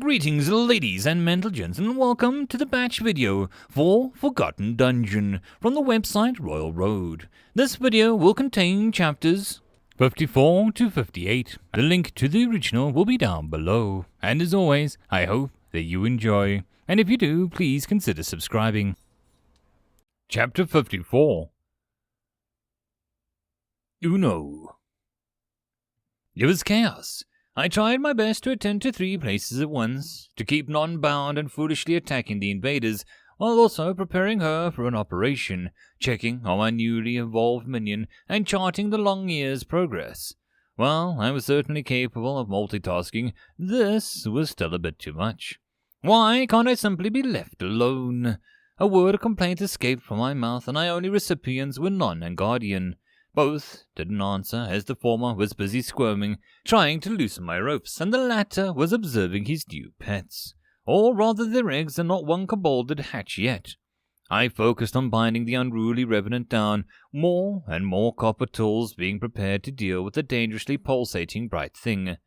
Greetings ladies and gents, and welcome to the batch video for Forgotten Dungeon from the website Royal Road. This video will contain chapters 54 to 58. The link to the original will be down below. And as always, I hope that you enjoy. And if you do, please consider subscribing. Chapter 54. Uno. It was chaos. I tried my best to attend to 3 places at once, to keep non-bound and foolishly attacking the invaders, while also preparing her for an operation, checking on my newly evolved minion, and charting the long year's progress. While I was certainly capable of multitasking, this was still a bit too much. Why can't I simply be left alone? A word of complaint escaped from my mouth, and my only recipients were Non and Guardian. Both didn't answer, as the former was busy squirming, trying to loosen my ropes, and the latter was observing his new pets. Or rather, their eggs, and not one kobold had hatched yet. I focused on binding the unruly revenant down, more and more copper tools being prepared to deal with the dangerously pulsating bright thing.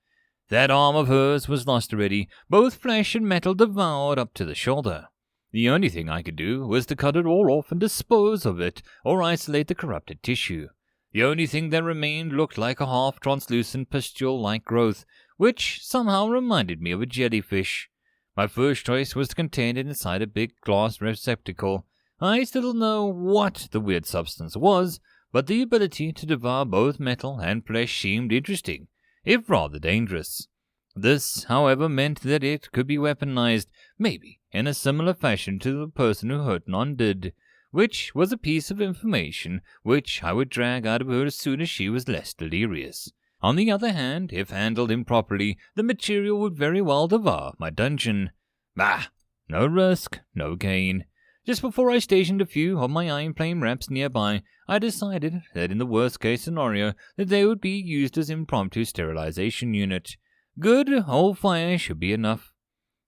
That arm of hers was lost already, both flesh and metal devoured up to the shoulder. The only thing I could do was to cut it all off and dispose of it, or isolate the corrupted tissue. The only thing that remained looked like a half-translucent pustule-like growth, which somehow reminded me of a jellyfish. My first choice was to contain it inside a big glass receptacle. I still don't know what the weird substance was, but the ability to devour both metal and flesh seemed interesting, if rather dangerous. This, however, meant that it could be weaponized, maybe in a similar fashion to the person who hurt Non did, which was a piece of information which I would drag out of her as soon as she was less delirious. On the other hand, if handled improperly, the material would very well devour my dungeon. Bah! No risk, no gain. Just before I stationed a few of my iron flame wraps nearby, I decided that in the worst-case scenario that they would be used as impromptu sterilization unit. Good old fire should be enough.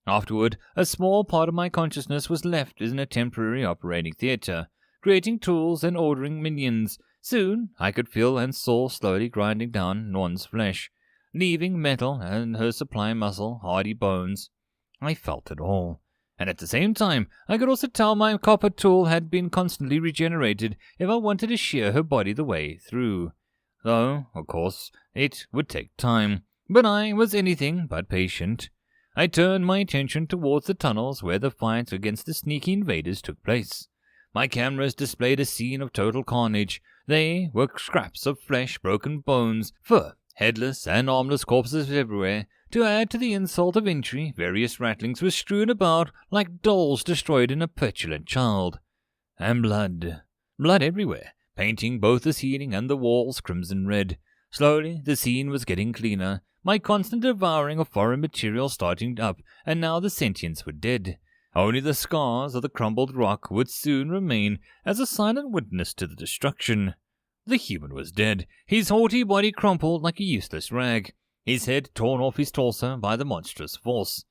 Afterward, a small part of my consciousness was left in a temporary operating theater, creating tools and ordering minions. Soon, I could feel and saw slowly grinding down Non's flesh, leaving metal and her supply muscle, hardy bones. I felt it all. And at the same time, I could also tell my copper tool had been constantly regenerated if I wanted to shear her body the way through. Though, of course, it would take time, but I was anything but patient. I turned my attention towards the tunnels where the fight against the sneaky invaders took place. My cameras displayed a scene of total carnage. They were scraps of flesh, broken bones, fur, headless and armless corpses everywhere. To add to the insult of injury, various rattlings were strewn about like dolls destroyed in a petulant child. And blood. Blood everywhere, painting both the ceiling and the walls crimson red. Slowly, the scene was getting cleaner. My constant devouring of foreign material starting up, and now the sentients were dead. Only the scars of the crumbled rock would soon remain as a silent witness to the destruction. The human was dead, his haughty body crumpled like a useless rag, his head torn off his torso by the monstrous force.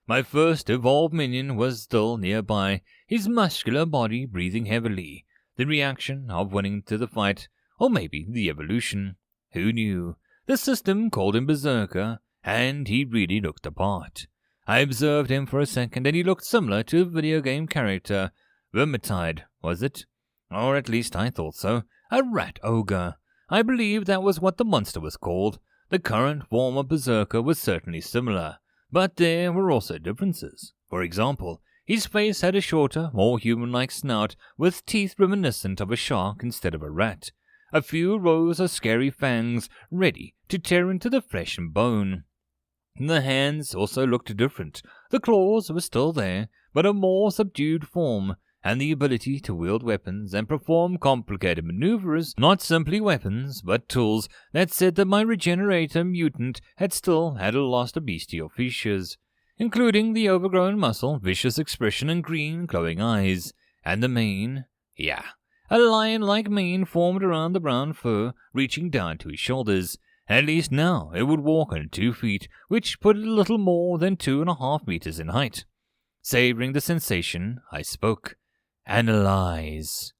My first evolved minion was still nearby, his muscular body breathing heavily, the reaction of winning to the fight, or maybe the evolution. Who knew? The system called him Berserker, and he really looked the part. I observed him for a second, and he looked similar to a video game character. Vermintide, was it? Or at least I thought so. A rat ogre. I believe that was what the monster was called. The current form of Berserker was certainly similar, but there were also differences. For example, his face had a shorter, more human-like snout, with teeth reminiscent of a shark instead of a rat. A few rows of scary fangs, ready to tear into the flesh and bone. The hands also looked different. The claws were still there, but a more subdued form, and the ability to wield weapons and perform complicated maneuvers, not simply weapons, but tools, that said that my regenerator mutant had lost the bestial features, including the overgrown muscle, vicious expression, and green glowing eyes. And the mane? Yeah. A lion-like mane formed around the brown fur, reaching down to his shoulders. At least now it would walk on 2 feet, which put it a little more than 2.5 meters in height. Savoring the sensation, I spoke. Analyze.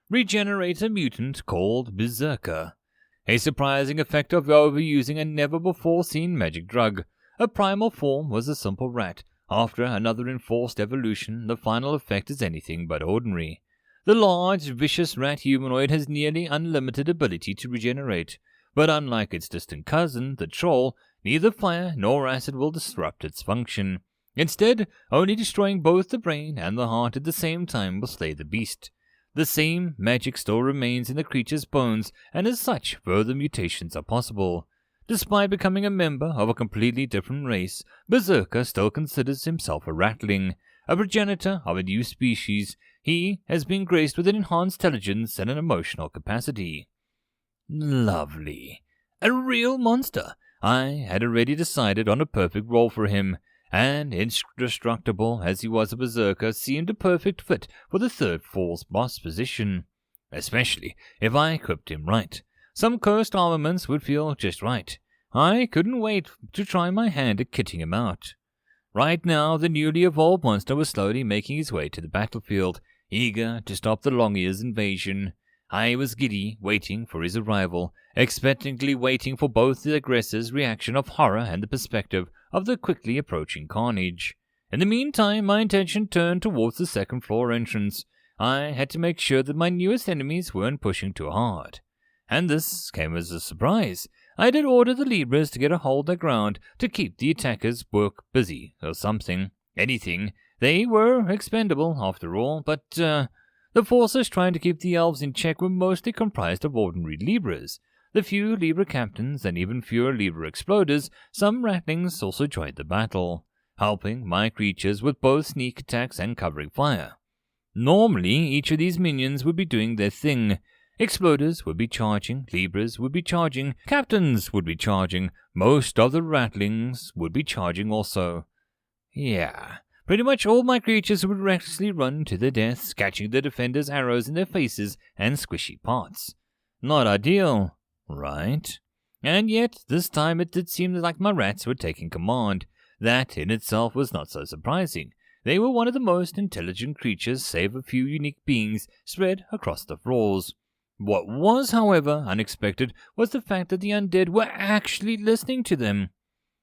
Regenerator mutant called Berserker. A surprising effect of overusing a never-before-seen magic drug. A primal form was a simple rat. After another enforced evolution, the final effect is anything but ordinary. The large, vicious rat humanoid has nearly unlimited ability to regenerate, but unlike its distant cousin, the troll, neither fire nor acid will disrupt its function. Instead, only destroying both the brain and the heart at the same time will slay the beast. The same magic still remains in the creature's bones, and as such, further mutations are possible. Despite becoming a member of a completely different race, Berserker still considers himself a ratling, a progenitor of a new species. He has been graced with an enhanced intelligence and an emotional capacity. Lovely. A real monster. I had already decided on a perfect role for him, and indestructible as he was a berserker seemed a perfect fit for the third force boss position, especially if I equipped him right. Some cursed armaments would feel just right. I couldn't wait to try my hand at kitting him out. Right now, the newly evolved monster was slowly making his way to the battlefield, eager to stop the Long-Ears' invasion. I was giddy, waiting for his arrival, expectantly waiting for both the aggressor's reaction of horror and the perspective of the quickly approaching carnage. In the meantime, my attention turned towards the second-floor entrance. I had to make sure that my newest enemies weren't pushing too hard. And this came as a surprise. I did order the Libras to get a hold of ground to keep the attackers' work busy, or something. Anything. They were expendable, after all, but, the forces trying to keep the elves in check were mostly comprised of ordinary Libras. The few Libra captains and even fewer Libra exploders, some ratlings also joined the battle, helping my creatures with both sneak attacks and covering fire. Normally, each of these minions would be doing their thing. Exploders would be charging, Libras would be charging, captains would be charging, most of the ratlings would be charging also. Yeah, pretty much all my creatures would recklessly run to their deaths, catching the defenders' arrows in their faces and squishy parts. Not ideal, right? And yet, this time it did seem like my rats were taking command. That in itself was not so surprising. They were one of the most intelligent creatures, save a few unique beings spread across the floors. What was, however, unexpected was the fact that the undead were actually listening to them.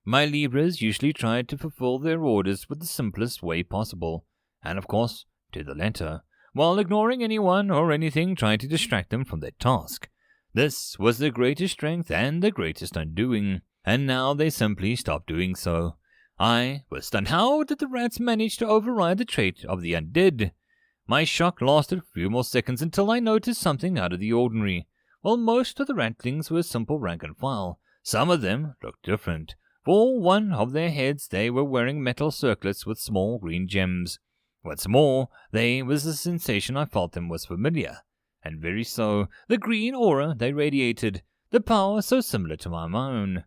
My Libras usually tried to fulfill their orders with the simplest way possible, and of course, to the letter, while ignoring anyone or anything trying to distract them from their task. This was their greatest strength and their greatest undoing, and now they simply stopped doing so. I was stunned. How did the rats manage to override the trait of the undead? My shock lasted a few more seconds until I noticed something out of the ordinary. While most of the ratlings were simple rank and file, some of them looked different. For one of their heads they were wearing metal circlets with small green gems. What's more, there was a sensation I felt them was familiar, and very so, the green aura they radiated, the power so similar to my own.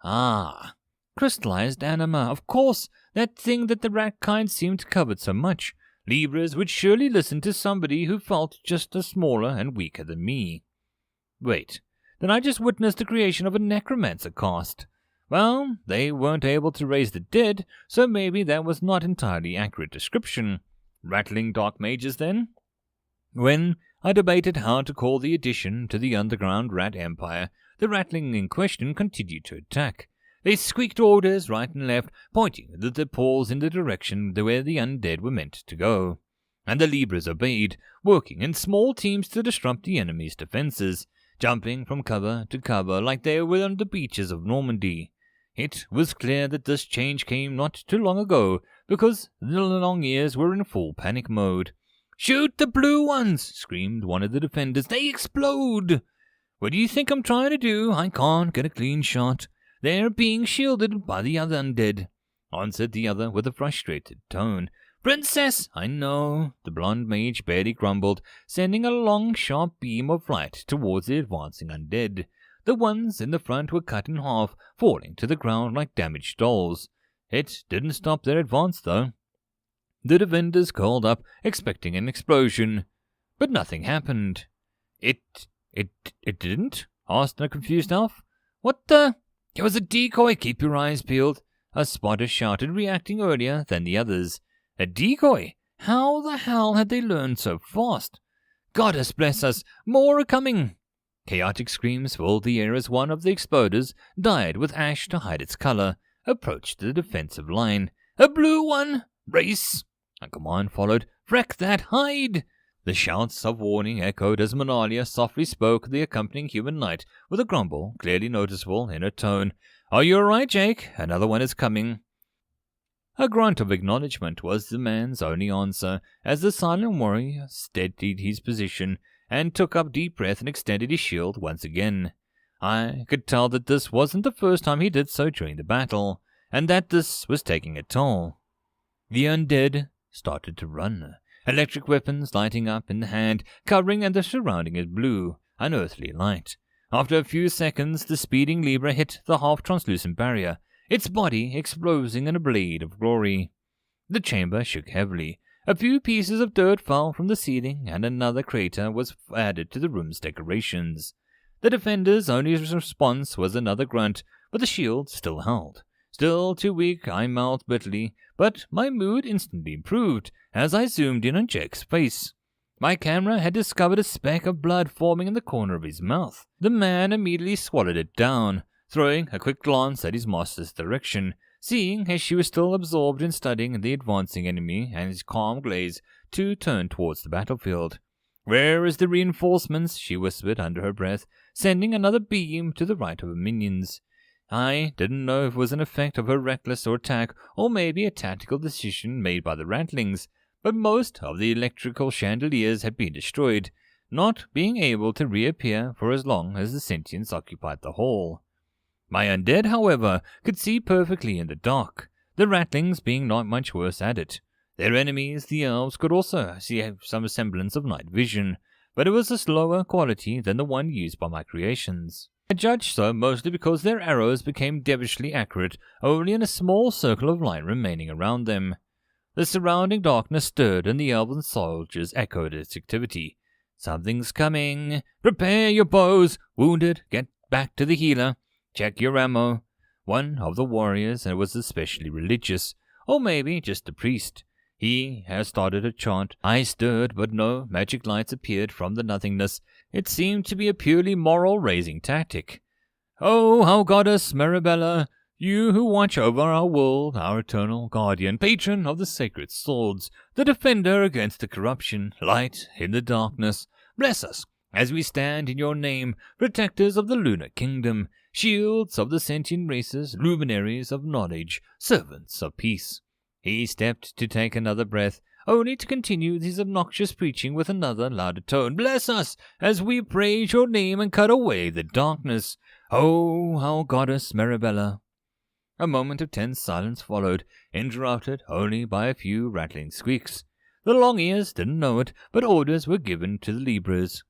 Ah, crystallized anima, of course, that thing that the rat kind seemed to covet so much. Libras would surely listen to somebody who felt just as smaller and weaker than me. Wait, then I just witnessed the creation of a necromancer caste. Well, they weren't able to raise the dead, so maybe that was not entirely accurate description. Rattling dark mages, then? When I debated how to call the addition to the underground rat empire, the ratling in question continued to attack. They squeaked orders right and left, pointing with their paws in the direction where the undead were meant to go. And the Libras obeyed, working in small teams to disrupt the enemy's defenses, jumping from cover to cover like they were on the beaches of Normandy. It was clear that this change came not too long ago, because the Long-Ears were in full panic mode. "Shoot the blue ones!" screamed one of the defenders. "They explode!" "What do you think I'm trying to do? I can't get a clean shot. They're being shielded by the other undead," answered the other with a frustrated tone. "Princess!" "I know," the blonde mage barely grumbled, sending a long, sharp beam of light towards the advancing undead. The ones in the front were cut in half, falling to the ground like damaged dolls. It didn't stop their advance, though. The defenders curled up, expecting an explosion, but nothing happened. It didn't?" asked a confused elf. "What the?" "It was a decoy, keep your eyes peeled," a spotter shouted, reacting earlier than the others. A decoy? How the hell had they learned so fast? "Goddess bless us, more are coming!" Chaotic screams filled the air as one of the exploders died with ash to hide its color. approached the defensive line. "A blue one! Race!" A command followed. "Wreck that! Hide!" The shouts of warning echoed as Manalia softly spoke the accompanying human knight with a grumble clearly noticeable in her tone. "Are you all right, Jake? Another one is coming." A grunt of acknowledgement was the man's only answer as the silent warrior steadied his position and took up deep breath and extended his shield once again. I could tell that this wasn't the first time he did so during the battle, and that this was taking a toll. The undead started to run, electric weapons lighting up in the hand, covering and the surrounding it blue, unearthly light. After a few seconds, the speeding Libra hit the half-translucent barrier, its body exploding in a blade of glory. The chamber shook heavily. A few pieces of dirt fell from the ceiling, and another crater was added to the room's decorations. The defender's only response was another grunt, but the shield still held. Still too weak, I mouthed bitterly, but my mood instantly improved as I zoomed in on Jake's face. My camera had discovered a speck of blood forming in the corner of his mouth. The man immediately swallowed it down, throwing a quick glance at his master's direction, seeing as she was still absorbed in studying the advancing enemy and his calm gaze to turn towards the battlefield. "Where is the reinforcements?" she whispered under her breath, sending another beam to the right of her minions. I didn't know if it was an effect of her reckless attack or maybe a tactical decision made by the rattlings, but most of the electrical chandeliers had been destroyed, not being able to reappear for as long as the sentients occupied the hall. My undead, however, could see perfectly in the dark, the rattlings being not much worse at it. Their enemies, the elves, could also see some semblance of night vision, but it was a slower quality than the one used by my creations. I judged so mostly because their arrows became devilishly accurate only in a small circle of light remaining around them. The surrounding darkness stirred and the elven soldiers echoed its activity. "Something's coming! Prepare your bows! Wounded, get back to the healer! Check your ammo!" One of the warriors was especially religious, or maybe just a priest. He has started a chant. I stirred, but no magic lights appeared from the nothingness. It seemed to be a purely moral-raising tactic. "Oh, our goddess Marabella, you who watch over our world, our eternal guardian, patron of the sacred swords, the defender against the corruption, light in the darkness, bless us as we stand in your name, protectors of the lunar kingdom, shields of the sentient races, luminaries of knowledge, servants of peace." He stepped to take another breath, only to continue his obnoxious preaching with another louder tone. "Bless us as we praise your name and cut away the darkness. Oh, our goddess Marabella." A moment of tense silence followed, interrupted only by a few rattling squeaks. The long ears didn't know it, but orders were given to the Libras.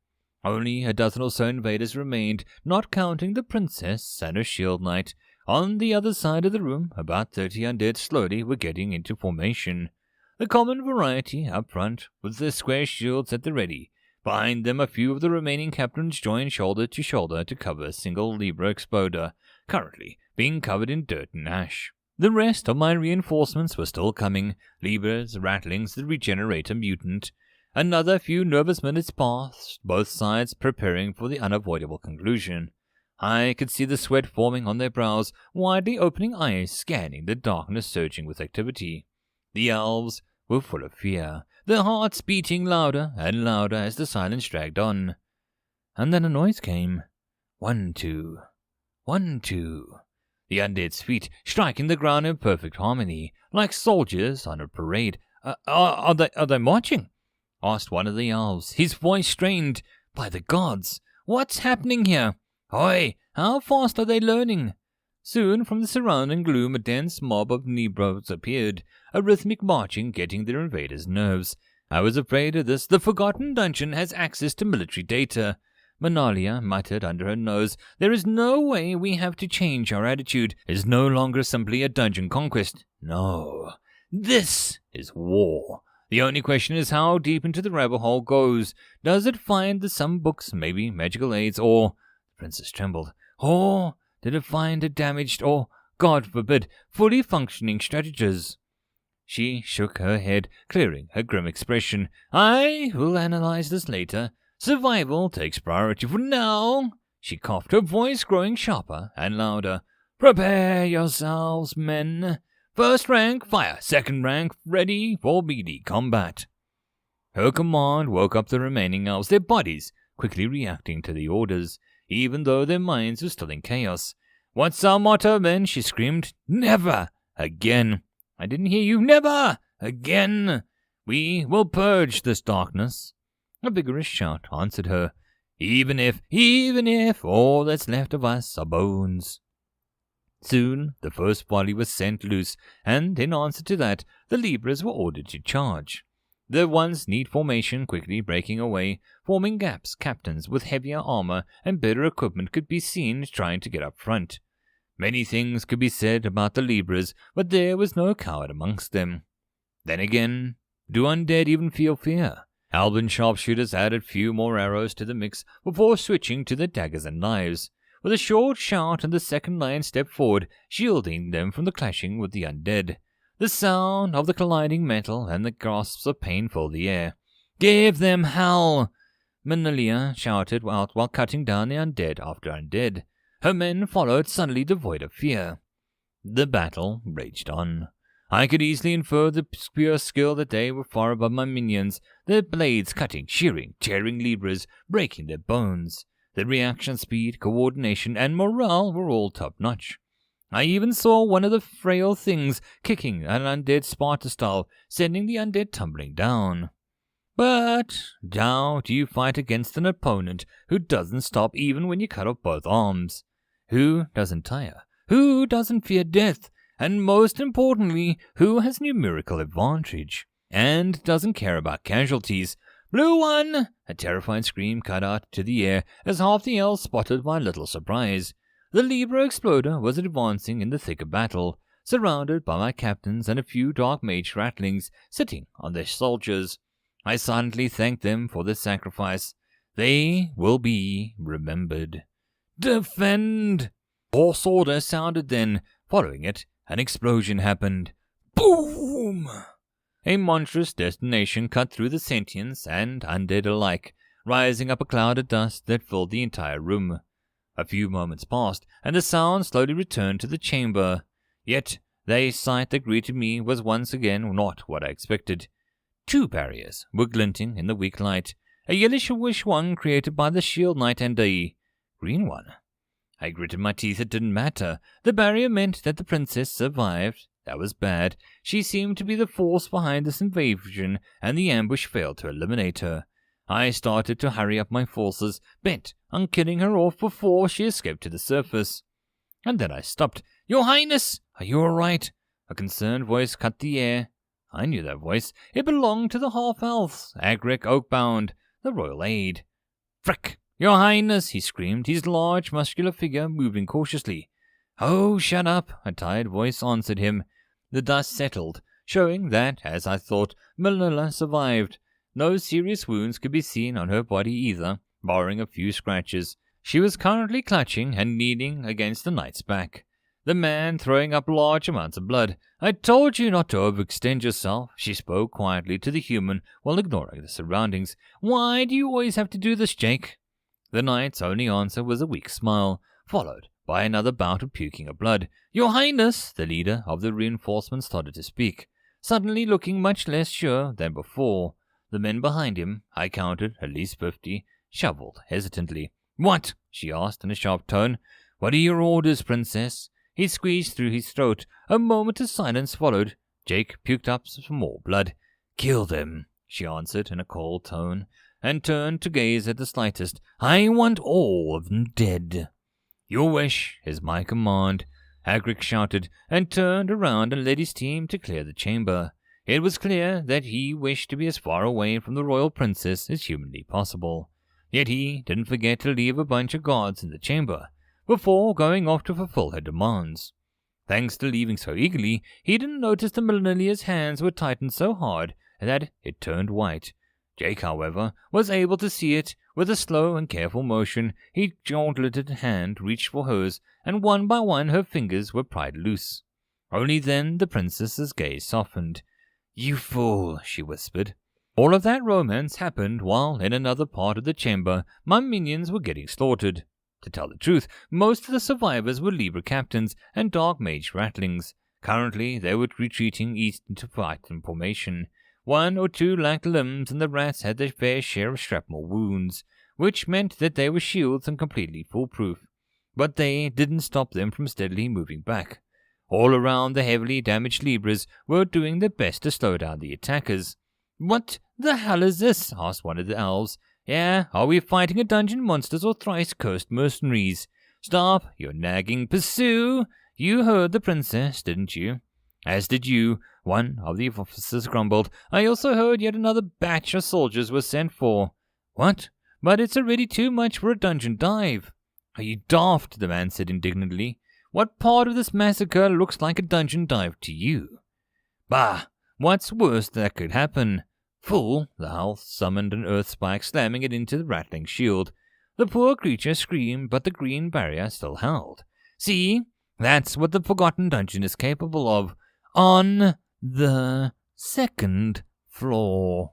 Only a dozen or so invaders remained, not counting the princess and her shield knight. On the other side of the room, about 30 undead slowly were getting into formation. The common variety up front, with their square shields at the ready. Behind them, a few of the remaining captains joined shoulder to shoulder to cover a single Libra exploder, currently being covered in dirt and ash. The rest of my reinforcements were still coming, Libras, rattlings, the regenerator mutant. Another few nervous minutes passed, both sides preparing for the unavoidable conclusion. I could see the sweat forming on their brows, widely opening eyes scanning the darkness surging with activity. The elves were full of fear, their hearts beating louder and louder as the silence dragged on. And then a noise came. 1, 2, 1, 2. The undead's feet striking the ground in perfect harmony, like soldiers on a parade. Are they marching?" asked one of the elves, his voice strained. "By the gods, what's happening here? Oi, how fast are they learning?" Soon from the surrounding gloom a dense mob of Negroes appeared, a rhythmic marching getting their invaders' nerves. I was afraid of this. The Forgotten Dungeon has access to military data. Manalia muttered under her nose. There is no way we have to change our attitude. It is no longer simply a dungeon conquest. No, this is war. The only question is how deep into the rabbit hole goes. Does it find some books, maybe magical aids, or... The princess trembled. Or did it find a damaged or, God forbid, fully functioning strategist? She shook her head, clearing her grim expression. I will analyze this later. Survival takes priority for now. She coughed, her voice growing sharper and louder. Prepare yourselves, men. First rank, fire. Second rank, ready for melee combat. Her command woke up the remaining elves, their bodies quickly reacting to the orders, even though their minds were still in chaos. What's our motto, men? She screamed. Never again. I didn't hear you. Never again. We will purge this darkness. A vigorous shout answered her. Even if all that's left of us are bones. Soon the first volley was sent loose, and in answer to that, the Libras were ordered to charge. The once neat formation quickly breaking away, forming gaps. Captains with heavier armor and better equipment could be seen trying to get up front. Many things could be said about the Libras, but there was no coward amongst them. Then again, do undead even feel fear? Alban sharpshooters added few more arrows to the mix before switching to the daggers and knives. With a short shout, and the second line stepped forward, shielding them from the clashing with the undead. The sound of the colliding metal and the gasps of pain filled the air. Give them hell! Manalia shouted out while cutting down the undead after undead. Her men followed, suddenly devoid of fear. The battle raged on. I could easily infer the pure skill that they were far above my minions, their blades cutting, shearing, tearing Libras, breaking their bones. Their reaction speed, coordination, and morale were all top-notch. I even saw one of the frail things kicking an undead Sparta style, sending the undead tumbling down. But how do you fight against an opponent who doesn't stop even when you cut off both arms? Who doesn't tire? Who doesn't fear death? And most importantly, who has numerical advantage and doesn't care about casualties? Blue one! A terrified scream cut out to the air as half the elves spotted my little surprise. The Libra exploder was advancing in the thick of battle, surrounded by my captains and a few dark mage ratlings sitting on their soldiers. I silently thanked them for their sacrifice. They will be remembered. Defend! Hoarse order sounded then. Following it, an explosion happened. Boom! A monstrous detonation cut through the sentients and undead alike, rising up a cloud of dust that filled the entire room. A few moments passed, and the sound slowly returned to the chamber. Yet the sight that greeted me was once again not what I expected. Two barriers were glinting in the weak light, a yellowish one created by the shield knight and a green one. I gritted my teeth. It didn't matter. The barrier meant that the princess survived. That was bad. She seemed to be the force behind this invasion, and the ambush failed to eliminate her. I started to hurry up my forces, bent on killing her off before she escaped to the surface. And then I stopped. Your Highness, are you all right? A concerned voice cut the air. I knew that voice. It belonged to the half-elves, Agrek Oakbound, the royal aide. Frick! Your Highness, he screamed, his large, muscular figure moving cautiously. Oh, shut up, a tired voice answered him. The dust settled, showing that, as I thought, Manila survived. No serious wounds could be seen on her body either, barring a few scratches. She was currently clutching and kneeling against the knight's back, the man throwing up large amounts of blood. I told you not to overextend yourself, she spoke quietly to the human while ignoring the surroundings. Why do you always have to do this, Jake? The knight's only answer was a weak smile, followed by another bout of puking of blood. Your Highness, the leader of the reinforcements started to speak, suddenly looking much less sure than before. The men behind him, I counted at least 50, shovelled hesitantly. What? She asked in a sharp tone. What are your orders, princess? He squeezed through his throat. A moment of silence followed. Jake puked up some more blood. Kill them, she answered in a cold tone, and turned to gaze at the slightest. I want all of them dead. Your wish is my command, Agrek shouted, and turned around and led his team to clear the chamber. It was clear that he wished to be as far away from the royal princess as humanly possible. Yet he didn't forget to leave a bunch of guards in the chamber before going off to fulfill her demands. Thanks to leaving so eagerly, he didn't notice the Millennia's hands were tightened so hard that it turned white. Jake, however, was able to see it. With a slow and careful motion, his gauntleted hand reached for hers, and one by one her fingers were pried loose. Only then the princess's gaze softened. You fool, she whispered. All of that romance happened while in another part of the chamber my minions were getting slaughtered. To tell the truth, most of the survivors were Libra captains and Dark Mage ratlings. Currently, they were retreating east into fighting formation. 1 or 2 lacked limbs, and the rats had their fair share of shrapnel wounds, which meant that they were shields and completely foolproof. But they didn't stop them from steadily moving back. All around, the heavily damaged Libras were doing their best to slow down the attackers. "What the hell is this?" asked one of the elves. "Yeah, are we fighting a dungeon monsters or thrice-cursed mercenaries? Stop your nagging, pursue! You heard the princess, didn't you?" "As did you," one of the officers grumbled. "I also heard yet another batch of soldiers was sent for." "What? But it's already too much for a dungeon dive." "Are you daft?" the man said indignantly. "What part of this massacre looks like a dungeon dive to you?" "Bah! What's worse that could happen?" "Fool!" the elf summoned an earth spike, slamming it into the rattling shield. The poor creature screamed, but the green barrier still held. "See? That's what the Forgotten Dungeon is capable of. On the 2nd floor.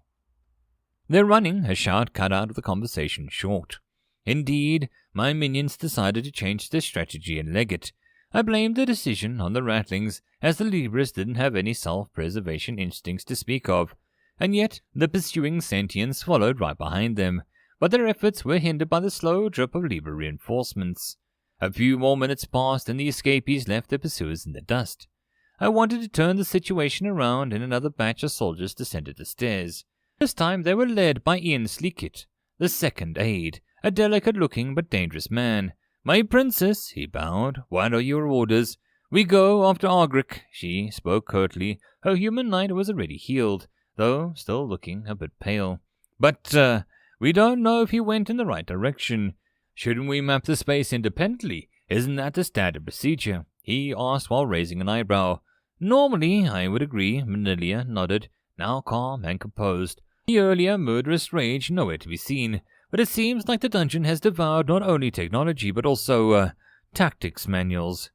Their running, a shout cut out of the conversation short. Indeed, my minions decided to change their strategy and leg it. I blamed the decision on the rattlings, as the Libras didn't have any self-preservation instincts to speak of, and yet the pursuing sentients followed right behind them, but their efforts were hindered by the slow drip of Libra reinforcements. A few more minutes passed, and the escapees left their pursuers in the dust. I wanted to turn the situation around, and another batch of soldiers descended the stairs. This time they were led by Ian Sleekit, the second aide, a delicate-looking but dangerous man. "My princess," he bowed, "what are your orders?" "We go after Agrik," she spoke curtly. Her human knight was already healed, though still looking a bit pale. "But, we don't know if he went in the right direction. Shouldn't we map the space independently? Isn't that the standard procedure?" he asked while raising an eyebrow. "Normally, I would agree," Manilia nodded, now calm and composed. The earlier murderous rage nowhere to be seen, but it seems like the dungeon has devoured not only technology but also, tactics manuals.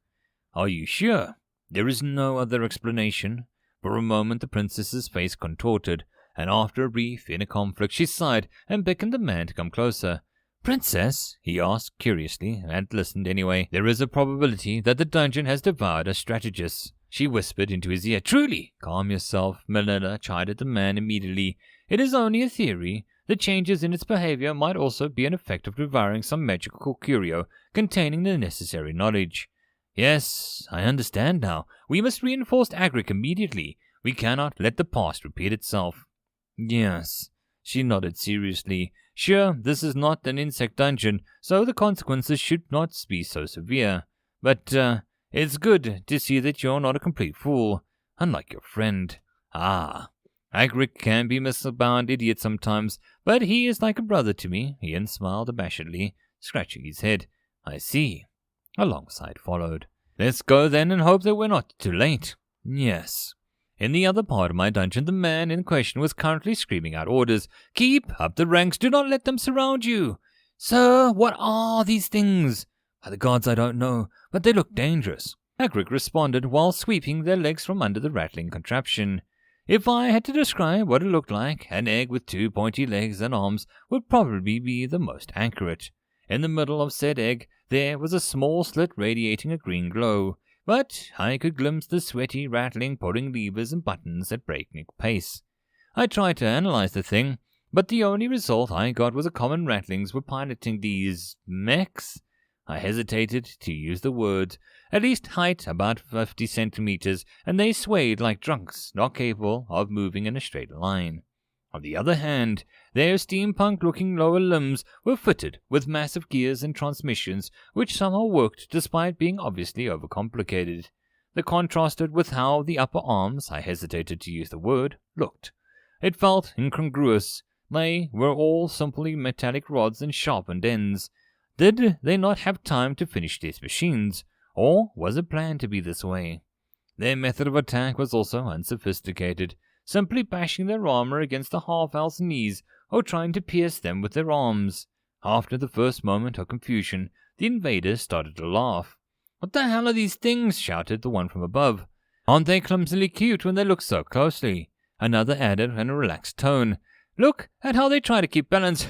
"Are you sure?" "There is no other explanation." For a moment the princess's face contorted, and after a brief inner conflict she sighed and beckoned the man to come closer. "Princess?" he asked curiously, and listened anyway. "There is a probability that the dungeon has devoured a strategist," she whispered into his ear. "Truly!" "Calm yourself," Manila chided the man immediately. "It is only a theory. The changes in its behavior might also be an effect of devouring some magical curio containing the necessary knowledge." "Yes, I understand now. We must reinforce Agrik immediately. We cannot let the past repeat itself." "Yes," she nodded seriously. "Sure, this is not an insect dungeon, so the consequences should not be so severe. But, it's good to see that you're not a complete fool, unlike your friend." "Ah, Agrik can be misbound idiot sometimes, but he is like a brother to me," Ian smiled abashedly, scratching his head. "I see." A long sigh followed. "Let's go then and hope that we're not too late." "Yes." In the other part of my dungeon, the man in question was currently screaming out orders. "Keep up the ranks, do not let them surround you." "Sir, what are these things?" "By the gods, I don't know, but they look dangerous." Agrik responded while sweeping their legs from under the rattling contraption. If I had to describe what it looked like, an egg with 2 pointy legs and arms would probably be the most accurate. In the middle of said egg, there was a small slit radiating a green glow, but I could glimpse the sweaty, rattling, pulling levers and buttons at breakneck pace. I tried to analyze the thing, but the only result I got was a common rattlings were piloting these mechs. I hesitated to use the word. At least height about 50 centimeters, and they swayed like drunks, not capable of moving in a straight line. On the other hand, their steampunk-looking lower limbs were fitted with massive gears and transmissions, which somehow worked despite being obviously overcomplicated. They contrasted with how the upper arms, I hesitated to use the word, looked. It felt incongruous. They were all simply metallic rods and sharpened ends. Did they not have time to finish these machines, or was it planned to be this way? Their method of attack was also unsophisticated, simply bashing their armor against the half-elf's knees or trying to pierce them with their arms. After the first moment of confusion, the invaders started to laugh. "What the hell are these things?" shouted the one from above. "Aren't they clumsily cute when they look so closely?" Another added in a relaxed tone. Look at how they try to keep balance.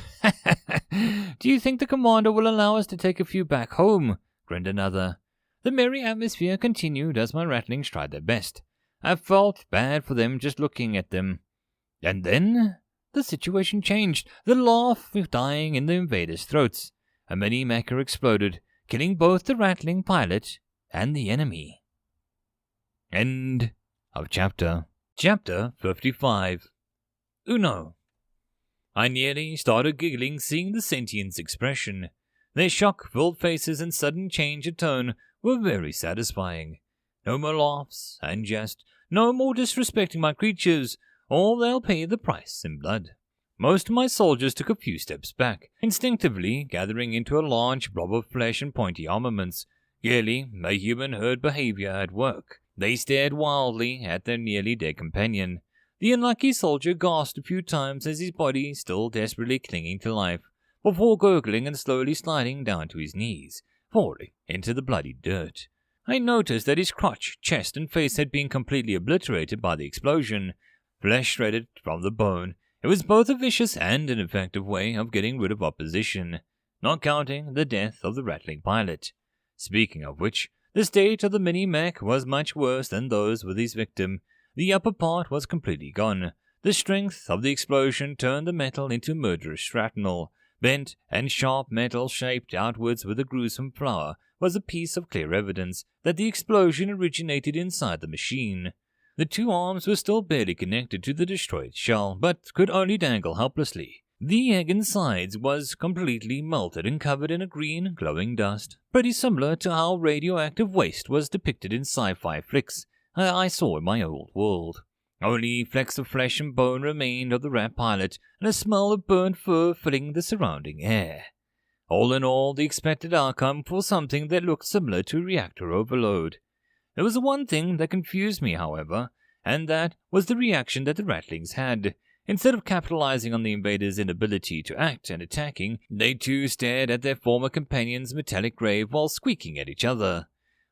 Do you think the commander will allow us to take a few back home? Grinned another. The merry atmosphere continued as my rattlings tried their best. I felt bad for them just looking at them. And then the situation changed, the laugh dying in the invaders' throats. A mini-mecha exploded, killing both the rattling pilot and the enemy. End of chapter. Chapter 55. Uno. I nearly started giggling seeing the sentients' expression. Their shock-filled faces and sudden change of tone were very satisfying. No more laughs and jest, no more disrespecting my creatures, or they'll pay the price in blood. Most of my soldiers took a few steps back, instinctively gathering into a large blob of flesh and pointy armaments, clearly a human herd behavior at work. They stared wildly at their nearly dead companion. The unlucky soldier gasped a few times as his body still desperately clinging to life, before gurgling and slowly sliding down to his knees, falling into the bloody dirt. I noticed that his crotch, chest, and face had been completely obliterated by the explosion, flesh shredded from the bone. It was both a vicious and an effective way of getting rid of opposition, not counting the death of the rattling pilot. Speaking of which, the state of the mini-mech was much worse than those with his victim. The upper part was completely gone. The strength of the explosion turned the metal into murderous shrapnel. Bent and sharp metal shaped outwards with a gruesome flower was a piece of clear evidence that the explosion originated inside the machine. The two arms were still barely connected to the destroyed shell, but could only dangle helplessly. The egg insides was completely melted and covered in a green, glowing dust, pretty similar to how radioactive waste was depicted in sci-fi flicks I saw in my old world. Only flecks of flesh and bone remained of the rat pilot, and a smell of burnt fur filling the surrounding air. All in all, the expected outcome for something that looked similar to reactor overload. There was one thing that confused me, however, and that was the reaction that the rattlings had. Instead of capitalizing on the invaders' inability to act and attacking, they too stared at their former companion's metallic grave while squeaking at each other.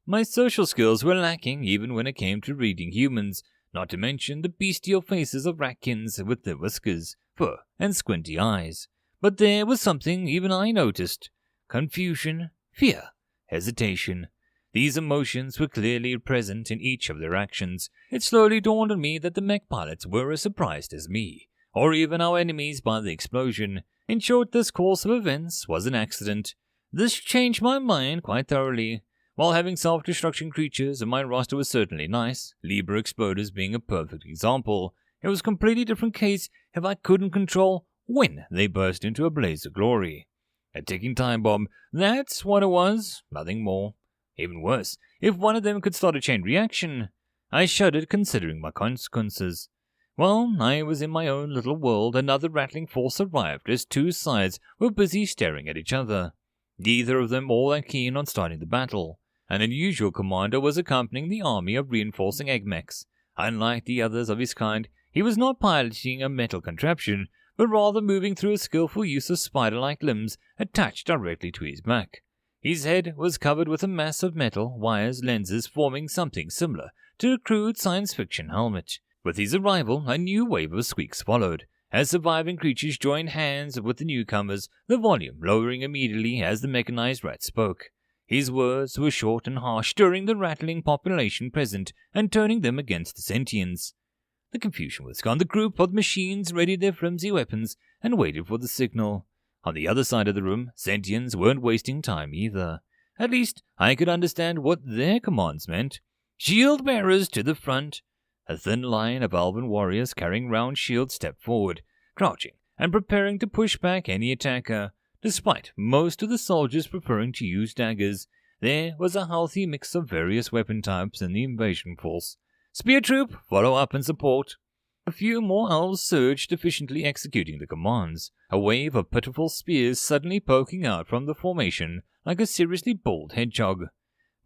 My social skills were lacking even when it came to reading humans, not to mention the bestial faces of ratkins with their whiskers, fur, and squinty eyes. But there was something even I noticed. Confusion, fear, hesitation. These emotions were clearly present in each of their actions. It slowly dawned on me that the mech pilots were as surprised as me, or even our enemies, by the explosion. In short, this course of events was an accident. This changed my mind quite thoroughly. While having self-destruction creatures in my roster was certainly nice, Libra exploders being a perfect example, it was a completely different case if I couldn't control when they burst into a blaze of glory. A ticking time bomb, that's what it was, nothing more. Even worse, if one of them could start a chain reaction. I shuddered considering my consequences. Well, I was in my own little world. Another rattling force arrived as two sides were busy staring at each other, neither of them all that keen on starting the battle. An unusual commander was accompanying the army of reinforcing egg mechs. Unlike the others of his kind, he was not piloting a metal contraption, but rather moving through a skillful use of spider-like limbs attached directly to his back. His head was covered with a mass of metal wires lenses forming something similar to a crude science fiction helmet. With his arrival, a new wave of squeaks followed, as surviving creatures joined hands with the newcomers, the volume lowering immediately as the mechanized rat spoke. His words were short and harsh, stirring the rattling population present and turning them against the sentients. The confusion was gone. The group of machines readied their flimsy weapons and waited for the signal. On the other side of the room, sentients weren't wasting time either. At least, I could understand what their commands meant. Shield bearers to the front. A thin line of elven warriors carrying round shields stepped forward, crouching and preparing to push back any attacker. Despite most of the soldiers preferring to use daggers, there was a healthy mix of various weapon types in the invasion force. Spear troop, follow up and support. A few more elves surged, efficiently executing the commands, a wave of pitiful spears suddenly poking out from the formation like a seriously bold hedgehog.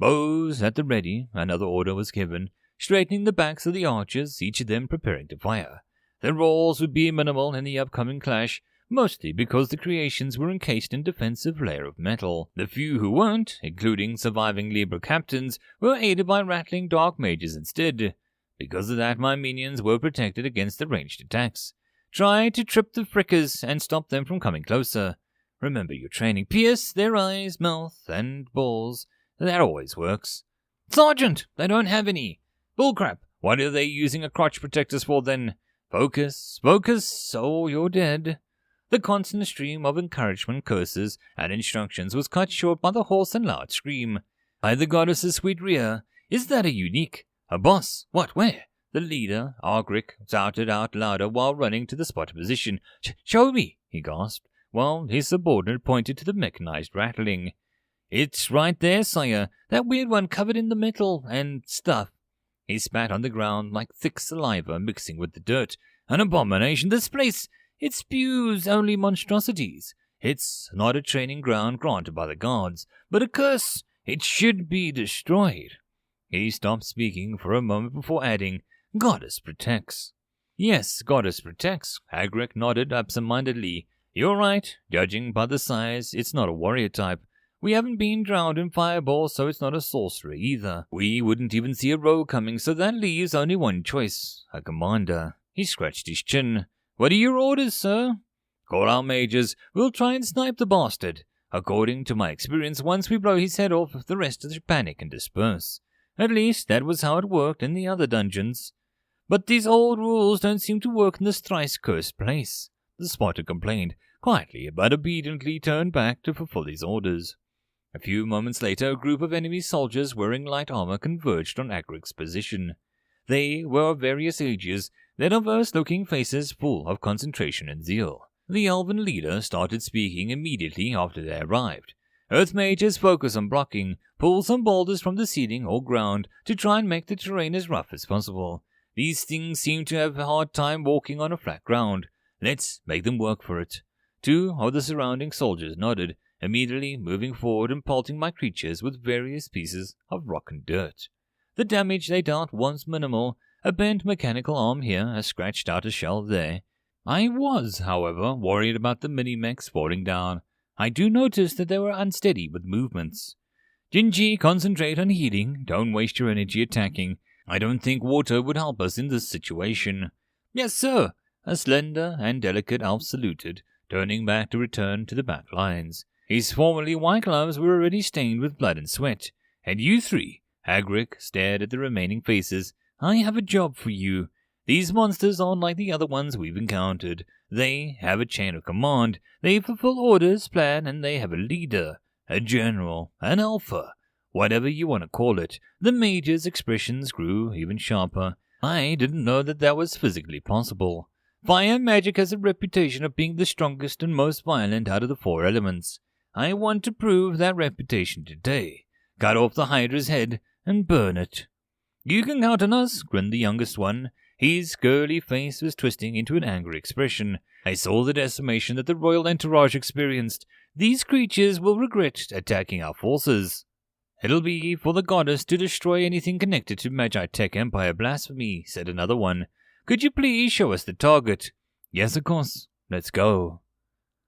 Bows at the ready, another order was given, straightening the backs of the archers, each of them preparing to fire. Their rolls would be minimal in the upcoming clash, mostly because the creations were encased in defensive layer of metal. The few who weren't, including surviving Libra captains, were aided by rattling dark mages instead. Because of that, my minions were protected against the ranged attacks. Try to trip the frickers and stop them from coming closer. Remember your training. Pierce their eyes, mouth, and balls. That always works. Sergeant, they don't have any. Bullcrap. What are they using a crotch protectors for then? Focus, focus, oh, you're dead. The constant stream of encouragement, curses, and instructions was cut short by the hoarse and loud scream. By the goddess's sweet rear, is that a unique? A boss? What, where? The leader, Argrick, shouted out louder while running to the spot of position. Show me, he gasped, while his subordinate pointed to the mechanized rattling. It's right there, sire, that weird one covered in the metal and stuff. He spat on the ground like thick saliva mixing with the dirt. An abomination, this place! It spews only monstrosities. It's not a training ground granted by the gods, but a curse. It should be destroyed. He stopped speaking for a moment before adding, Goddess protects. Yes, Goddess protects, Agric nodded absent-mindedly. You're right, judging by the size, it's not a warrior type. We haven't been drowned in fireball, so it's not a sorcerer either. We wouldn't even see a row coming, so that leaves only one choice, a commander. He scratched his chin. What are your orders, sir? Call our mages. We'll try and snipe the bastard. According to my experience, once we blow his head off, the rest should panic and disperse. At least, that was how it worked in the other dungeons. But these old rules don't seem to work in this thrice-cursed place. The spotter complained, quietly but obediently turned back to fulfill his orders. A few moments later, a group of enemy soldiers wearing light armor converged on Agric's position. They were of various ages, their diverse-looking faces full of concentration and zeal. The elven leader started speaking immediately after they arrived. Earth mages focus on blocking, pull some boulders from the ceiling or ground to try and make the terrain as rough as possible. These things seem to have a hard time walking on a flat ground. Let's make them work for it. Two of the surrounding soldiers nodded, immediately moving forward and pelting my creatures with various pieces of rock and dirt. The damage they dealt was minimal, a bent mechanical arm here, a scratched out a shell there. I was, however, worried about the mini-mechs falling down. I do notice that they were unsteady with movements. Gingy, concentrate on healing, don't waste your energy attacking. I don't think water would help us in this situation. Yes, sir, a slender and delicate elf saluted, turning back to return to the back lines. His formerly white gloves were already stained with blood and sweat. And you three, Agric stared at the remaining faces, I have a job for you. These monsters aren't like the other ones we've encountered. They have a chain of command, they fulfill orders, plan, and they have a leader, a general, an alpha. Whatever you want to call it. The mage's expressions grew even sharper. I didn't know that was physically possible. Fire magic has a reputation of being the strongest and most violent out of the four elements. I want to prove that reputation today. Cut off the Hydra's head and burn it. You can count on us, grinned the youngest one. His girly face was twisting into an angry expression. I saw the decimation that the royal entourage experienced. These creatures will regret attacking our forces. It'll be for the goddess to destroy anything connected to Magi-Tech Empire blasphemy, said another one. Could you please show us the target? Yes, of course. Let's go.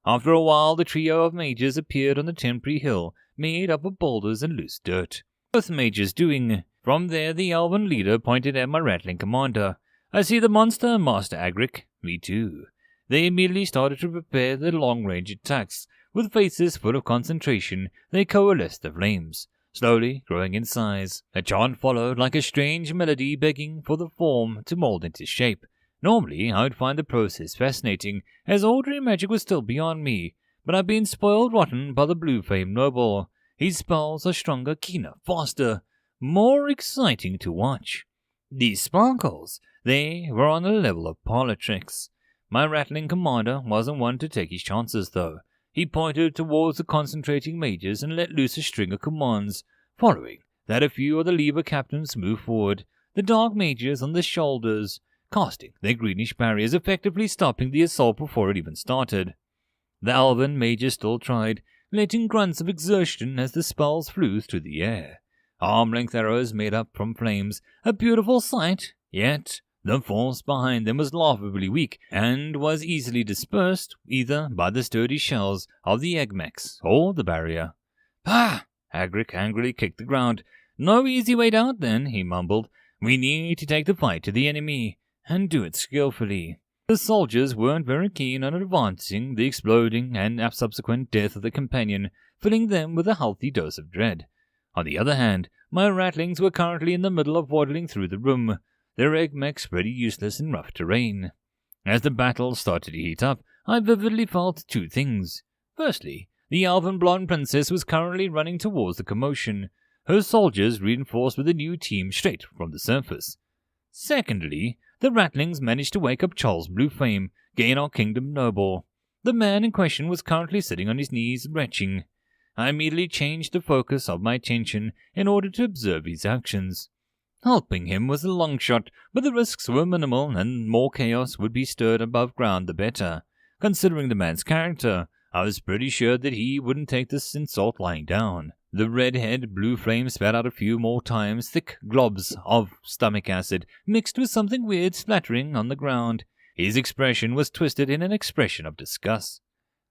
After a while, the trio of mages appeared on the temporary hill, made up of boulders and loose dirt. Both mages doing. From there, the elven leader pointed at my rattling commander. I see the monster, Master Agric. Me too. They immediately started to prepare their long-range attacks. With faces full of concentration, they coalesced the flames, slowly growing in size. A chant followed like a strange melody begging for the form to mold into shape. Normally, I would find the process fascinating, as ordinary magic was still beyond me, but I've been spoiled rotten by the blue-famed noble. His spells are stronger, keener, faster, more exciting to watch. These sparkles, they were on the level of parlor tricks. My rattling commander wasn't one to take his chances, though. He pointed towards the concentrating mages and let loose a string of commands. Following that, a few of the lever captains moved forward, the dark mages on their shoulders, casting their greenish barriers, effectively stopping the assault before it even started. The elven mages still tried, letting grunts of exertion as the spells flew through the air. Arm-length arrows made up from flames, a beautiful sight, yet the force behind them was laughably weak, and was easily dispersed either by the sturdy shells of the egg-mechs or the barrier. "Pah!" Agric angrily kicked the ground. "No easy way out then," he mumbled. "We need to take the fight to the enemy, and do it skillfully." The soldiers weren't very keen on advancing the exploding and subsequent death of the companion, filling them with a healthy dose of dread. On the other hand, my ratlings were currently in the middle of waddling through the room, their egg mechs pretty useless in rough terrain. As the battle started to heat up, I vividly felt two things. Firstly, the elven blonde princess was currently running towards the commotion, her soldiers reinforced with a new team straight from the surface. Secondly, the ratlings managed to wake up Charles Blueflame, gain our kingdom noble. The man in question was currently sitting on his knees, retching. I immediately changed the focus of my attention in order to observe his actions. Helping him was a long shot, but the risks were minimal, and more chaos would be stirred above ground the better. Considering the man's character, I was pretty sure that he wouldn't take this insult lying down. The redhead blue flame spat out a few more times, thick globs of stomach acid, mixed with something weird splattering on the ground. His expression was twisted in an expression of disgust.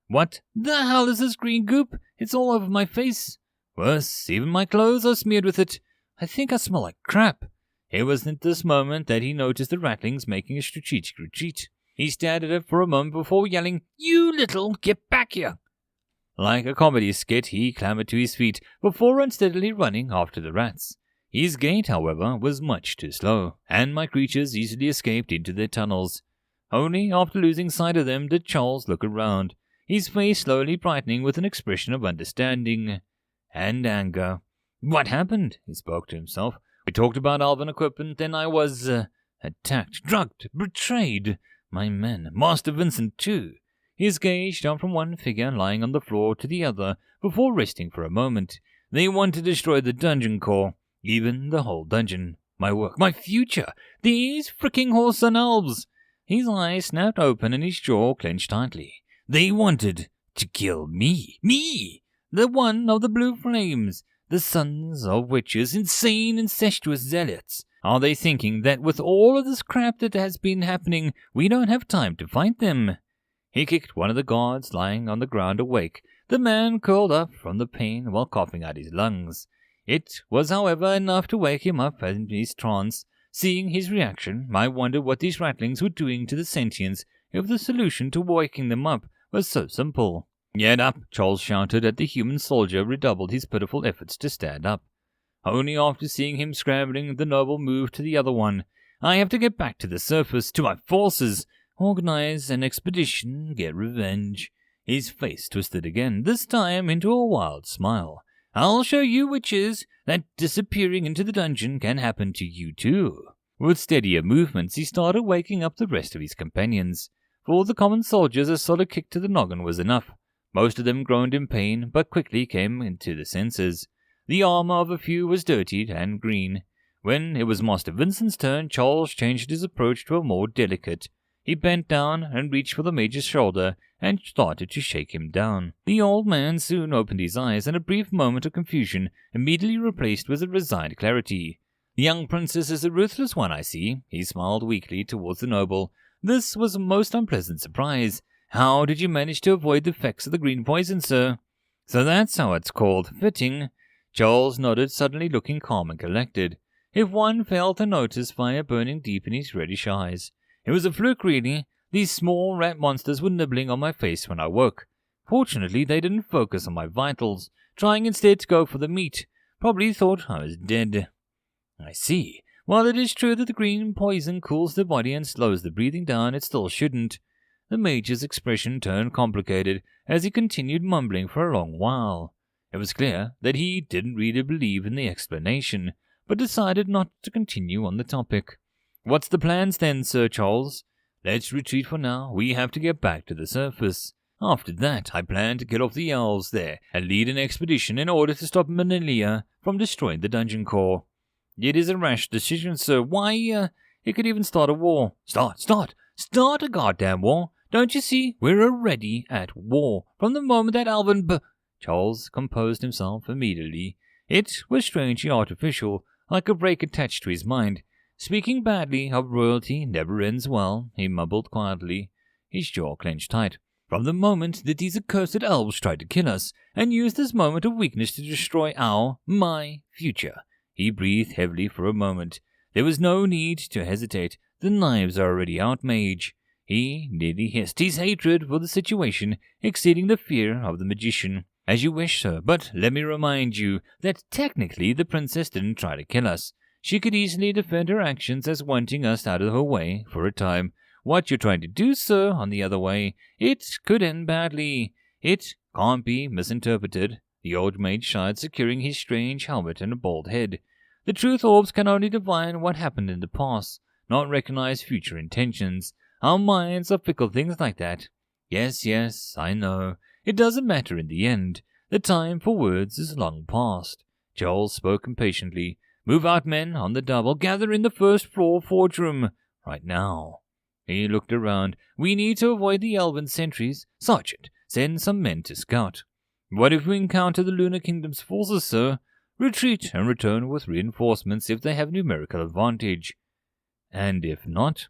"What the hell is this green goop? It's all over my face. Worse, even my clothes are smeared with it. I think I smell like crap." It was at this moment that he noticed the ratlings making a strategic retreat. He stared at it for a moment before yelling, "You little, get back here!" Like a comedy skit, he clambered to his feet before unsteadily running after the rats. His gait, however, was much too slow, and my creatures easily escaped into their tunnels. Only after losing sight of them did Charles look around, his face slowly brightening with an expression of understanding and anger. "What happened?" he spoke to himself. "We talked about elven equipment, then I was, attacked, drugged, betrayed. My men, Master Vincent too." His gaze jumped from one figure lying on the floor to the other before resting for a moment. They want to destroy the dungeon core, even the whole dungeon. My work, my future, these fricking whoreson elves. His eyes snapped open and his jaw clenched tightly. They wanted to kill me. Me! The one of the blue flames. The sons of witches, insane, incestuous zealots. Are they thinking that with all of this crap that has been happening, we don't have time to fight them? He kicked one of the guards lying on the ground awake. The man curled up from the pain while coughing out his lungs. It was, however, enough to wake him up from his trance. Seeing his reaction, I wondered what these ratlings were doing to the sentients if the solution to waking them up was so simple. "Get up!" Charles shouted at the human soldier, redoubled his pitiful efforts to stand up. Only after seeing him scrambling, the noble moved to the other one. "I have to get back to the surface, to my forces. Organize an expedition, get revenge." His face twisted again, this time into a wild smile. "I'll show you witches that disappearing into the dungeon can happen to you too." With steadier movements, he started waking up the rest of his companions. For the common soldiers, a solid kick to the noggin was enough. Most of them groaned in pain, but quickly came into the senses. The armor of a few was dirtied and green. When it was Master Vincent's turn, Charles changed his approach to a more delicate. He bent down and reached for the major's shoulder and started to shake him down. The old man soon opened his eyes, and a brief moment of confusion immediately replaced with a resigned clarity. "The young princess is a ruthless one, I see." He smiled weakly towards the noble. "This was a most unpleasant surprise. How did you manage to avoid the effects of the green poison, sir?" "So that's how it's called. Fitting." Charles nodded, suddenly looking calm and collected. If one failed to notice fire burning deep in his reddish eyes. It was a fluke, really. These small rat monsters were nibbling on my face when I woke. Fortunately, they didn't focus on my vitals, trying instead to go for the meat. Probably thought I was dead. "I see. While it is true that the green poison cools the body and slows the breathing down, it still shouldn't." The major's expression turned complicated as he continued mumbling for a long while. It was clear that he didn't really believe in the explanation, but decided not to continue on the topic. "What's the plans then, Sir Charles?" "Let's retreat for now. We have to get back to the surface. After that, I plan to get off the elves there and lead an expedition in order to stop Ithilia from destroying the dungeon core." "It is a rash decision, sir. Why, it could even start a war." Start a goddamn war. Don't you see? We're already at war from the moment that Alvin Charles composed himself immediately. It was strangely artificial, like a break attached to his mind. "Speaking badly of royalty never ends well," he mumbled quietly, his jaw clenched tight. "From the moment that these accursed elves tried to kill us, and used this moment of weakness to destroy my future." He breathed heavily for a moment. "There was no need to hesitate. The knives are already out, mage." he nearly hissed, his hatred for the situation exceeding the fear of the magician. "As you wish, sir, but let me remind you that technically the princess didn't try to kill us. She could easily defend her actions as wanting us out of her way for a time. What you're trying to do, sir, on the other way, it could end badly. It can't be misinterpreted." The old mage sighed, securing his strange helmet and a bald head. "The truth orbs can only divine what happened in the past, not recognize future intentions. Our minds are fickle things like that." Yes, I know. It doesn't matter in the end. The time for words is long past." Joel spoke impatiently. "Move out, men, on the double. Gather in the first floor forge room. Right now." He looked around. "We need to avoid the elven sentries. Sergeant, send some men to scout." "What if we encounter the Lunar Kingdom's forces, sir?" "Retreat and return with reinforcements if they have numerical advantage." "And if not?"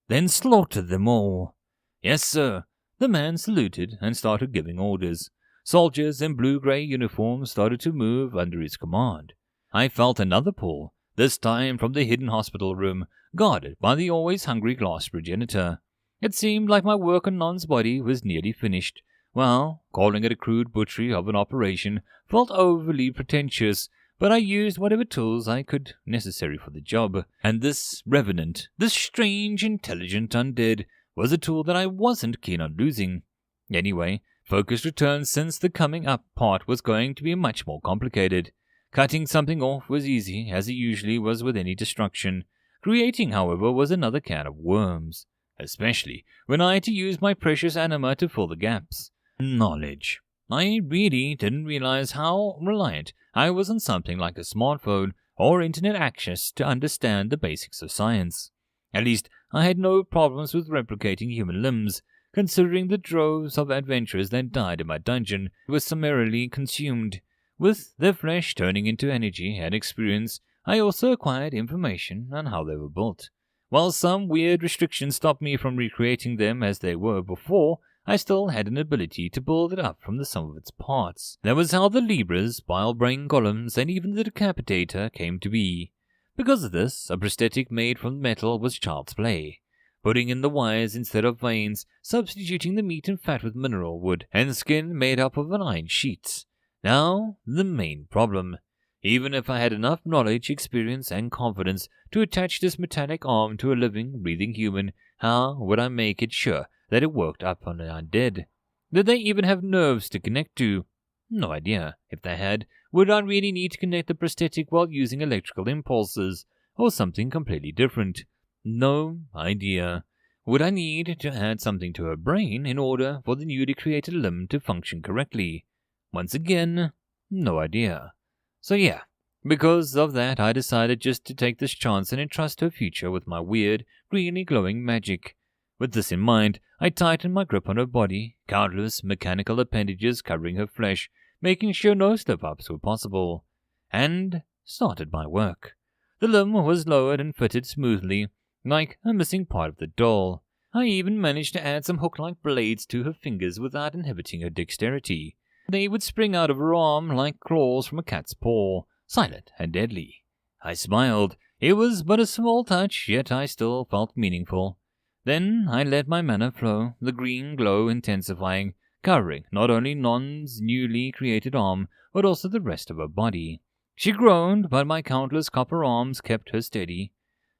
"Then slaughter them all." "Yes, sir." The man saluted and started giving orders. Soldiers in blue-gray uniforms started to move under his command. I felt another pull, this time from the hidden hospital room, guarded by the always-hungry glass progenitor. It seemed like my work on Non's body was nearly finished. Well, calling it a crude butchery of an operation felt overly pretentious, but I used whatever tools I could necessary for the job. And this revenant, this strange, intelligent undead, was a tool that I wasn't keen on losing. Anyway, focus returned since the coming up part was going to be much more complicated. Cutting something off was easy, as it usually was with any destruction. Creating, however, was another can of worms, especially when I had to use my precious anima to fill the gaps. Knowledge. I really didn't realize how reliant I was on something like a smartphone or internet access to understand the basics of science. At least, I had no problems with replicating human limbs, considering the droves of adventurers that died in my dungeon were summarily consumed. With their flesh turning into energy and experience, I also acquired information on how they were built. While some weird restrictions stopped me from recreating them as they were before, I still had an ability to build it up from the sum of its parts. That was how the Libras, bile-brain golems, and even the Decapitator came to be. Because of this, a prosthetic made from metal was child's play. Putting in the wires instead of veins, substituting the meat and fat with mineral wood, and skin made up of an iron sheet. Now, the main problem. Even if I had enough knowledge, experience, and confidence to attach this metallic arm to a living, breathing human, how would I make it sure that it worked up on an undead? Did they even have nerves to connect to? No idea. If they had, would I really need to connect the prosthetic while using electrical impulses, or something completely different? No idea. Would I need to add something to her brain in order for the newly created limb to function correctly? Once again, no idea. So yeah, because of that I decided just to take this chance and entrust her future with my weird, greeny glowing magic. With this in mind, I tightened my grip on her body, countless mechanical appendages covering her flesh, making sure no slip-ups were possible, and started my work. The limb was lowered and fitted smoothly, like a missing part of the doll. I even managed to add some hook-like blades to her fingers without inhibiting her dexterity. They would spring out of her arm like claws from a cat's paw, silent and deadly. I smiled. It was but a small touch, yet I still felt meaningful. Then I let my mana flow, the green glow intensifying, covering not only Non's newly created arm, but also the rest of her body. She groaned, but my countless copper arms kept her steady.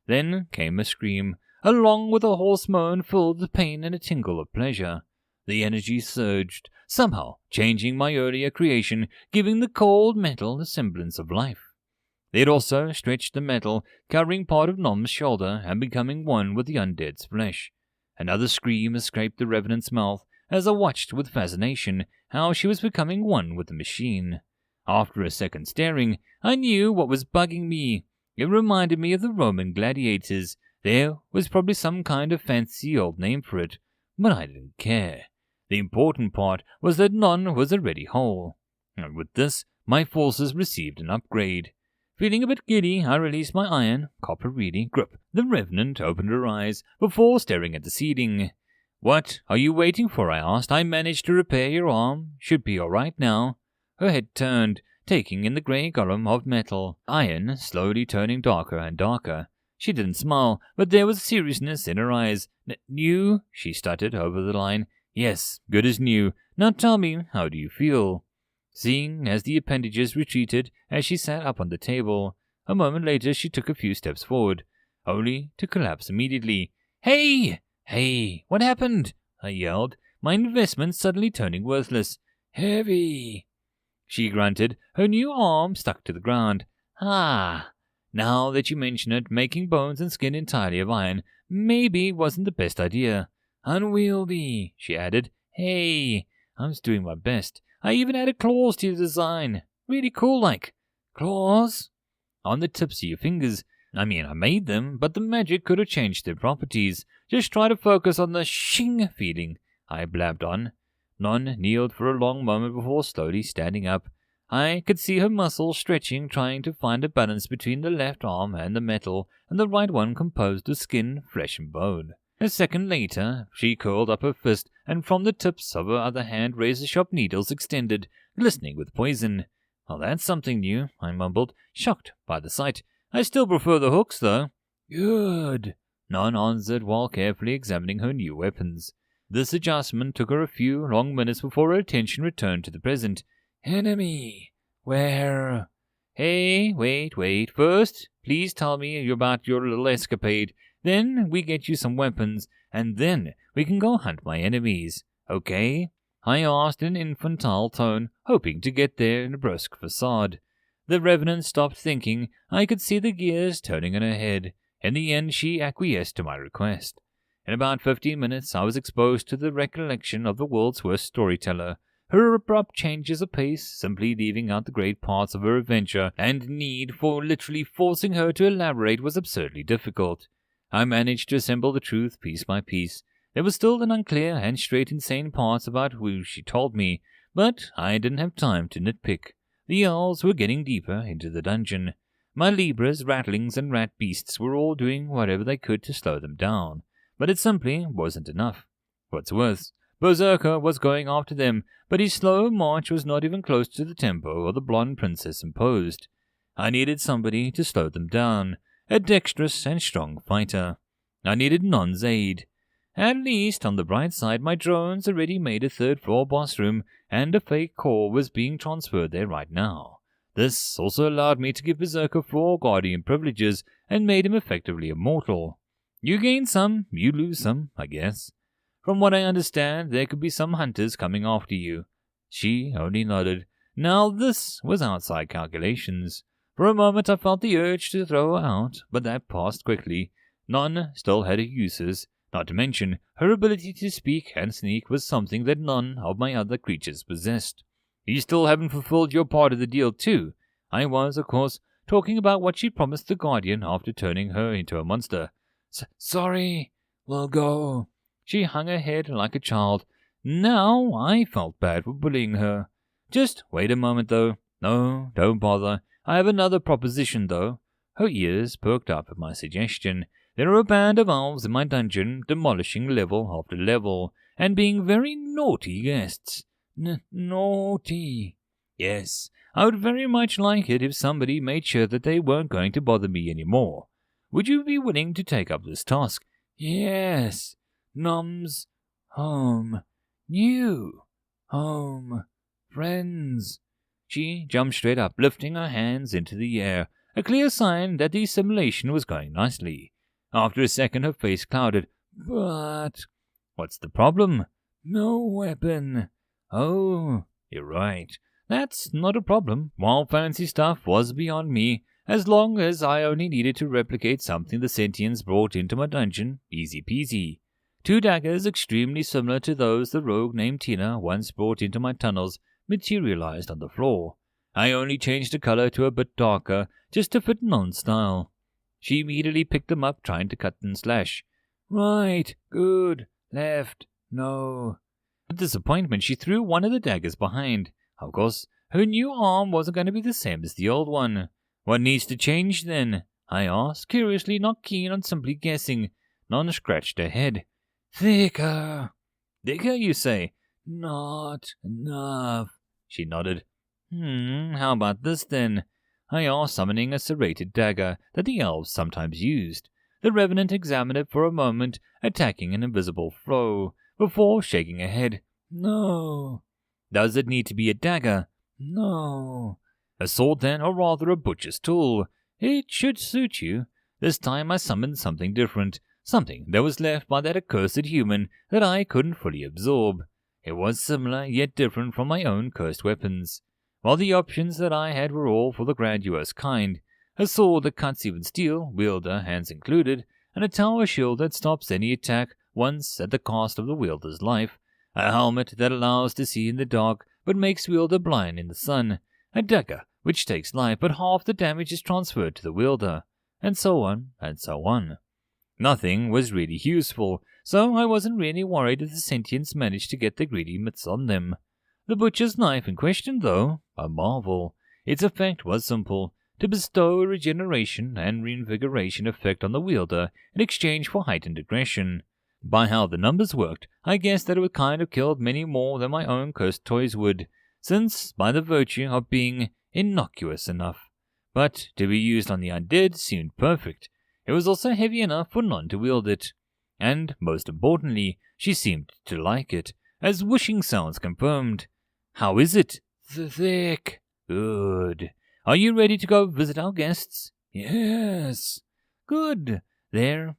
Then came a scream, along with a hoarse moan filled with pain and a tingle of pleasure. The energy surged, somehow changing my earlier creation, giving the cold metal a semblance of life. It also stretched the metal, covering part of Nom's shoulder and becoming one with the undead's flesh. Another scream escaped the Revenant's mouth as I watched with fascination how she was becoming one with the machine. After a second staring, I knew what was bugging me. It reminded me of the Roman gladiators. There was probably some kind of fancy old name for it, but I didn't care. The important part was that none was already whole. And with this, my forces received an upgrade. Feeling a bit giddy, I released my iron, copper-reedy grip. The Revenant opened her eyes before staring at the ceiling. "What are you waiting for?" I asked. "I managed to repair your arm. Should be all right now." Her head turned, taking in the grey golem of metal, iron slowly turning darker and darker. She didn't smile, but there was seriousness in her eyes. New? She stuttered over the line. Yes, good as new. Now tell me, how do you feel? Seeing as the appendages retreated as she sat up on the table. A moment later she took a few steps forward, only to collapse immediately. Hey! Hey! What happened? I yelled, my investment suddenly turning worthless. Heavy! She grunted, her new arm stuck to the ground. Ah! Now that you mention it, making bones and skin entirely of iron maybe wasn't the best idea. Unwieldy, she added. Hey! I was doing my best. I even added claws to the design. Really cool like. Claws? On the tips of your fingers. I mean, I made them, but the magic could have changed their properties. Just try to focus on the shing feeling, I blabbed on. Non kneeled for a long moment before slowly standing up. I could see her muscles stretching, trying to find a balance between the left arm and the metal, and the right one composed of skin, flesh, and bone. A second later, she curled up her fist, and from the tips of her other hand razor-sharp needles extended, glistening with poison. Well, that's something new, I mumbled, shocked by the sight. I still prefer the hooks, though. Good, Non answered while carefully examining her new weapons. This adjustment took her a few long minutes before her attention returned to the present. Enemy, where? Hey, wait. First, please tell me about your little escapade. Then we get you some weapons, and then we can go hunt my enemies. Okay? I asked in an infantile tone, hoping to get there in a brusque facade. The Revenant stopped thinking. I could see the gears turning in her head. In the end, she acquiesced to my request. In about 15 minutes, I was exposed to the recollection of the world's worst storyteller. Her abrupt changes of pace, simply leaving out the great parts of her adventure, and need for literally forcing her to elaborate was absurdly difficult. I managed to assemble the truth piece by piece. There was still an unclear and straight insane parts about who she told me, but I didn't have time to nitpick. The owls were getting deeper into the dungeon. My Libras, rattlings, and rat beasts were all doing whatever they could to slow them down, but it simply wasn't enough. What's worse, Berserker was going after them, but his slow march was not even close to the tempo the blonde princess imposed. I needed somebody to slow them down, a dexterous and strong fighter. I needed Non's aid. At least, on the bright side, my drones already made a third-floor boss room, and a fake core was being transferred there right now. This also allowed me to give Berserker 4 guardian privileges and made him effectively immortal. You gain some, you lose some, I guess. From what I understand, there could be some hunters coming after you. She only nodded. Now this was outside calculations. For a moment I felt the urge to throw her out, but that passed quickly. None still had her uses. Not to mention, her ability to speak and sneak was something that none of my other creatures possessed. You still haven't fulfilled your part of the deal too. I was, of course, talking about what she promised the Guardian after turning her into a monster. Sorry, we'll go. She hung her head like a child. Now I felt bad for bullying her. Just wait a moment, though. No, don't bother. I have another proposition, though. Her ears perked up at my suggestion. There are a band of elves in my dungeon, demolishing level after level, and being very naughty guests. Naughty. Yes, I would very much like it if somebody made sure that they weren't going to bother me anymore. Would you be willing to take up this task? Yes. Noms. Home. New. Home. Friends. She jumped straight up, lifting her hands into the air, a clear sign that the assimilation was going nicely. After a second, her face clouded. But... what's the problem? No weapon. Oh, you're right. That's not a problem. Wild fancy stuff was beyond me. As long as I only needed to replicate something the sentients brought into my dungeon, easy peasy. 2 daggers extremely similar to those the rogue named Tina once brought into my tunnels materialized on the floor. I only changed the color to a bit darker, just to fit non-style. She immediately picked them up, trying to cut and slash. Right, good, left, no. With disappointment, she threw one of the daggers behind. Of course, her new arm wasn't going to be the same as the old one. What needs to change, then? I asked, curiously, not keen on simply guessing. None scratched her head. Thicker. Thicker, you say? Not enough. She nodded. How about this, then? I asked, summoning a serrated dagger that the elves sometimes used. The Revenant examined it for a moment, attacking an invisible foe, before shaking her head. No. Does it need to be a dagger? No. A sword then, or rather a butcher's tool. It should suit you. This time I summoned something different, something that was left by that accursed human that I couldn't fully absorb. It was similar, yet different from my own cursed weapons. While the options that I had were all for the grandiose kind, a sword that cuts even steel, wielder hands included, and a tower shield that stops any attack once at the cost of the wielder's life, a helmet that allows to see in the dark but makes wielder blind in the sun, a dagger which takes life but half the damage is transferred to the wielder, and so on and so on. Nothing was really useful, so I wasn't really worried if the sentients managed to get the greedy mitts on them. The butcher's knife in question, though, a marvel. Its effect was simple, to bestow a regeneration and reinvigoration effect on the wielder in exchange for heightened aggression. By how the numbers worked, I guessed that it would kind of kill many more than my own cursed toys would, since by the virtue of being innocuous enough. But to be used on the undead seemed perfect. It was also heavy enough for none to wield it. And, most importantly, she seemed to like it, as whooshing sounds confirmed. How is it? Thick. Good. Are you ready to go visit our guests? Yes. Good. Here.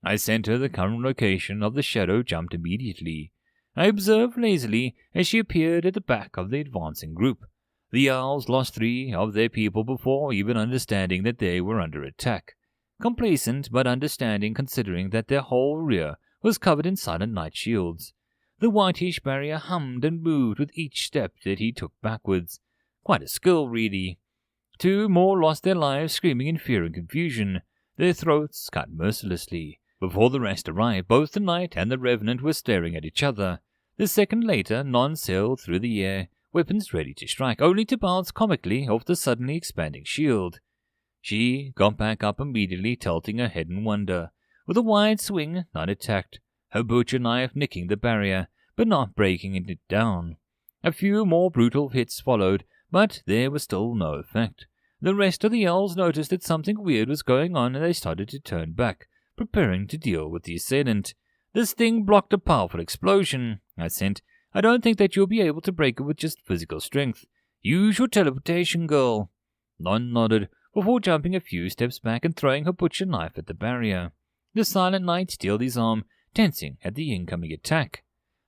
I sent her the current location of the shadow jumped immediately. I observed lazily as she appeared at the back of the advancing group. The owls lost 3 of their people before even understanding that they were under attack. Complacent but understanding considering that their whole rear was covered in silent night shields. The whitish barrier hummed and moved with each step that he took backwards. Quite a skill, really. 2 more lost their lives screaming in fear and confusion, their throats cut mercilessly. Before the rest arrived, both the knight and the revenant were staring at each other. The second later, none sailed through the air, weapons ready to strike, only to bounce comically off the suddenly expanding shield. She got back up immediately, tilting her head in wonder. With a wide swing, none attacked, her butcher knife nicking the barrier, but not breaking it down. A few more brutal hits followed, but there was still no effect. The rest of the elves noticed that something weird was going on and they started to turn back, preparing to deal with the assailant. This thing blocked a powerful explosion, I sent. I don't think that you'll be able to break it with just physical strength. Use your teleportation, girl. None nodded, before jumping a few steps back and throwing her butcher knife at the barrier. The silent knight steeled his arm, tensing at the incoming attack.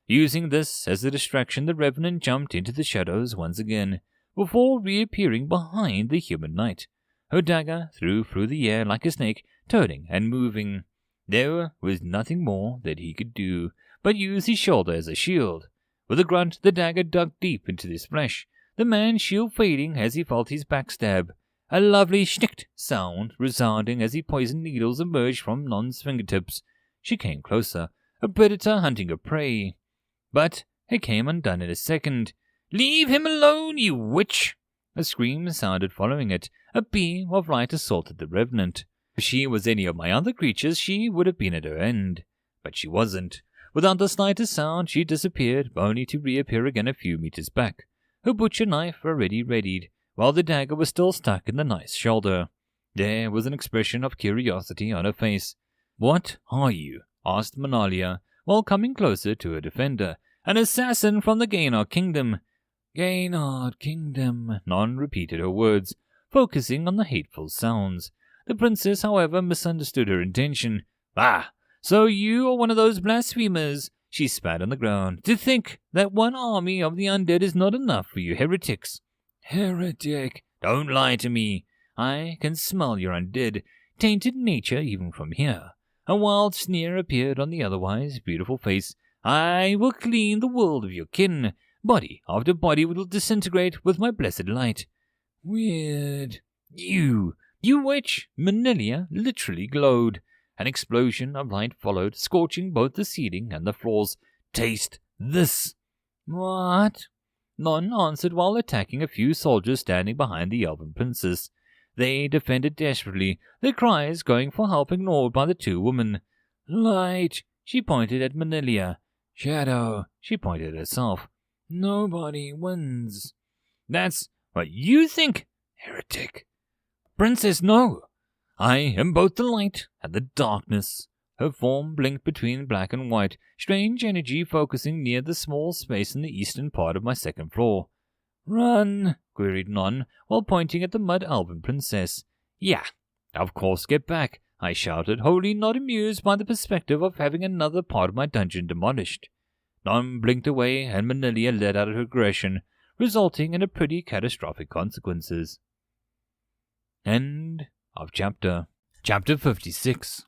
Using this as a distraction, the revenant jumped into the shadows once again, before reappearing behind the human knight. Her dagger threw through the air like a snake, turning and moving. There was nothing more that he could do but use his shoulder as a shield. With a grunt, the dagger dug deep into his flesh, the man's shield fading as he felt his backstab. A lovely schnicked sound resounding as the poisoned needles emerged from Non's fingertips. She came closer, a predator hunting a prey. But it came undone in a second. "Leave him alone, you witch!" A scream sounded following it. A beam of light assaulted the revenant. If she was any of my other creatures, she would have been at her end. But she wasn't. Without the slightest sound, she disappeared, only to reappear again a few meters back, her butcher knife already readied, while the dagger was still stuck in the knight's shoulder. There was an expression of curiosity on her face. "What are you?" asked Manalia, while coming closer to her defender. "An assassin from the Gaynard Kingdom." "Gaynard Kingdom," Non repeated her words, focusing on the hateful sounds. The princess, however, misunderstood her intention. "Ah, so you are one of those blasphemers," she spat on the ground. "To think that one army of the undead is not enough for you heretics." "Heretic! Don't lie to me. I can smell your undead, tainted nature even from here." A wild sneer appeared on the otherwise beautiful face. "I will clean the world of your kin. Body after body will disintegrate with my blessed light." "Weird." You witch!" Manalia literally glowed. An explosion of light followed, scorching both the ceiling and the floors. "Taste this." "What?" None answered while attacking a few soldiers standing behind the elven princess. They defended desperately, their cries going for help ignored by the 2 women. "Light," she pointed at Manalia. "Shadow," she pointed at herself. "Nobody wins." "That's what you think, Heretic. Princess, no! I am both the light and the darkness. Her form blinked between black and white, strange energy focusing near the small space in the eastern part of my second floor. Run, queried Non, while pointing at the mud elven princess. Yeah, of course, get back, I shouted, wholly not amused by the perspective of having another part of my dungeon demolished. Non blinked away, and Manilia let out her aggression, resulting in a pretty catastrophic consequences. End of chapter. Chapter 56.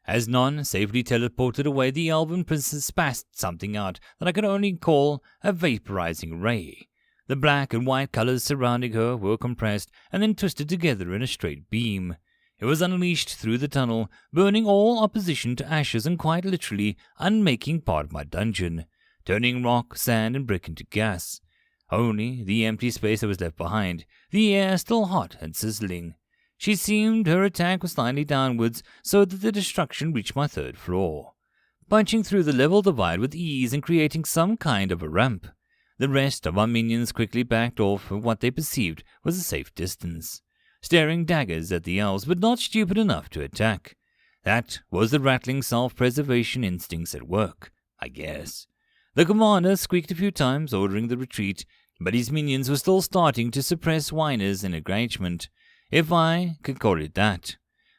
As Non safely teleported away, the elven princess spat something out that I could only call a vaporizing ray. The black and white colors surrounding her were compressed and then twisted together in a straight beam. It was unleashed through the tunnel, burning all opposition to ashes and quite literally unmaking part of my dungeon, turning rock, sand, and brick into gas. Only the empty space that was left behind, the air still hot and sizzling. She seemed her attack was slightly downwards, so that the destruction reached my third floor, punching through the level divide with ease and creating some kind of a ramp. The rest of our minions quickly backed off of what they perceived was a safe distance, staring daggers at the elves, but not stupid enough to attack. That was the rattling self-preservation instincts at work, I guess. The commander squeaked a few times, ordering the retreat, but his minions were still starting to suppress whiners in engagement, if I could call it that,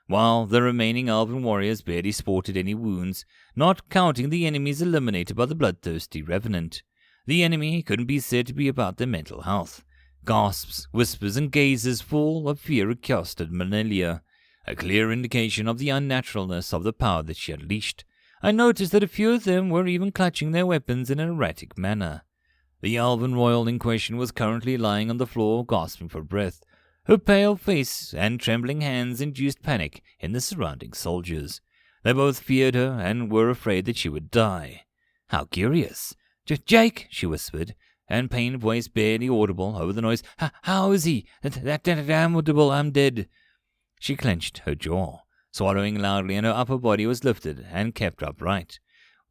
while the remaining elven warriors barely sported any wounds, not counting the enemies eliminated by the bloodthirsty revenant. The enemy couldn't be said to be about their mental health. Gasps, whispers, and gazes full of fear accosted Manilia, a clear indication of the unnaturalness of the power that she unleashed. I noticed that a few of them were even clutching their weapons in an erratic manner. The elven royal in question was currently lying on the floor, gasping for breath. Her pale face and trembling hands induced panic in the surrounding soldiers. They both feared her and were afraid that she would die. How curious. Jake, she whispered, and pained voice barely audible over the noise. How is he? That damnable, I'm dead. She clenched her jaw, swallowing loudly, and her upper body was lifted and kept upright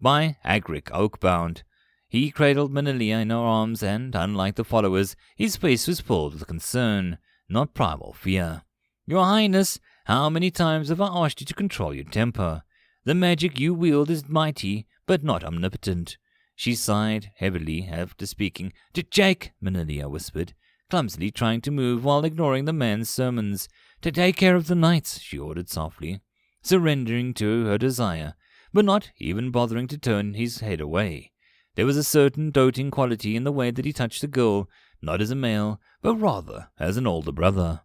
by Agric Oakbound. He cradled Manilia in her arms, and, unlike the followers, his face was filled with concern, not primal fear. Your Highness, how many times have I asked you to control your temper? The magic you wield is mighty, but not omnipotent. She sighed heavily after speaking. Jake, Manilia whispered, clumsily trying to move while ignoring the man's sermons. To take care of the knights, she ordered softly, surrendering to her desire, but not even bothering to turn his head away. There was a certain doting quality in the way that he touched the girl, not as a male, but rather as an older brother.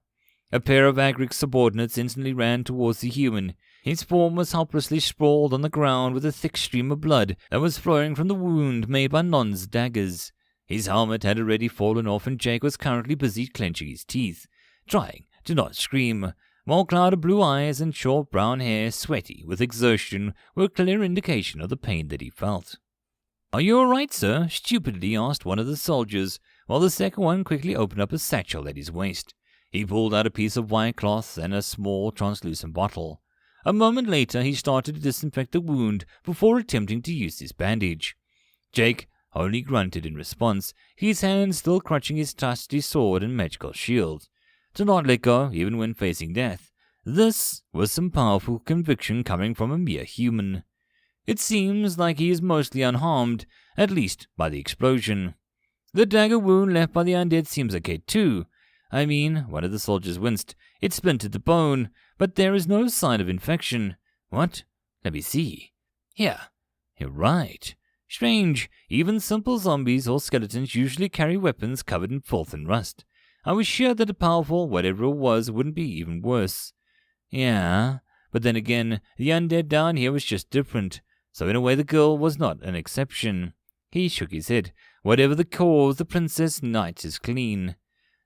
A pair of Agric's subordinates instantly ran towards the human. His form was helplessly sprawled on the ground with a thick stream of blood that was flowing from the wound made by Non's daggers. His helmet had already fallen off, and Jake was currently busy clenching his teeth, trying to not scream, while a cloud of blue eyes and short brown hair, sweaty with exertion, were a clear indication of the pain that he felt. "Are you all right, sir?" stupidly asked one of the soldiers, while the second one quickly opened up a satchel at his waist. He pulled out a piece of white cloth and a small translucent bottle. A moment later, he started to disinfect the wound before attempting to use his bandage. Jake only grunted in response, his hand still clutching his trusty sword and magical shield, to not let go even when facing death. This was some powerful conviction coming from a mere human. It seems like he is mostly unharmed, at least by the explosion. The dagger wound left by the undead seems okay too. I mean, one of the soldiers winced. It splintered the bone, but there is no sign of infection. What? Let me see. Here. You're right. Strange. Even simple zombies or skeletons usually carry weapons covered in filth and rust. I was sure that a powerful whatever it was wouldn't be even worse. Yeah, but then again, the undead down here was just different. So in a way the girl was not an exception. He shook his head. Whatever the cause, the princess knight is clean.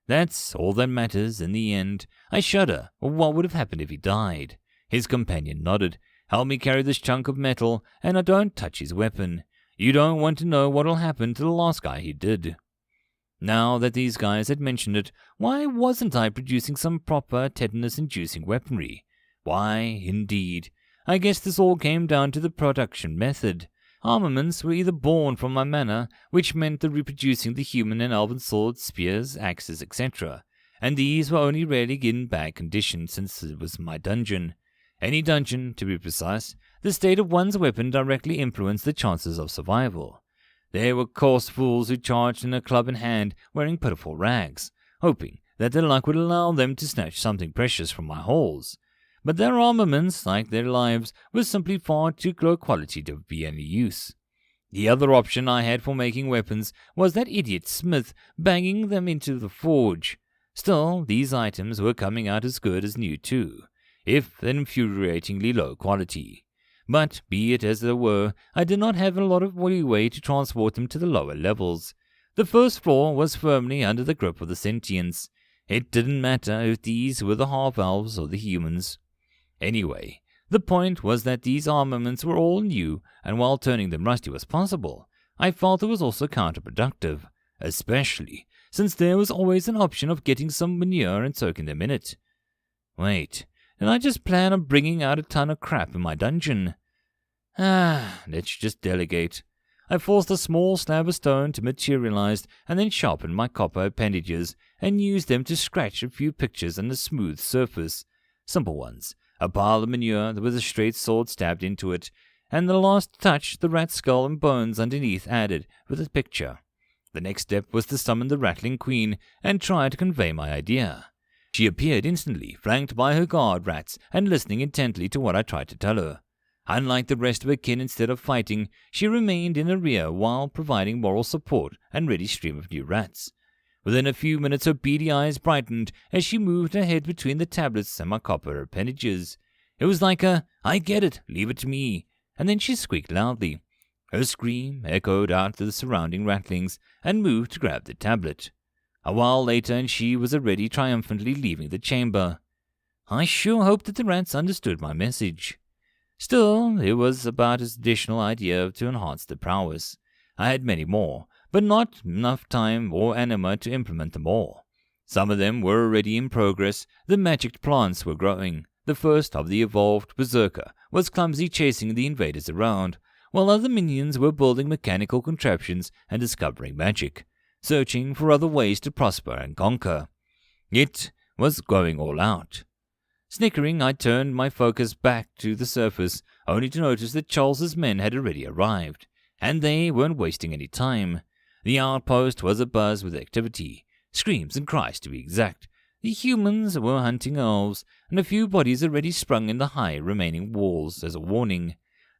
That's all that matters in the end. I shudder. What would have happened if he died? His companion nodded. Help me carry this chunk of metal, and I don't touch his weapon. You don't want to know what'll happen to the last guy he did. Now that these guys had mentioned it, why wasn't I producing some proper tetanus-inducing weaponry? Why, indeed. I guess this all came down to the production method. Armaments were either born from my manor, which meant the reproducing the human and elven swords, spears, axes, etc., and these were only rarely in bad condition since it was my dungeon. Any dungeon, to be precise. The state of one's weapon directly influenced the chances of survival. There were coarse fools who charged in a club in hand, wearing pitiful rags, hoping that their luck would allow them to snatch something precious from my halls. But their armaments, like their lives, were simply far too low quality to be any use. The other option I had for making weapons was that idiot smith banging them into the forge. Still, these items were coming out as good as new too, if infuriatingly low quality. But, be it as they were, I did not have a lot of leeway to transport them to the lower levels. The first floor was firmly under the grip of the sentients. It didn't matter if these were the half-elves or the humans. Anyway, the point was that these armaments were all new, and while turning them rusty was possible, I felt it was also counterproductive, especially since there was always an option of getting some manure and soaking them in it. Wait, did I just plan on bringing out a ton of crap in my dungeon? Let's just delegate. I forced a small slab of stone to materialize and then sharpened my copper appendages and used them to scratch a few pictures on a smooth surface. Simple ones. A pile of manure with a straight sword stabbed into it, and the last touch the rat's skull and bones underneath added with a picture. The next step was to summon the rattling queen and try to convey my idea. She appeared instantly, flanked by her guard rats and listening intently to what I tried to tell her. Unlike the rest of her kin, instead of fighting, she remained in the rear while providing moral support and ready stream of new rats. Within a few minutes her beady eyes brightened as she moved her head between the tablets and my copper appendages. It was like a, "I get it, leave it to me," and then she squeaked loudly. Her scream echoed out to the surrounding rattlings and moved to grab the tablet. A while later and she was already triumphantly leaving the chamber. I sure hoped that the rats understood my message. Still, it was about an additional idea to enhance the prowess. I had many more, but not enough time or anima to implement them all. Some of them were already in progress. The magic plants were growing. The first of the evolved berserker was clumsily chasing the invaders around, while other minions were building mechanical contraptions and discovering magic, searching for other ways to prosper and conquer. It was going all out. Snickering, I turned my focus back to the surface, only to notice that Charles's men had already arrived, and they weren't wasting any time. The outpost was abuzz with activity, screams and cries to be exact. The humans were hunting elves, and a few bodies already sprung in the high remaining walls as a warning.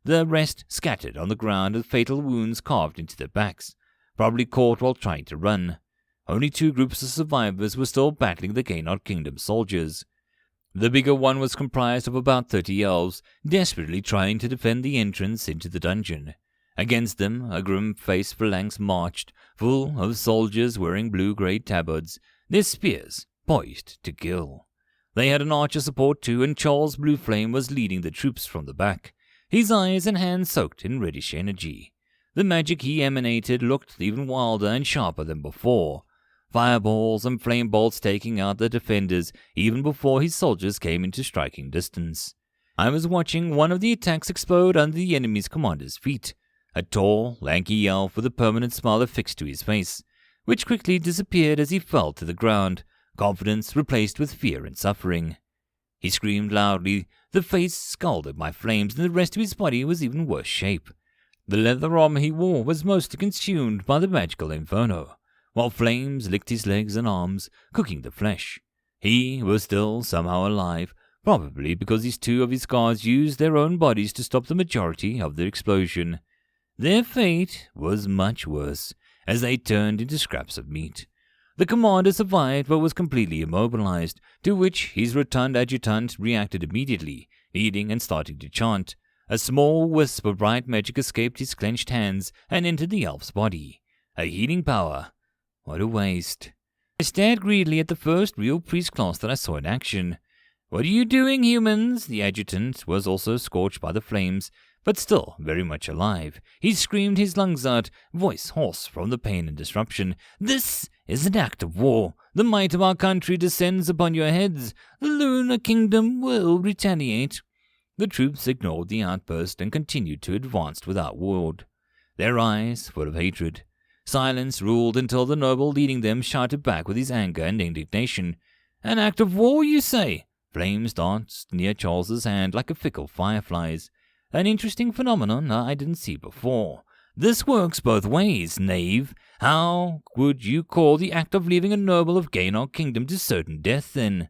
The rest scattered on the ground with fatal wounds carved into their backs, probably caught while trying to run. Only 2 groups of survivors were still battling the Gaynard Kingdom soldiers. The bigger one was comprised of about 30 elves, desperately trying to defend the entrance into the dungeon. Against them, a grim-faced phalanx marched, full of soldiers wearing blue-grey tabards, their spears poised to kill. They had an archer support too, and Charles Blue Flame was leading the troops from the back, his eyes and hands soaked in reddish energy. The magic he emanated looked even wilder and sharper than before, fireballs and flame bolts taking out the defenders even before his soldiers came into striking distance. I was watching one of the attacks explode under the enemy's commander's feet, a tall, lanky elf with a permanent smile affixed to his face, which quickly disappeared as he fell to the ground, confidence replaced with fear and suffering. He screamed loudly, the face scalded by flames, and the rest of his body was even worse shape. The leather armor he wore was mostly consumed by the magical inferno, while flames licked his legs and arms, cooking the flesh. He was still somehow alive, probably because 2 of his guards used their own bodies to stop the majority of the explosion. Their fate was much worse, as they turned into scraps of meat. The commander survived but was completely immobilized, to which his rotund adjutant reacted immediately, kneeling and starting to chant. A small wisp of bright magic escaped his clenched hands and entered the elf's body. A healing power. What a waste. I stared greedily at the first real priest class that I saw in action. "What are you doing, humans?" The adjutant was also scorched by the flames, but still very much alive. He screamed his lungs out, voice hoarse from the pain and disruption. "This is an act of war. The might of our country descends upon your heads. The lunar kingdom will retaliate." The troops ignored the outburst and continued to advance without word, their eyes full of hatred. Silence ruled until the noble leading them shouted back with his anger and indignation. "An act of war, you say?" Flames danced near Charles's hand like a fickle fireflies. "An interesting phenomenon I didn't see before. This works both ways, knave. How would you call the act of leaving a noble of Gaynor Kingdom to certain death, then?"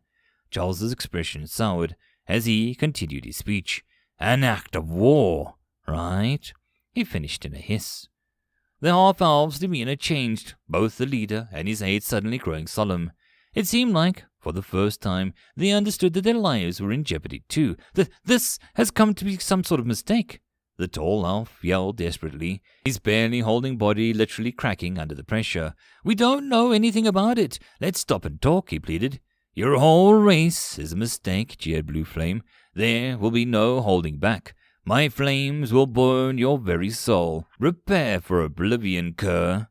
Charles's expression soured as he continued his speech. "An act of war, right?" he finished in a hiss. The half-elf's demeanor changed, both the leader and his aide suddenly growing solemn. It seemed like, for the first time, they understood that their lives were in jeopardy too. This has come to be some sort of mistake." The tall elf yelled desperately, his barely holding body literally cracking under the pressure. "We don't know anything about it. Let's stop and talk," he pleaded. "Your whole race is a mistake," jeered Blue Flame. "There will be no holding back. My flames will burn your very soul. Prepare for oblivion, cur.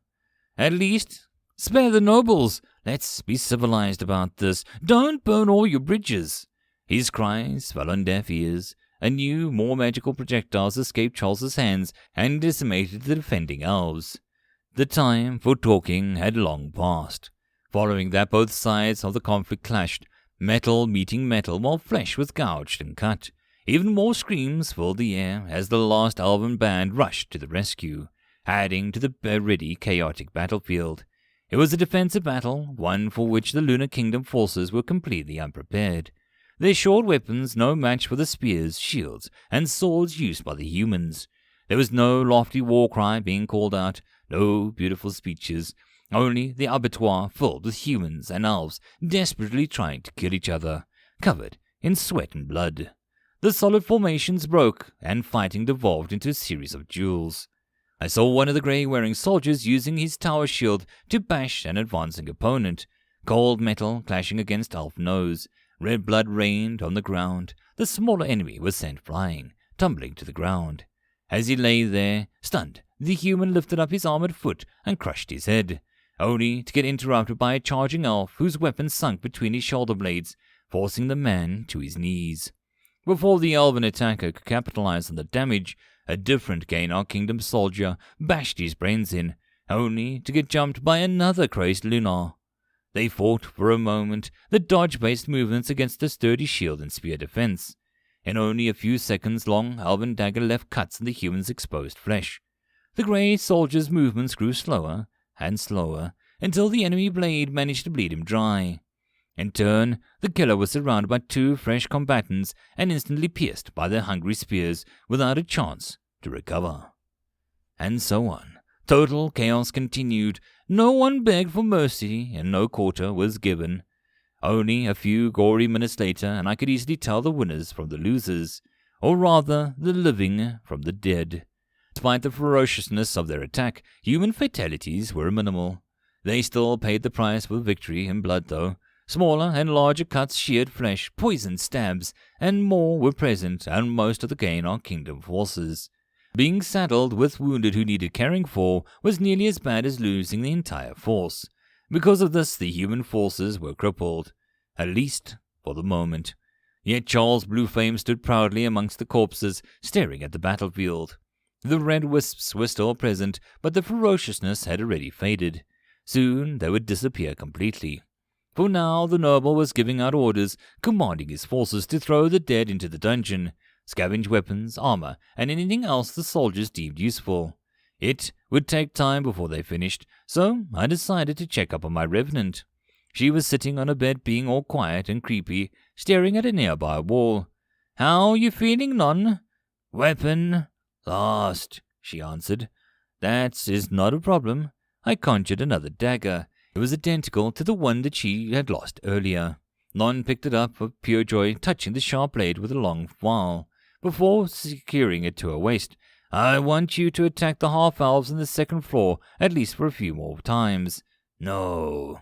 At least, spare the nobles. Let's be civilized about this. Don't burn all your bridges." His cries fell on deaf ears. Anew, more magical projectiles escaped Charles's hands and decimated the defending elves. The time for talking had long passed. Following that, both sides of the conflict clashed, metal meeting metal while flesh was gouged and cut. Even more screams filled the air as the last elven band rushed to the rescue, adding to the already chaotic battlefield. It was a defensive battle, one for which the Lunar Kingdom forces were completely unprepared. Their short weapons no match for the spears, shields, and swords used by the humans. There was no lofty war cry being called out, no beautiful speeches, only the abattoir filled with humans and elves desperately trying to kill each other, covered in sweat and blood. The solid formations broke, and fighting devolved into a series of duels. I saw one of the grey-wearing soldiers using his tower shield to bash an advancing opponent, cold metal clashing against elf nose. Red blood rained on the ground. The smaller enemy was sent flying, tumbling to the ground. As he lay there, stunned, the human lifted up his armored foot and crushed his head, only to get interrupted by a charging elf whose weapon sunk between his shoulder blades, forcing the man to his knees. Before the elven attacker could capitalize on the damage, a different Gaynor Kingdom soldier bashed his brains in, only to get jumped by another crazed lunar. They fought for a moment, the dodge-based movements against the sturdy shield and spear defense. In only a few seconds, long elven dagger left cuts in the human's exposed flesh. The grey soldier's movements grew slower and slower, until the enemy blade managed to bleed him dry. In turn, the killer was surrounded by two fresh combatants and instantly pierced by their hungry spears without a chance to recover. And so on. Total chaos continued. No one begged for mercy, and no quarter was given. Only a few gory minutes later, and I could easily tell the winners from the losers, or rather, the living from the dead. Despite the ferociousness of their attack, human fatalities were minimal. They still paid the price for victory in blood, though. Smaller and larger cuts, sheared flesh, poisoned stabs, and more were present on most of the Gaynor Kingdom forces. Being saddled with wounded who needed caring for was nearly as bad as losing the entire force. Because of this, the human forces were crippled, at least for the moment. Yet Charles Blueflame stood proudly amongst the corpses, staring at the battlefield. The red wisps were still present, but the ferociousness had already faded. Soon they would disappear completely. For now the noble was giving out orders, commanding his forces to throw the dead into the dungeon, scavenge weapons, armor, and anything else the soldiers deemed useful. It would take time before they finished, so I decided to check up on my revenant. She was sitting on a bed being all quiet and creepy, staring at a nearby wall. "How you feeling, non?" "Weapon lost," she answered. "That is not a problem." I conjured another dagger. It was identical to the one that she had lost earlier. Non picked it up with pure joy, touching the sharp blade with a long while, before securing it to her waist. "I want you to attack the half-elves on the second floor, at least for a few more times." "No."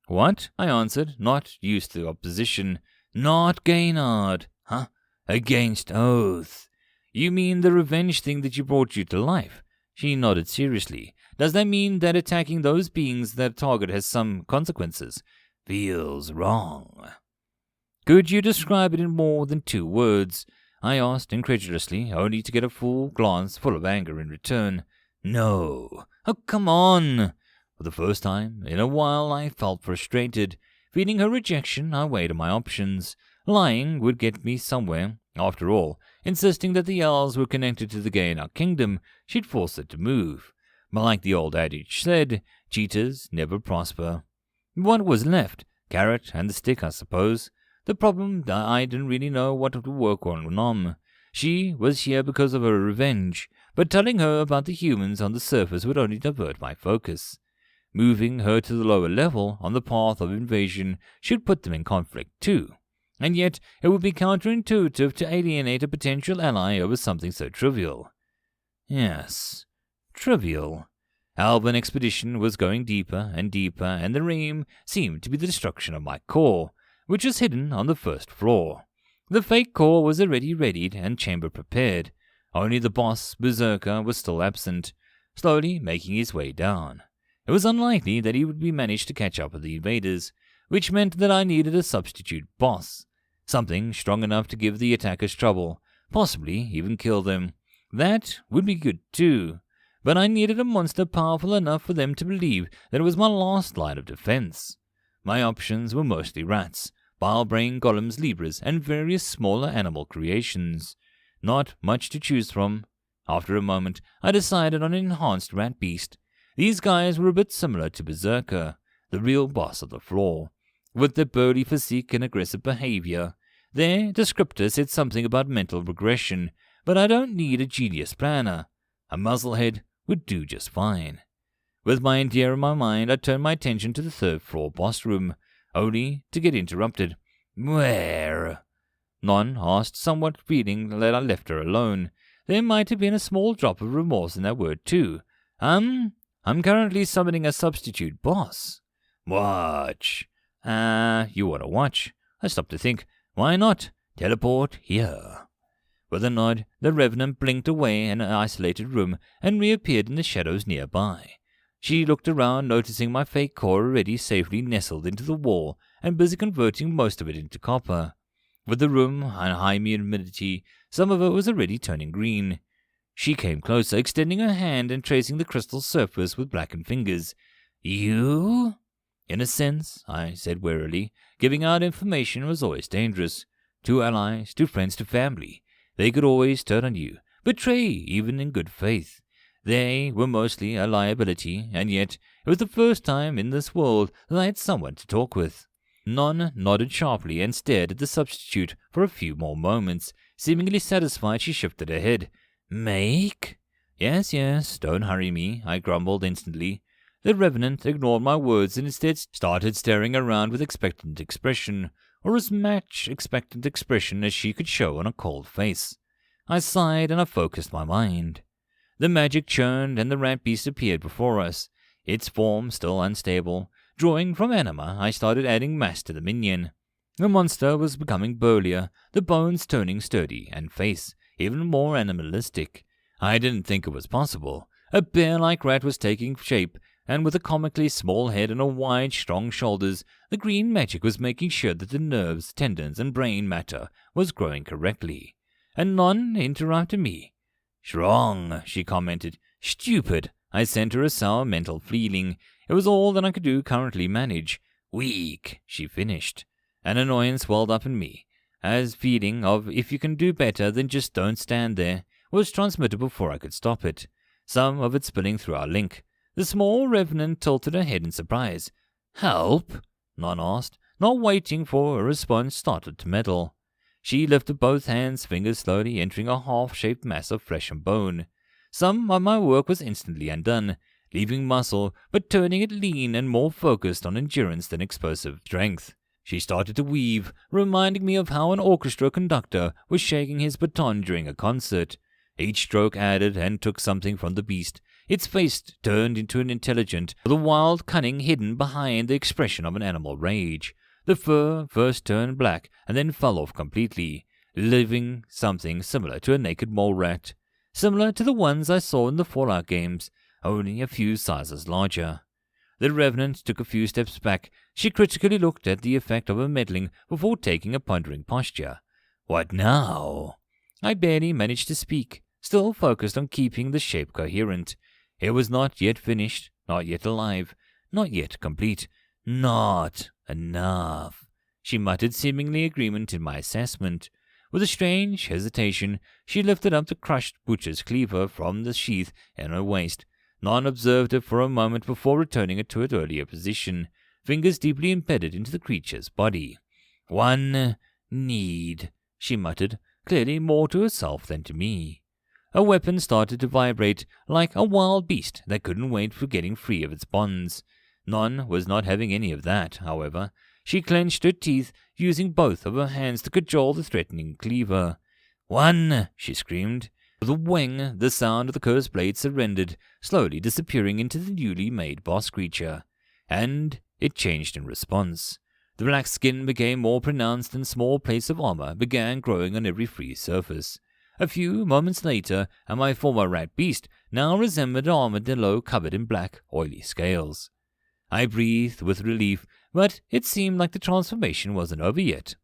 "What?" I answered, not used to opposition. "Not Gaynard." "Huh? Against oath." "You mean the revenge thing that you brought you to life?" She nodded seriously. "Does that mean that attacking those beings that target has some consequences?" "Feels wrong." "Could you describe it in more than 2 words?" I asked incredulously, only to get a full glance full of anger in return. No. Oh, come on. For the first time in a while I felt frustrated. Feeling her rejection, I weighed my options. Lying would get me somewhere. After all, insisting that the elves were connected to the gay in our kingdom, she'd force it to move. But like the old adage said, cheaters never prosper. What was left? Carrot and the stick, I suppose. The problem, I didn't really know what to work on. She was here because of her revenge, but telling her about the humans on the surface would only divert my focus. Moving her to the lower level on the path of invasion should put them in conflict too. And yet it would be counterintuitive to alienate a potential ally over something so trivial. Yes, trivial. Alban expedition was going deeper, and the aim seemed to be the destruction of my core, which was hidden on the first floor. The fake core was already readied and chamber prepared. Only the boss, Berserker, was still absent, slowly making his way down. It was unlikely that he would be managed to catch up with the invaders, which meant that I needed a substitute boss, something strong enough to give the attackers trouble, possibly even kill them. That would be good too, but I needed a monster powerful enough for them to believe that it was my last line of defense. My options were mostly rats, bile-brain golems, libras, and various smaller animal creations. Not much to choose from. After a moment, I decided on an enhanced rat beast. These guys were a bit similar to Berserker, the real boss of the floor, with their burly physique and aggressive behavior. Their descriptor said something about mental regression, but I don't need a genius planner. A muzzlehead would do just fine. With my idea in my mind, I turned my attention to the third floor boss room, only to get interrupted. Where? Non asked, somewhat feeling that I left her alone. There might have been a small drop of remorse in that word too. I'm currently summoning a substitute boss. Watch. You want to watch? I stopped to think. Why not? Teleport here. With a nod, the Revenant blinked away in an isolated room and reappeared in the shadows nearby. She looked around, noticing my fake core already safely nestled into the wall and busy converting most of it into copper. With the room on high humidity, some of it was already turning green. She came closer, extending her hand and tracing the crystal surface with blackened fingers. You? In a sense, I said warily. Giving out information was always dangerous. To allies, to friends, to family. They could always turn on you, betray even in good faith. They were mostly a liability, and yet it was the first time in this world that I had someone to talk with. Non nodded sharply and stared at the substitute for a few more moments. Seemingly satisfied, she shifted her head. Make? Yes, don't hurry me, I grumbled instantly. The Revenant ignored my words and instead started staring around with expectant expression, or as much expectant expression as she could show on a cold face. I sighed and I focused my mind. The magic churned and the rat beast appeared before us, its form still unstable. Drawing from anima, I started adding mass to the minion. The monster was becoming burlier, the bones turning sturdy, and face even more animalistic. I didn't think it was possible. A bear-like rat was taking shape, and with a comically small head and a wide, strong shoulders, the green magic was making sure that the nerves, tendons, and brain matter was growing correctly. And none interrupted me. Strong, she commented. Stupid. I sent her a sour mental feeling. It was all that I could do currently manage. Weak, she finished. An annoyance welled up in me, as feeling of if you can do better than just don't stand there was transmitted before I could stop it, some of it spilling through our link. The small Revenant tilted her head in surprise. Help? Non asked, not waiting for a response, started to meddle. She lifted both hands, fingers slowly entering a half-shaped mass of flesh and bone. Some of my work was instantly undone, leaving muscle, but turning it lean and more focused on endurance than explosive strength. She started to weave, reminding me of how an orchestra conductor was shaking his baton during a concert. Each stroke added and took something from the beast. Its face turned into an intelligent, the wild cunning hidden behind the expression of an animal rage. The fur first turned black and then fell off completely, leaving something similar to a naked mole rat. Similar to the ones I saw in the Fallout games, only a few sizes larger. The Revenant took a few steps back. She critically looked at the effect of her meddling before taking a pondering posture. What now? I barely managed to speak, still focused on keeping the shape coherent. It was not yet finished, not yet alive, not yet complete. Not enough, she muttered, seemingly agreement in my assessment. With a strange hesitation, she lifted up the crushed butcher's cleaver from the sheath in her waist. Non observed it for a moment before returning it to its earlier position, fingers deeply embedded into the creature's body. One need, she muttered, clearly more to herself than to me. Her weapon started to vibrate like a wild beast that couldn't wait for getting free of its bonds. Non was not having any of that, however. She clenched her teeth, using both of her hands to cajole the threatening cleaver. One, she screamed. With a wing, the sound of the cursed blade surrendered, slowly disappearing into the newly made boss creature. And it changed in response. The black skin became more pronounced and small plates of armor began growing on every free surface. A few moments later, and my former rat beast now resembled an armadillo covered in black, oily scales. I breathed with relief, but it seemed like the transformation wasn't over yet.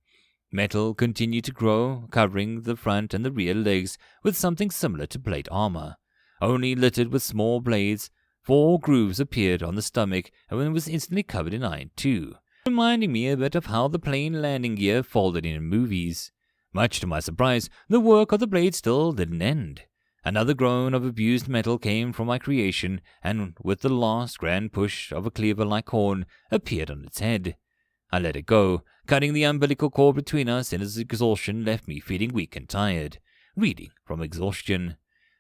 Metal continued to grow, covering the front and the rear legs with something similar to plate armor, only littered with small blades. 4 grooves appeared on the stomach, and it was instantly covered in iron too, reminding me a bit of how the plane landing gear folded in movies. Much to my surprise, the work of the blade still didn't end. Another groan of abused metal came from my creation, and with the last grand push of a cleaver-like horn, appeared on its head. I let it go, cutting the umbilical cord between us, and its exhaustion left me feeling weak and tired, reading from exhaustion.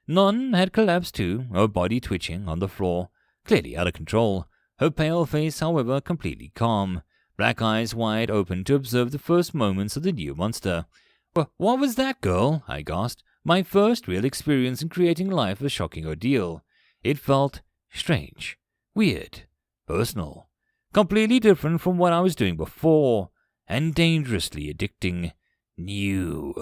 Non had collapsed too, her body twitching on the floor, clearly out of control, her pale face, however, completely calm, black eyes wide open to observe the first moments of the new monster. "What was that, girl?" I gasped. My first real experience in creating life a shocking ordeal. It felt strange, weird, personal, completely different from what I was doing before, and dangerously addicting. New.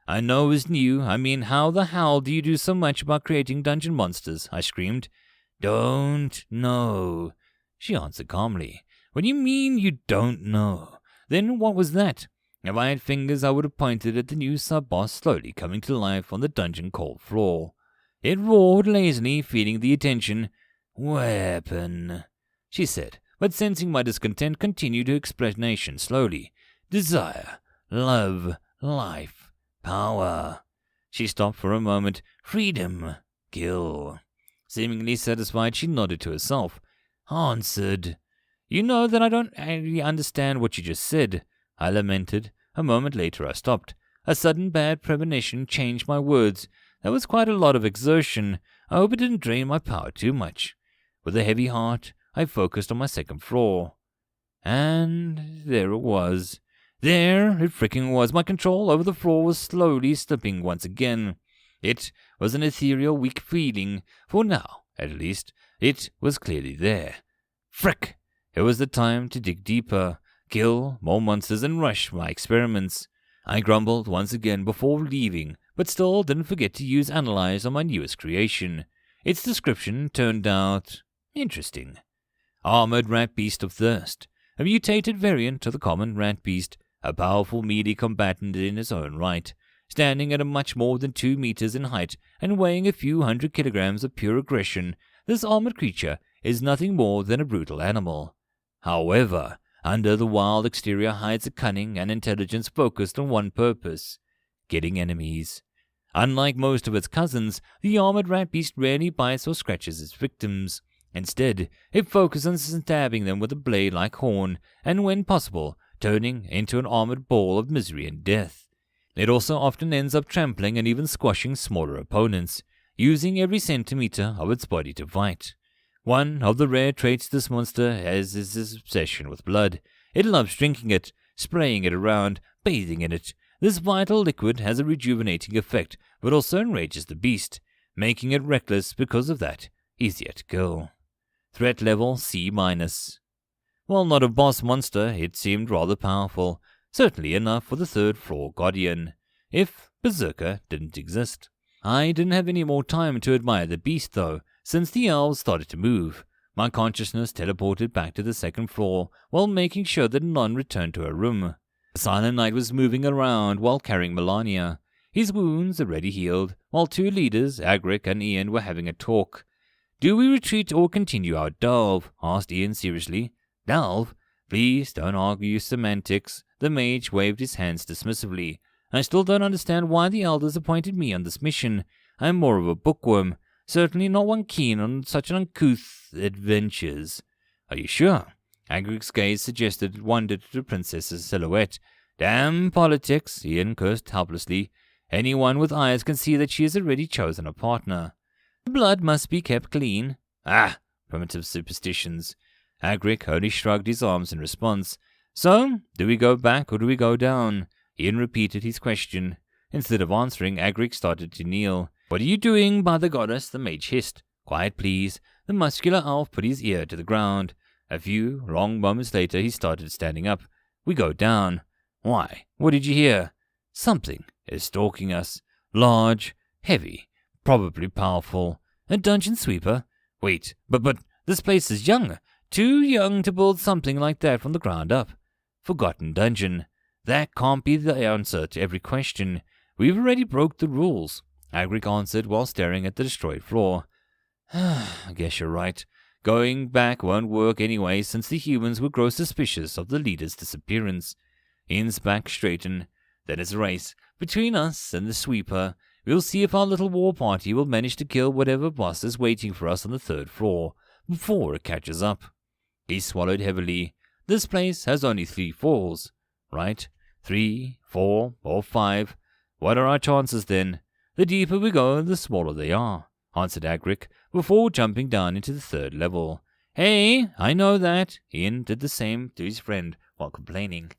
I know it was new. I mean, how the hell do you do so much about creating dungeon monsters? I screamed. Don't know, she answered calmly. What do you mean you don't know? Then what was that? If I had fingers, I would have pointed at the new sub-boss slowly coming to life on the dungeon cold floor. It roared lazily, feeling the attention. Weapon, she said, but sensing my discontent, continued her explanation slowly. Desire, love, life, power. She stopped for a moment. Freedom, kill. Seemingly satisfied, she nodded to herself. Answered. You know that I don't really understand what you just said, I lamented. A moment later I stopped. A sudden bad premonition changed my words. That was quite a lot of exertion. I hope it didn't drain my power too much. With a heavy heart, I focused on my second floor. And there it was. There it freaking was. My control over the floor was slowly slipping once again. It was an ethereal, weak feeling. For now, at least, it was clearly there. Frick! It was the time to dig deeper, kill more monsters, and rush my experiments. I grumbled once again before leaving, but still didn't forget to use Analyze on my newest creation. Its description turned out interesting. Armored rat beast of thirst, a mutated variant of the common rat beast, a powerful melee combatant in its own right, standing at a much more than 2 meters in height and weighing a few 100 kilograms of pure aggression. This armored creature is nothing more than a brutal animal. However, under the wild exterior hides a cunning and intelligence focused on one purpose: getting enemies. Unlike most of its cousins, the armored rat beast rarely bites or scratches its victims. Instead, it focuses on stabbing them with a blade-like horn, and when possible, turning into an armored ball of misery and death. It also often ends up trampling and even squashing smaller opponents, using every centimeter of its body to fight. One of the rare traits this monster has is its obsession with blood. It loves drinking it, spraying it around, bathing in it. This vital liquid has a rejuvenating effect, but also enrages the beast, making it reckless because of that, easier to kill. Threat level C-. While not a boss monster, it seemed rather powerful, certainly enough for the 3rd floor guardian, if Berserker didn't exist. I didn't have any more time to admire the beast though, since the elves started to move. My consciousness teleported back to the 2nd floor while making sure that none returned to her room. The Silent Knight was moving around while carrying Melania. his wounds already healed, while two leaders, Agric and Ian, were having a talk. "Do we retreat or continue our delve?" asked Ian seriously. "Delve? Please don't argue semantics." The mage waved his hands dismissively. "I still don't understand why the elders appointed me on this mission. I'm more of a bookworm, certainly not one keen on such uncouth adventures." "Are you sure?" Agric's gaze wandered to the princess's silhouette. "Damn politics," Ian cursed helplessly. "Anyone with eyes can see that she has already chosen a partner. The blood must be kept clean." "Ah, primitive superstitions." Agric only shrugged his arms in response. "So, do we go back or do we go down?" Ian repeated his question. Instead of answering, Agric started to kneel. "What are you doing, by the goddess?" the mage hissed. "Quiet, please." The muscular elf put his ear to the ground. A few long moments later, he started standing up. "We go down." "Why? What did you hear?" "Something is stalking us. Large, heavy, probably powerful. A dungeon sweeper? Wait, but this place is young. Too young to build something like that from the ground up. Forgotten dungeon. That can't be the answer to every question. We've already broke the rules," Agric answered while staring at the destroyed floor. "I guess you're right. Going back won't work anyway, since the humans will grow suspicious of the leader's disappearance." Ian's back straightened. "Then it's a race between us and the sweeper. We'll see if our little war party will manage to kill whatever boss is waiting for us on the 3rd floor before it catches up." He swallowed heavily. "This place has only 3 floors, right? 3, 4, or 5. What are our chances then?" "The deeper we go, the smaller they are," answered Agric, before jumping down into the 3rd level. "Hey, I know that." Ian did the same to his friend while complaining.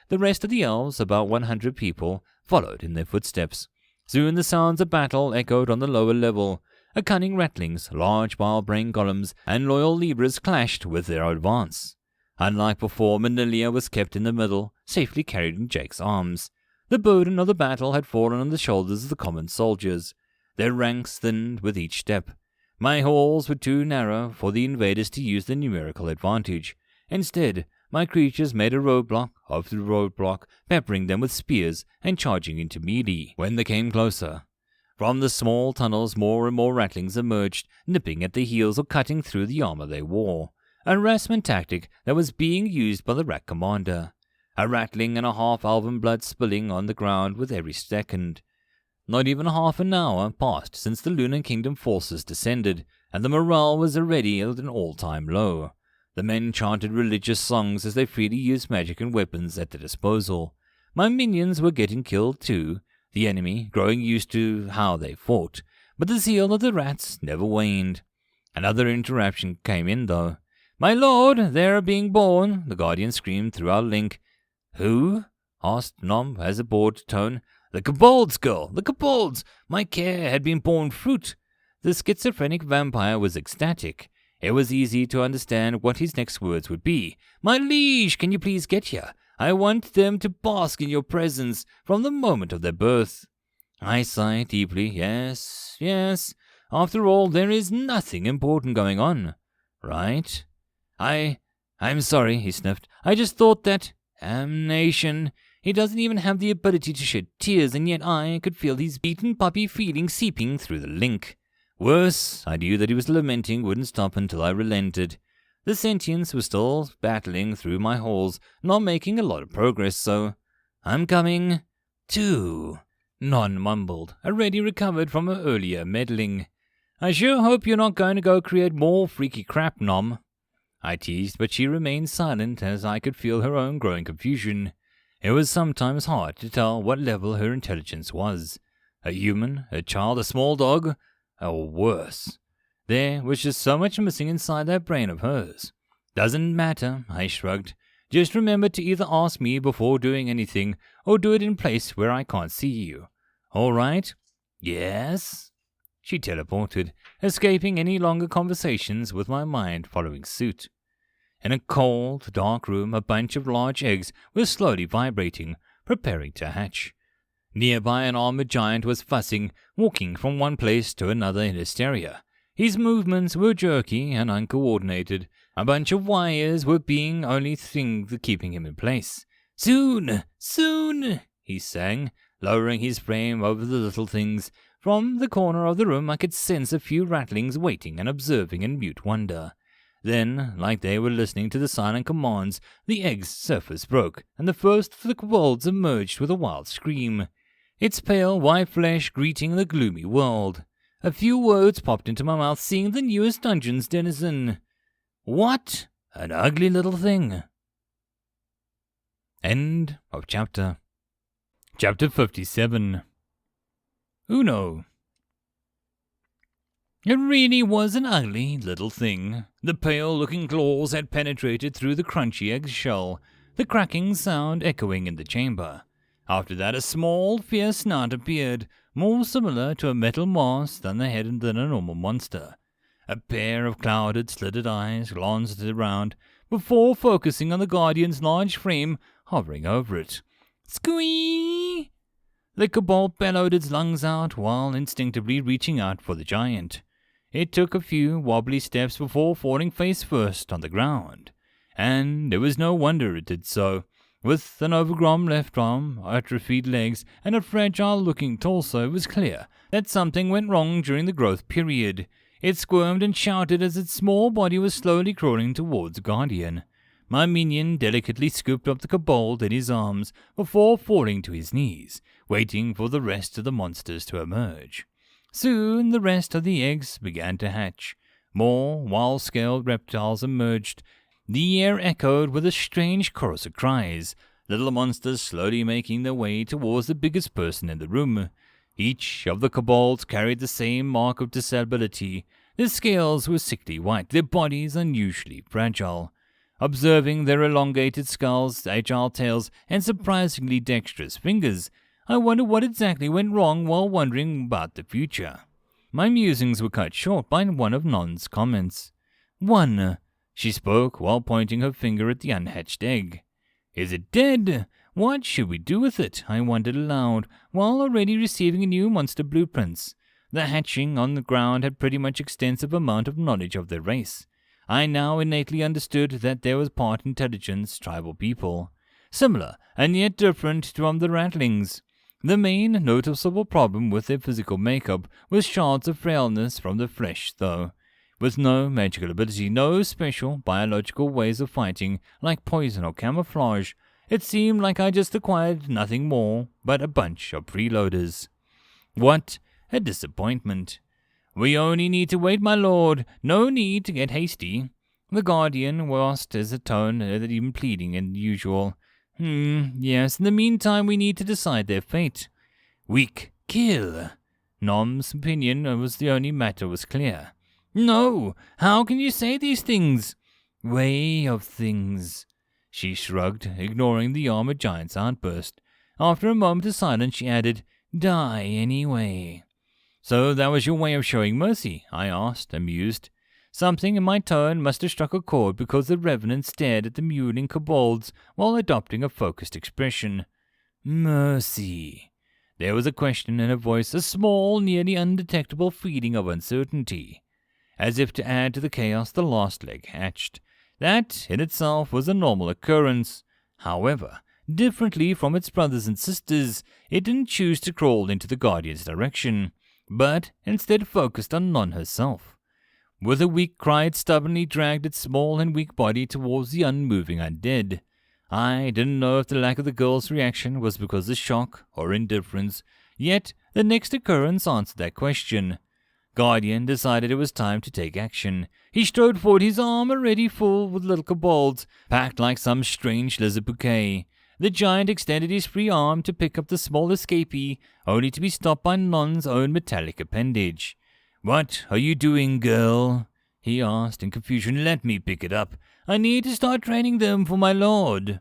The rest of the elves, about 100 people, followed in their footsteps. Soon the sounds of battle echoed on the lower level. A cunning rattlings, large bile-brain golems, and loyal Libras clashed with their advance. Unlike before, Manilia was kept in the middle, safely carried in Jake's arms. The burden of the battle had fallen on the shoulders of the common soldiers. Their ranks thinned with each step. My halls were too narrow for the invaders to use the numerical advantage. Instead, my creatures made a roadblock after roadblock, peppering them with spears and charging into melee when they came closer. From the small tunnels, more and more rattlings emerged, nipping at the heels or cutting through the armor they wore. A harassment tactic that was being used by the rat commander. A rattling and a half-elven blood spilling on the ground with every second. Not even half an hour passed since the Lunar Kingdom forces descended, and the morale was already at an all-time low. The men chanted religious songs as they freely used magic and weapons at their disposal. My minions were getting killed too, the enemy growing used to how they fought, but the zeal of the rats never waned. Another interruption came in though. "My lord, they are being born," the Guardian screamed through our link. "Who?" asked Nom as a bored tone. "The kobolds, girl, the kobolds! My care had been born fruit." The schizophrenic vampire was ecstatic. It was easy to understand what his next words would be. "My liege, can you please get here? I want them to bask in your presence from the moment of their birth." I sighed deeply. Yes. After all, there is nothing important going on, right? I'm sorry, he sniffed. "I just thought that... Damnation. He doesn't even have the ability to shed tears, and yet I could feel his beaten puppy feeling seeping through the link. Worse, I knew that he was lamenting wouldn't stop until I relented. The sentience was still battling through my halls, not making a lot of progress, so... "I'm coming, too," Non mumbled, already recovered from her earlier meddling. "I sure hope you're not going to go create more freaky crap, Nom." I teased, but she remained silent as I could feel her own growing confusion. It was sometimes hard to tell what level her intelligence was. A human, a child, a small dog, or worse. There was just so much missing inside that brain of hers. "Doesn't matter," I shrugged. "Just remember to either ask me before doing anything, or do it in a place where I can't see you. All right?" "Yes?" She teleported, escaping any longer conversations with my mind following suit. In a cold, dark room, a bunch of large eggs were slowly vibrating, preparing to hatch. Nearby, an armored giant was fussing, walking from one place to another in hysteria. His movements were jerky and uncoordinated. A bunch of wires were being only thing keeping him in place. Soon, he sang, lowering his frame over the little things. From the corner of the room I could sense a few rattlings, waiting and observing in mute wonder. Then, like they were listening to the silent commands, the egg's surface broke, and the first of the kobolds emerged with a wild scream, its pale white flesh greeting the gloomy world. A few words popped into my mouth, seeing the newest dungeon's denizen. What an ugly little thing. End of chapter. Chapter 57. Uno. It really was an ugly little thing. The pale-looking claws had penetrated through the crunchy egg shell, the cracking sound echoing in the chamber. After that, a small, fierce snout appeared, more similar to a metal mask than the head than a normal monster. A pair of clouded, slitted eyes glanced around, before focusing on the Guardian's large frame hovering over it. Squee! The kobold bellowed its lungs out while instinctively reaching out for the giant. It took a few wobbly steps before falling face first on the ground, and it was no wonder it did so. With an overgrown left arm, atrophied legs, and a fragile-looking torso, it was clear that something went wrong during the growth period. It squirmed and shouted as its small body was slowly crawling towards Guardian. My minion delicately scooped up the kobold in his arms before falling to his knees, waiting for the rest of the monsters to emerge. Soon the rest of the eggs began to hatch. More wild-scaled reptiles emerged. The air echoed with a strange chorus of cries, little monsters slowly making their way towards the biggest person in the room. Each of the kobolds carried the same mark of disability. Their scales were sickly white, their bodies unusually fragile. Observing their elongated skulls, agile tails, and surprisingly dexterous fingers, I wondered what exactly went wrong while wondering about the future. My musings were cut short by one of Non's comments. "One," she spoke while pointing her finger at the unhatched egg. "Is it dead? What should we do with it?" I wondered aloud, while already receiving new monster blueprints. The hatching on the ground had pretty much extensive amount of knowledge of their race. I now innately understood that there was part intelligence tribal people, similar and yet different from the rattlings. The main noticeable problem with their physical makeup was shards of frailness from the flesh, though. With no magical ability, no special biological ways of fighting like poison or camouflage, it seemed like I just acquired nothing more but a bunch of freeloaders. What a disappointment. "We only need to wait, my lord. No need to get hasty." The Guardian lost his tone, even pleading than usual. Yes, in the meantime we need to decide their fate. Weak. Kill. Nom's opinion was the only matter was clear. "No! How can you say these things?" "Way of things." She shrugged, ignoring the armored giant's outburst. After a moment of silence, she added, "Die anyway." "So that was your way of showing mercy?" I asked, amused. Something in my tone must have struck a chord because the Revenant stared at the mewling kobolds while adopting a focused expression. "Mercy." There was a question in her voice, a small, nearly undetectable feeling of uncertainty. As if to add to the chaos, the last leg hatched. That, in itself, was a normal occurrence. However, differently from its brothers and sisters, it didn't choose to crawl into the Guardian's direction, but instead focused on Non herself. With a weak cry, it stubbornly dragged its small and weak body towards the unmoving undead. I didn't know if the lack of the girl's reaction was because of shock or indifference, yet the next occurrence answered that question. Guardian decided it was time to take action. He strode forward, his arm already full with little kobolds, packed like some strange lizard bouquet. The giant extended his free arm to pick up the small escapee, only to be stopped by Non's own metallic appendage. "What are you doing, girl?" he asked in confusion. "Let me pick it up. I need to start training them for my lord."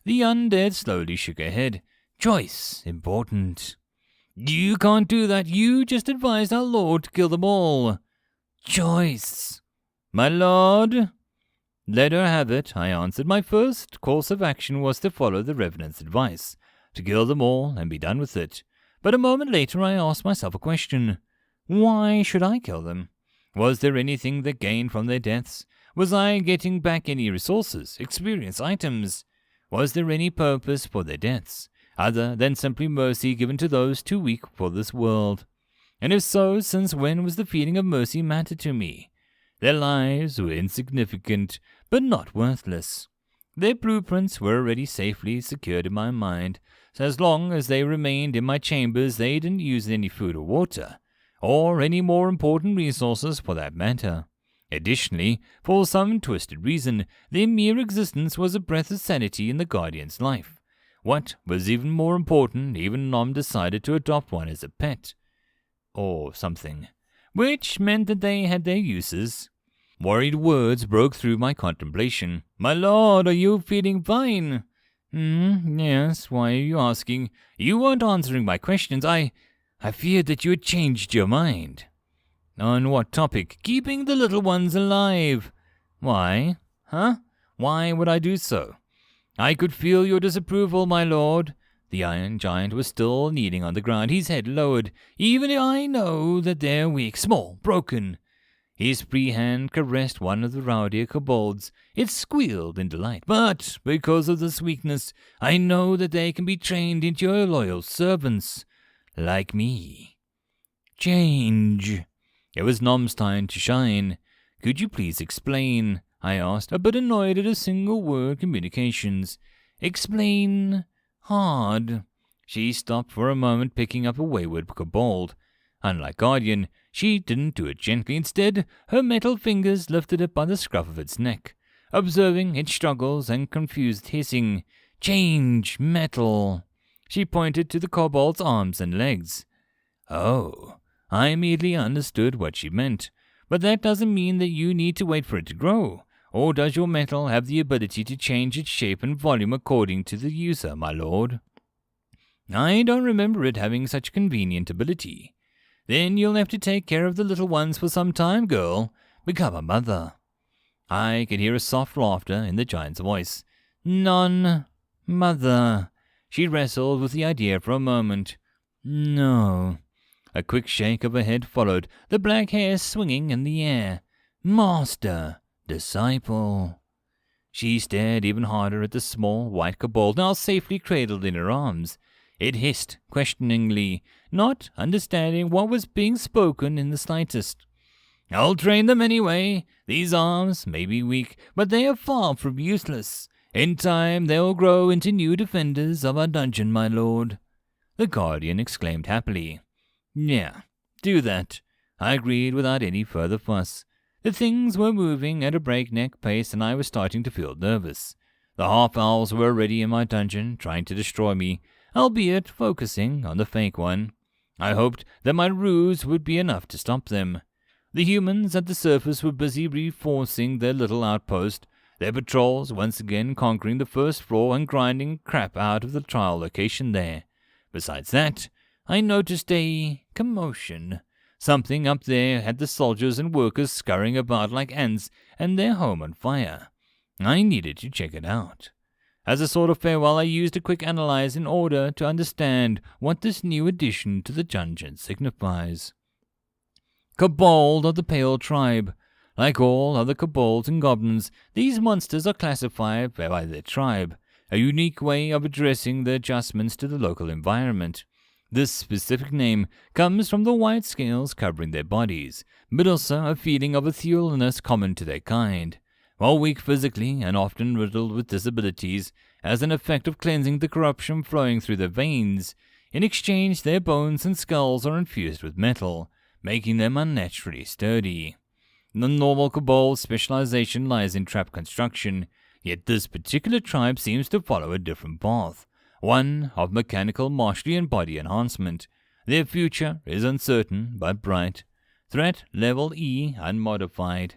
The undead slowly shook her head. "Choice important." "You can't do that. You just advised our lord to kill them all." "Choice." "My lord." "Let her have it," I answered. My first course of action was to follow the Revenant's advice, to kill them all and be done with it. But a moment later I asked myself a question. Why should I kill them? Was there anything that gained from their deaths? Was I getting back any resources, experience, items? Was there any purpose for their deaths? other than simply mercy given to those too weak for this world? And if so, since when was the feeling of mercy matter to me? Their lives were insignificant, but not worthless. Their blueprints were already safely secured in my mind, so as long as they remained in my chambers they didn't use any food or water, or any more important resources for that matter. Additionally, for some twisted reason, their mere existence was a breath of sanity in the Guardian's life. What was even more important, even Nom decided to adopt one as a pet. Or something. Which meant that they had their uses. Worried words broke through my contemplation. "My lord, are you feeling fine?" Yes, why are you asking? You weren't answering my questions. I feared that you had changed your mind." "On what topic?" "Keeping the little ones alive." "Why? Huh? Why would I do so?" "I could feel your disapproval, my lord." The Iron Giant was still kneeling on the ground, his head lowered. "Even I know that they're weak, small, broken." His free hand caressed one of the rowdier kobolds. It squealed in delight. "But because of this weakness, I know that they can be trained into your loyal servants, like me." "Change." It was Nom's time to shine. "Could you please explain?" I asked, a bit annoyed at a single-word communications. "Explain hard." She stopped for a moment, picking up a wayward kobold. Unlike Guardian, she didn't do it gently. Instead, her metal fingers lifted it by the scruff of its neck, observing its struggles and confused hissing. "Change metal." She pointed to the kobold's arms and legs. Oh, I immediately understood what she meant. But that doesn't mean that you need to wait for it to grow. Or does your metal have the ability to change its shape and volume according to the user, my lord? I don't remember it having such convenient ability. Then you'll have to take care of the little ones for some time, girl. Become a mother. I could hear a soft laughter in the giant's voice. Mother. She wrestled with the idea for a moment. No. A quick shake of her head followed, the black hair swinging in the air. Master. Disciple. She stared even harder at the small white kobold, now safely cradled in her arms. It hissed questioningly, not understanding what was being spoken in the slightest. "I'll train them anyway. These arms may be weak, but they are far from useless. In time they'll grow into new defenders of our dungeon, my lord." The Guardian exclaimed happily. "Yeah, do that," I agreed without any further fuss. The things were moving at a breakneck pace and I was starting to feel nervous. The half-owls were already in my dungeon, trying to destroy me, albeit focusing on the fake one. I hoped that my ruse would be enough to stop them. The humans at the surface were busy reinforcing their little outpost, their patrols once again conquering the first floor and grinding crap out of the trial location there. Besides that, I noticed a commotion. Something up there had the soldiers and workers scurrying about like ants and their home on fire. I needed to check it out. As a sort of farewell, I used a quick analyze in order to understand what this new addition to the dungeon signifies. Kobold of the Pale Tribe. Like all other kobolds and goblins, these monsters are classified by their tribe, a unique way of addressing the adjustments to the local environment. This specific name comes from the white scales covering their bodies, but also a feeling of etherealness common to their kind. While weak physically and often riddled with disabilities, as an effect of cleansing the corruption flowing through their veins, in exchange their bones and skulls are infused with metal, making them unnaturally sturdy. The normal kobold's specialization lies in trap construction, yet this particular tribe seems to follow a different path, one of mechanical mastery and body enhancement. Their future is uncertain but bright. Threat level E unmodified.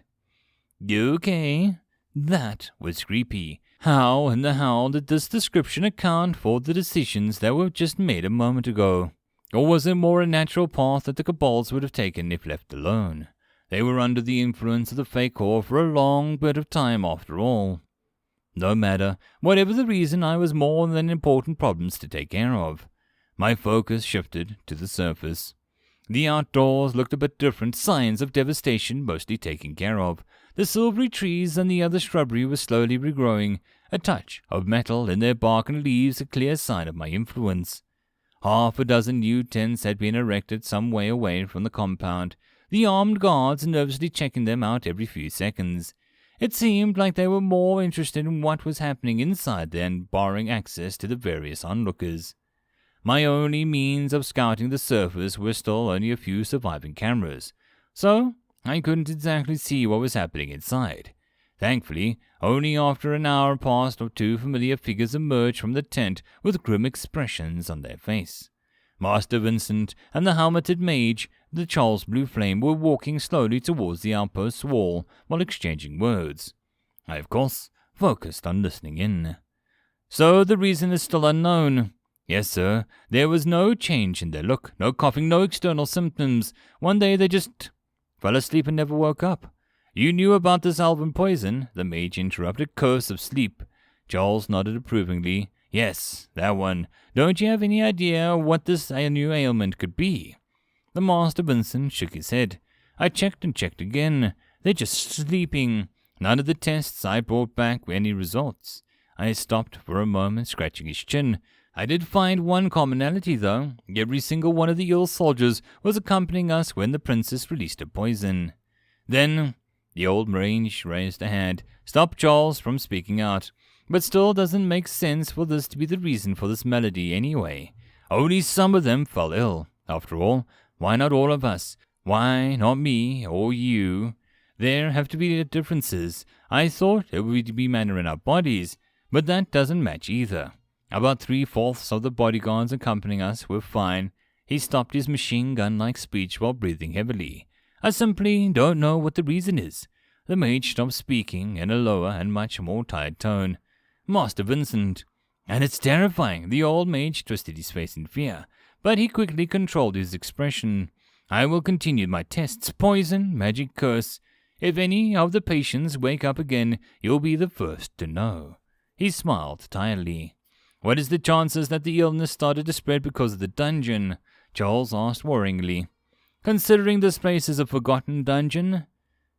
Okay, that was creepy. How in the hell did this description account for the decisions that were just made a moment ago? Or was it more a natural path that the kobolds would have taken if left alone? They were under the influence of the fake core for a long bit of time after all. No matter, whatever the reason, I was more than important problems to take care of. My focus shifted to the surface. The outdoors looked a bit different, signs of devastation mostly taken care of. The silvery trees and the other shrubbery were slowly regrowing, a touch of metal in their bark and leaves a clear sign of my influence. Half a dozen new tents had been erected some way away from the compound, the armed guards nervously checking them out every few seconds. It seemed like they were more interested in what was happening inside than barring access to the various onlookers. My only means of scouting the surface were still only a few surviving cameras, so I couldn't exactly see what was happening inside. Thankfully, only after an hour passed, two familiar figures emerged from the tent with grim expressions on their face. Master Vincent and the helmeted mage, the Charles Blue Flame, were walking slowly towards the outpost's wall while exchanging words. I, of course, focused on listening in. So the reason is still unknown. Yes, sir, there was no change in their look, no coughing, no external symptoms. One day they just fell asleep and never woke up. You knew about this elven poison, the mage interrupted. Curse of sleep. Charles nodded approvingly. Yes, that one. Don't you have any idea what this new ailment could be? The Master Vincent shook his head. I checked and checked again. They're just sleeping. None of the tests I brought back were any results. I stopped for a moment, scratching his chin. I did find one commonality, though. Every single one of the ill soldiers was accompanying us when the princess released her poison. Then the old mage raised a hand. Stop Charles from speaking out. But still doesn't make sense for this to be the reason for this malady anyway. Only some of them fell ill. After all, why not all of us? Why not me or you? There have to be differences. I thought it would be manner in our bodies, but that doesn't match either. About 3/4 of the bodyguards accompanying us were fine. He stopped his machine gun-like speech while breathing heavily. I simply don't know what the reason is. The mage stopped speaking in a lower and much more tired tone. Master Vincent. And it's terrifying. The old mage twisted his face in fear, but he quickly controlled his expression. I will continue my tests. Poison, magic curse. If any of the patients wake up again, you'll be the first to know. He smiled tiredly. What is the chances that the illness started to spread because of the dungeon? Charles asked worryingly. Considering this place is a forgotten dungeon?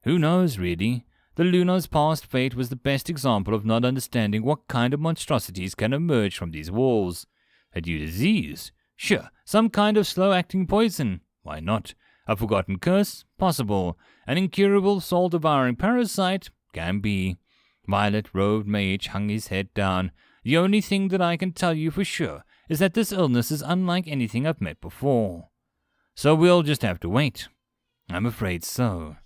Who knows, really? The Luna's past fate was the best example of not understanding what kind of monstrosities can emerge from these walls. A new disease? Sure, some kind of slow-acting poison. Why not? A forgotten curse? Possible. An incurable soul-devouring parasite? Can be. Violet-robed mage hung his head down. The only thing that I can tell you for sure is that this illness is unlike anything I've met before. So we'll just have to wait. I'm afraid so.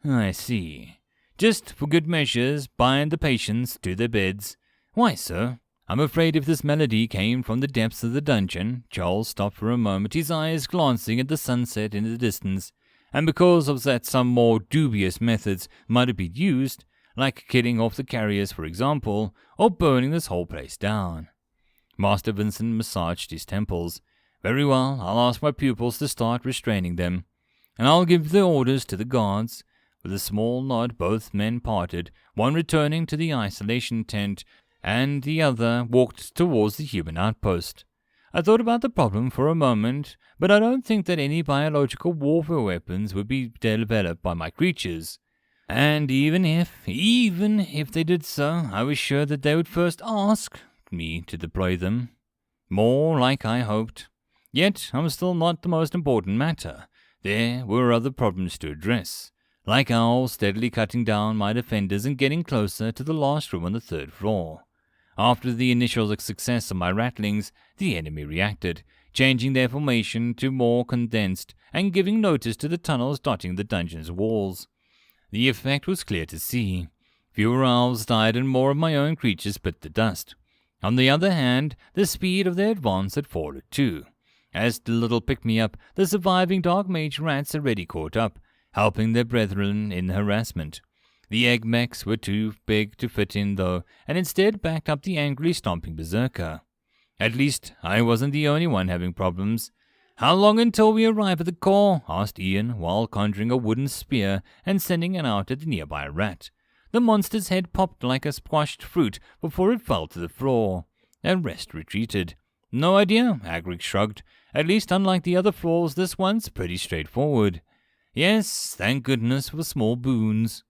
I see. Just for good measures, bind the patients to their beds. Why, sir? I'm afraid if this malady came from the depths of the dungeon. Charles stopped for a moment, his eyes glancing at the sunset in the distance, and because of that some more dubious methods might have been used, like killing off the carriers, for example, or burning this whole place down. Master Vincent massaged his temples. Very well, I'll ask my pupils to start restraining them, and I'll give the orders to the guards. With a small nod, both men parted, one returning to the isolation tent, and the other walked towards the human outpost. I thought about the problem for a moment, but I don't think that any biological warfare weapons would be developed by my creatures. And even if they did so, I was sure that they would first ask me to deploy them. More like I hoped. Yet, I'm still not the most important matter. There were other problems to address, like owls steadily cutting down my defenders and getting closer to the last room on the 3rd floor. After the initial success of my rattlings, the enemy reacted, changing their formation to more condensed and giving notice to the tunnels dotting the dungeon's walls. The effect was clear to see. Fewer owls died and more of my own creatures bit the dust. On the other hand, the speed of their advance had fallen too. As the little pick-me-up, the surviving dark mage rats already caught up, helping their brethren in harassment. The egg mechs were too big to fit in, though, and instead backed up the angrily stomping berserker. At least, I wasn't the only one having problems. How long until we arrive at the core? Asked Ian, while conjuring a wooden spear and sending it out at the nearby rat. The monster's head popped like a squashed fruit before it fell to the floor. The rest retreated. No idea, Agric shrugged. At least, unlike the other floors, this one's pretty straightforward. Yes, thank goodness for small boons.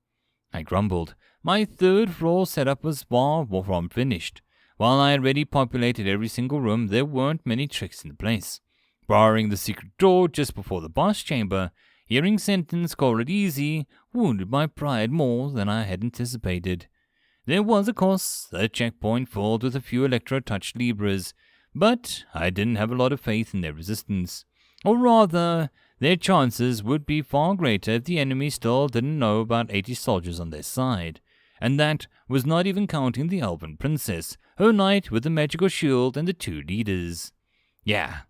I grumbled. My third floor setup was far from finished. While I had already populated every single room, there weren't many tricks in the place. Barring the secret door just before the boss chamber, hearing sentence call it easy wounded my pride more than I had anticipated. There was, of course, a checkpoint filled with a few electro-touch Libras, but I didn't have a lot of faith in their resistance. Or rather, their chances would be far greater if the enemy still didn't know about 80 soldiers on their side. And that was not even counting the Elven Princess, her knight with the magical shield, and the 2 leaders. Yeah,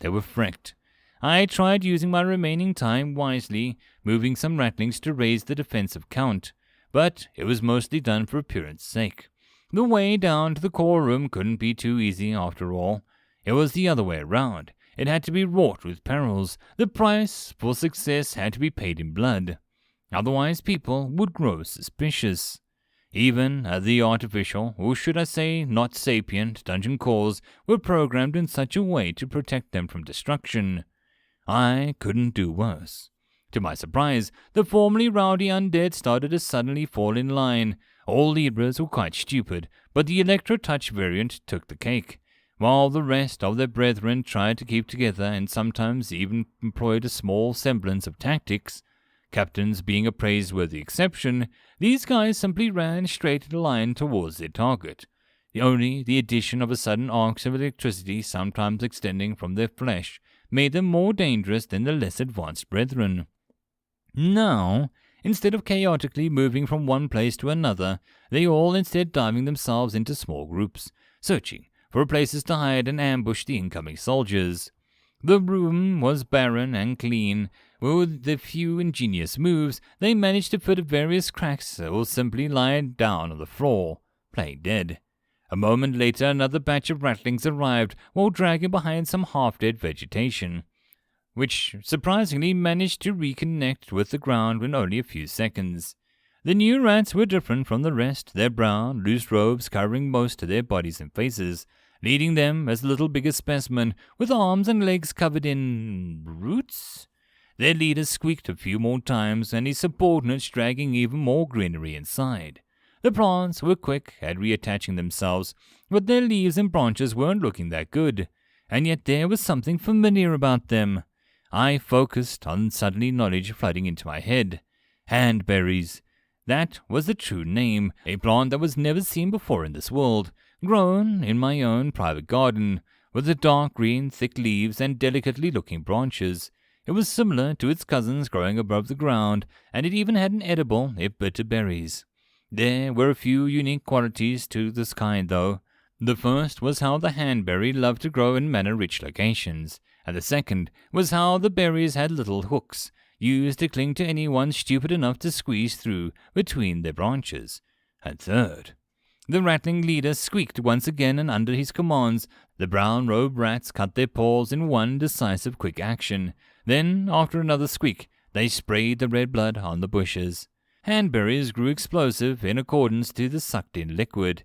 they were fricked. I tried using my remaining time wisely, moving some rattlings to raise the defensive count, but it was mostly done for appearance sake. The way down to the core room couldn't be too easy after all. It was the other way around. It had to be wrought with perils. The price for success had to be paid in blood. Otherwise people would grow suspicious. Even the artificial, or should I say not sapient, dungeon cores were programmed in such a way to protect them from destruction. I couldn't do worse. To my surprise, the formerly rowdy undead started to suddenly fall in line. All Libras were quite stupid, but the electro-touch variant took the cake, while the rest of their brethren tried to keep together and sometimes even employed a small semblance of tactics. Captains being a praiseworthy exception, these guys simply ran straight in a line towards their target. Only the addition of a sudden arcs of electricity, sometimes extending from their flesh, made them more dangerous than the less advanced brethren. Now, instead of chaotically moving from one place to another, they all instead diving themselves into small groups, searching for places to hide and ambush the incoming soldiers. The room was barren and clean. With a few ingenious moves, they managed to fit various cracks or simply lie down on the floor, playing dead. A moment later, another batch of rattlings arrived while dragging behind some half-dead vegetation, which surprisingly managed to reconnect with the ground in only a few seconds. The new rats were different from the rest, their brown, loose robes covering most of their bodies and faces, leading them as a little bigger specimen with arms and legs covered in roots. Their leader squeaked a few more times, and his subordinates dragging even more greenery inside. The plants were quick at reattaching themselves, but their leaves and branches weren't looking that good, and yet there was something familiar about them. I focused on suddenly knowledge flooding into my head. Handberries. That was the true name, a plant that was never seen before in this world, grown in my own private garden, with the dark green, thick leaves and delicately looking branches. It was similar to its cousins growing above the ground, and it even had an edible, if bitter berries. There were a few unique qualities to this kind, though. The first was how the handberry loved to grow in mana-rich locations, and the second was how the berries had little hooks, used to cling to anyone stupid enough to squeeze through between their branches. And third, the rattling leader squeaked once again, and under his commands, the brown-robed rats cut their paws in one decisive quick action. Then, after another squeak, they sprayed the red blood on the bushes. Handberries grew explosive in accordance to the sucked-in liquid.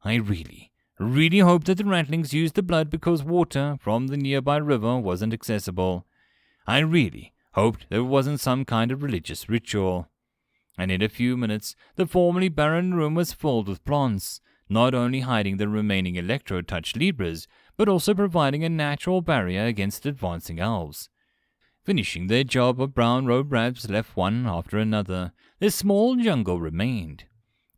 I really hoped that the rattlings used the blood because water from the nearby river wasn't accessible. I really hoped there wasn't some kind of religious ritual. And in a few minutes, the formerly barren room was filled with plants, not only hiding the remaining electro-touch Libras, but also providing a natural barrier against advancing elves. Finishing their job of brown-robed rats left one after another. Their small jungle remained.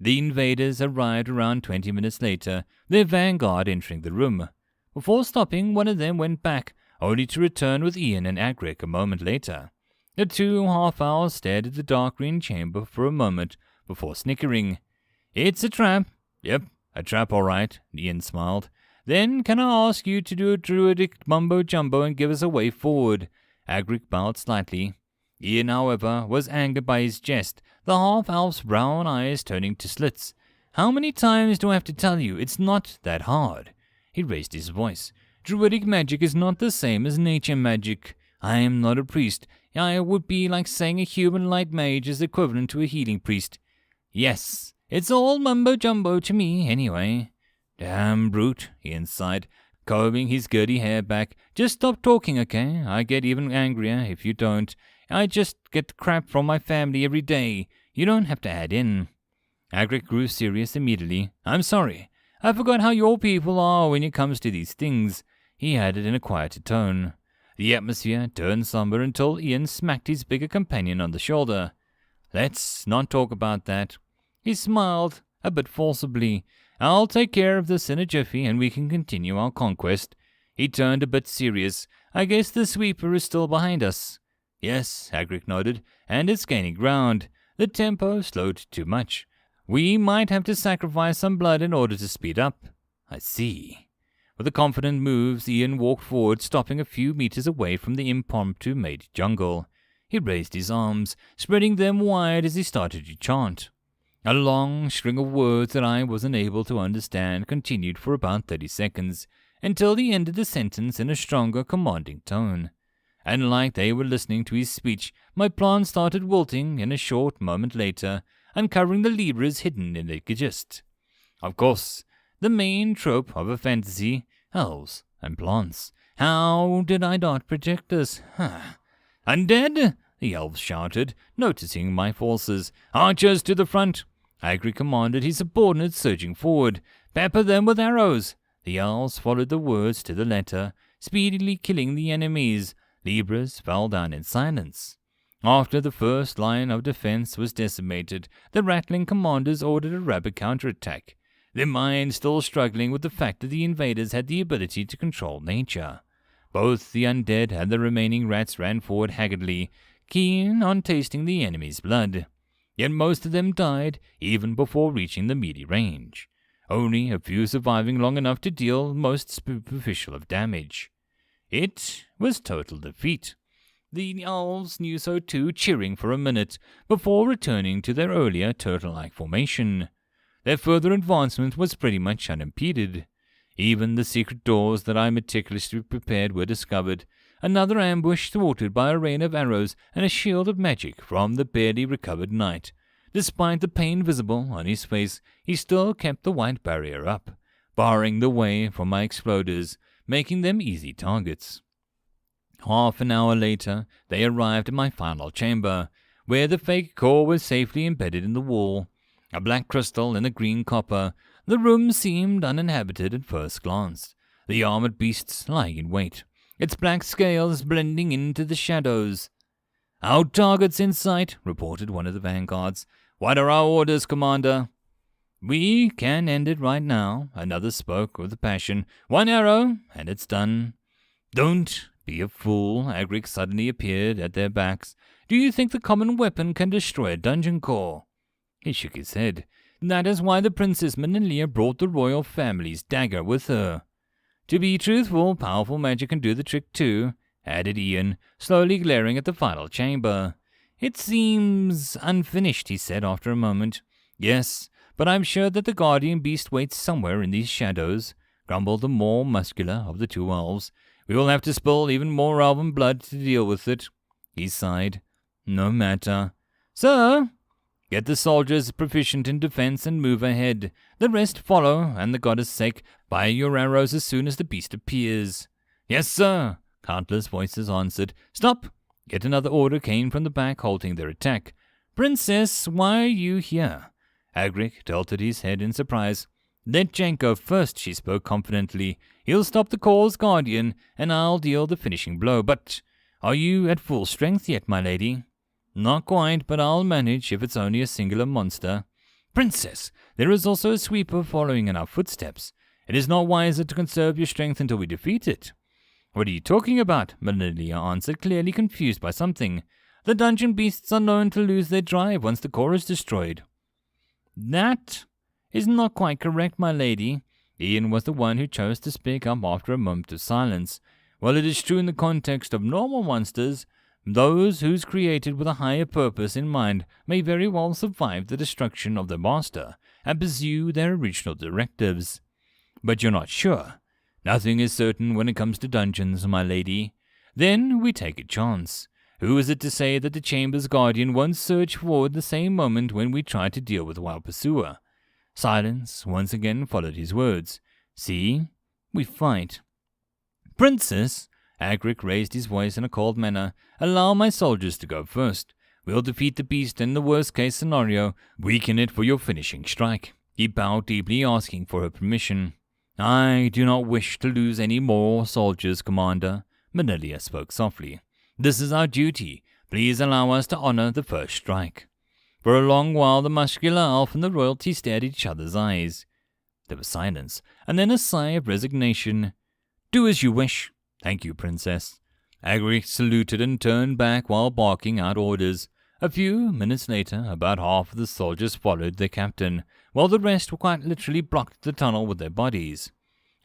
The invaders arrived around 20 minutes later, their vanguard entering the room. Before stopping, one of them went back, only to return with Ian and Agric a moment later. The 2 half-owls stared at the dark green chamber for a moment before snickering. "It's a trap." "Yep, a trap all right," Ian smiled. "Then can I ask you to do a druidic mumbo-jumbo and give us a way forward?" Agric bowed slightly. Ian, however, was angered by his jest, the half-elf's brown eyes turning to slits. "How many times do I have to tell you? It's not that hard." He raised his voice. "Druidic magic is not the same as nature magic. I am not a priest. I would be like saying a human light mage is equivalent to a healing priest. Yes, it's all mumbo-jumbo to me, anyway." "Damn brute," Ian sighed, combing his gurdy hair back. "Just stop talking, okay? I get even angrier if you don't. I just get crap from my family every day. You don't have to add in." Agric grew serious immediately. "I'm sorry. I forgot how your people are when it comes to these things," he added in a quieter tone. The atmosphere turned somber until Ian smacked his bigger companion on the shoulder. "Let's not talk about that." He smiled, a bit forcibly. "I'll take care of this in a jiffy and we can continue our conquest." He turned a bit serious. "I guess the sweeper is still behind us." "Yes," Agric nodded, "and it's gaining ground. The tempo slowed too much. We might have to sacrifice some blood in order to speed up." "I see." With a confident move, Ian walked forward, stopping a few meters away from the impromptu made jungle. He raised his arms, spreading them wide as he started to chant. A long string of words that I wasn't able to understand continued for about 30 seconds, until he ended the sentence in a stronger, commanding tone. And like they were listening to his speech, my plan started wilting in a short moment later, uncovering the levers hidden in the gist. Of course, the main trope of a fantasy, elves and plants. How did I not project this? "Undead!" the elves shouted, noticing my forces. "Archers to the front!" Agric commanded his subordinates, surging forward. "Pepper them with arrows!" The elves followed the words to the letter, speedily killing the enemies. Libras fell down in silence. After the first line of defense was decimated, the rattling commanders ordered a rapid counterattack, their minds still struggling with the fact that the invaders had the ability to control nature. Both the undead and the remaining rats ran forward haggardly, keen on tasting the enemy's blood. Yet most of them died even before reaching the melee range, only a few surviving long enough to deal most superficial of damage. It was total defeat. The elves knew so too, cheering for a minute before returning to their earlier turtle-like formation. Their further advancement was pretty much unimpeded. Even the secret doors that I meticulously prepared were discovered, another ambush thwarted by a rain of arrows and a shield of magic from the barely recovered knight. Despite the pain visible on his face, he still kept the white barrier up, barring the way from my exploders, making them easy targets. Half an hour later, they arrived at my final chamber, where the fake core was safely embedded in the wall. A black crystal and a green copper, the room seemed uninhabited at first glance, the armored beasts lying in wait, its black scales blending into the shadows. "Our target's in sight," reported one of the vanguards. "What are our orders, Commander?" "We can end it right now," another spoke with passion. "One arrow, and it's done." "Don't be a fool," Agric suddenly appeared at their backs. "Do you think the common weapon can destroy a dungeon core?" He shook his head. "That is why the Princess Menilia brought the royal family's dagger with her." "To be truthful, powerful magic can do the trick too," added Ian, slowly glaring at the final chamber. "It seems unfinished," he said after a moment. "Yes, but I'm sure that the guardian beast waits somewhere in these shadows," grumbled the more muscular of the two elves. "We will have to spill even more elven blood to deal with it." He sighed. "No matter." "Sir!" "Get the soldiers proficient in defense and move ahead. The rest follow, and the goddess' sake, fire your arrows as soon as the beast appears." "Yes, sir," countless voices answered. "Stop!" Yet another order came from the back, halting their attack. "Princess, why are you here?" Agric tilted his head in surprise. "Let Jank go first," she spoke confidently. "He'll stop the core's guardian, and I'll deal the finishing blow. But are you at full strength yet, my lady?" "Not quite, but I'll manage if it's only a singular monster." "Princess, there is also a sweeper following in our footsteps. It is not wiser to conserve your strength until we defeat it." "What are you talking about?" Menilia answered, clearly confused by something. "The dungeon beasts are known to lose their drive once the core is destroyed." "That is not quite correct, my lady." Ian was the one who chose to speak up after a moment of silence. "While it is true in the context of normal monsters, those whose created with a higher purpose in mind may very well survive the destruction of their master and pursue their original directives." "But you're not sure?" "Nothing is certain when it comes to dungeons, my lady." "Then we take a chance. Who is it to say that the chamber's guardian won't surge forward the same moment when we try to deal with our pursuer?" Silence once again followed his words. "See? We fight." "Princess," Agric raised his voice in a cold manner, "allow my soldiers to go first. We'll defeat the beast in the worst-case scenario, weaken it for your finishing strike. He bowed deeply, asking for her permission. I do not wish to lose any more soldiers, Commander, Menilia spoke softly. This is our duty. Please allow us to honor the first strike. For a long while the muscular elf and the royalty stared at each other's eyes. There was silence, and then a sigh of resignation. Do as you wish. Thank you, Princess. Agric saluted and turned back while barking out orders. A few minutes later, about half of the soldiers followed their captain, while the rest quite literally blocked the tunnel with their bodies.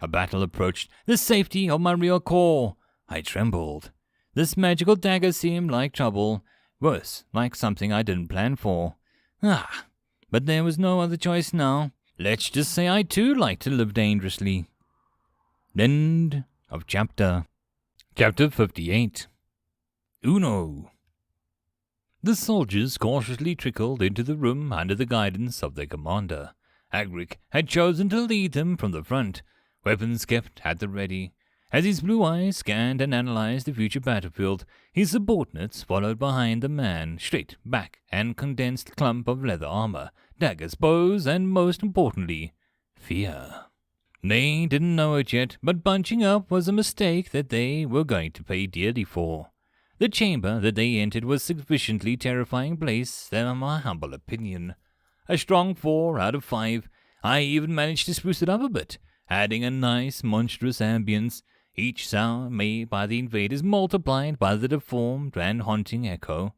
A battle approached. The safety of my real core. I trembled. This magical dagger seemed like trouble. Worse, like something I didn't plan for. But there was no other choice now. Let's just say I too like to live dangerously. End of chapter. Chapter 58. Uno. The soldiers cautiously trickled into the room under the guidance of their commander. Agric had chosen to lead them from the front, weapons kept at the ready. As his blue eyes scanned and analyzed the future battlefield, his subordinates followed behind the man, straight back and condensed clump of leather armor, daggers, bows, and most importantly, fear. They didn't know it yet, but bunching up was a mistake that they were going to pay dearly for. The chamber that they entered was a sufficiently terrifying place, in my humble opinion. A strong 4 out of 5. I even managed to spruce it up a bit, adding a nice, monstrous ambience. Each sound made by the invaders multiplied by the deformed and haunting echo.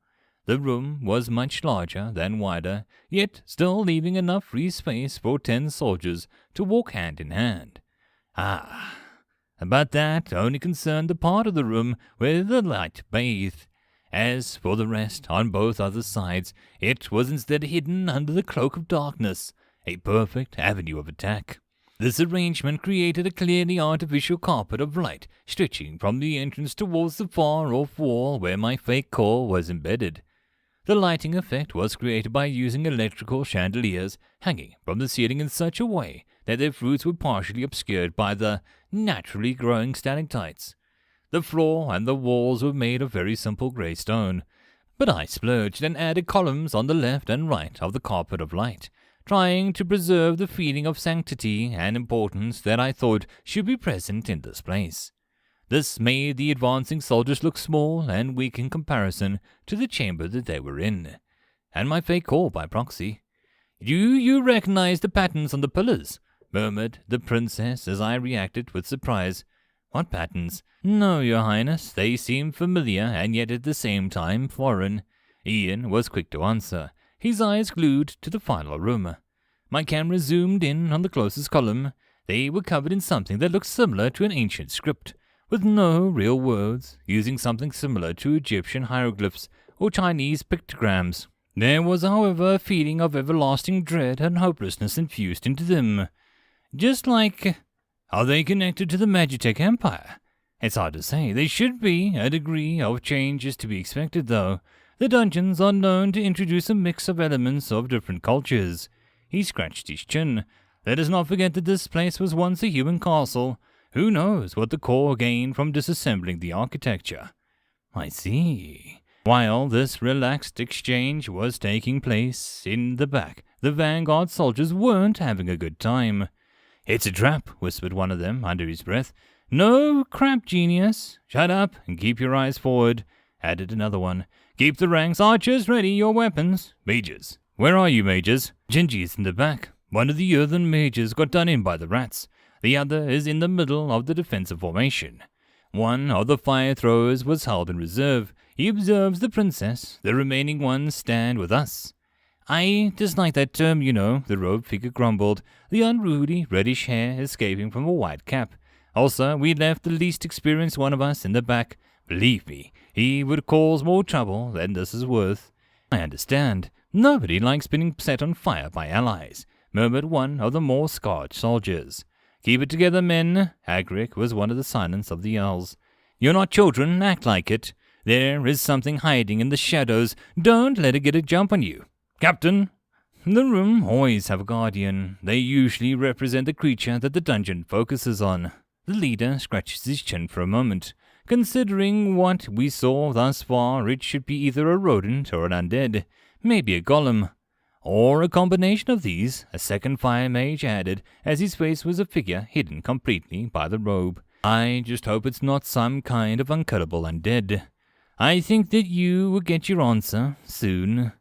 The room was much larger than wider, yet still leaving enough free space for 10 soldiers to walk hand in hand. But that only concerned the part of the room where the light bathed. As for the rest, on both other sides, it was instead hidden under the cloak of darkness, a perfect avenue of attack. This arrangement created a clearly artificial carpet of light stretching from the entrance towards the far-off wall where my fake core was embedded. The lighting effect was created by using electrical chandeliers hanging from the ceiling in such a way that their fruits were partially obscured by the naturally growing stalactites. The floor and the walls were made of very simple grey stone, but I splurged and added columns on the left and right of the carpet of light, trying to preserve the feeling of sanctity and importance that I thought should be present in this place. This made the advancing soldiers look small and weak in comparison to the chamber that they were in, and my fake core by proxy. Do you recognize the patterns on the pillars? Murmured the princess as I reacted with surprise. What patterns? No, your highness, they seem familiar and yet at the same time foreign. Ian was quick to answer, his eyes glued to the final room. My camera zoomed in on the closest column. They were covered in something that looked similar to an ancient script, with no real words, using something similar to Egyptian hieroglyphs or Chinese pictograms. There was, however, a feeling of everlasting dread and hopelessness infused into them. Just like, are they connected to the Magitech Empire? It's hard to say. They should be. A degree of change is to be expected, though. The dungeons are known to introduce a mix of elements of different cultures. He scratched his chin. Let us not forget that this place was once a human castle. Who knows what the core gained from disassembling the architecture? I see. While this relaxed exchange was taking place in the back, the vanguard soldiers weren't having a good time. It's a trap, whispered one of them under his breath. No crap, genius. Shut up and keep your eyes forward, added another one. Keep the ranks. Archers, ready your weapons. Mages. Where are you, mages? Gingy is in the back. One of the earthen mages got done in by the rats. The other is in the middle of the defensive formation. One of the fire throwers was held in reserve. He observes the princess. The remaining ones stand with us. I dislike that term, you know, the robed figure grumbled, the unruly reddish hair escaping from a white cap. Also, we left the least experienced one of us in the back. Believe me, he would cause more trouble than this is worth. I understand. Nobody likes being set on fire by allies, murmured one of the more scarred soldiers. Keep it together, men. Agric was one of the silence of the elves. You're not children, act like it. There is something hiding in the shadows. Don't let it get a jump on you. Captain! The room always have a guardian. They usually represent the creature that the dungeon focuses on. The leader scratches his chin for a moment. Considering what we saw thus far, it should be either a rodent or an undead, maybe a golem. Or a combination of these, a second fire mage added, as his face was a figure hidden completely by the robe. I just hope it's not some kind of unkillable undead. I think that you will get your answer soon.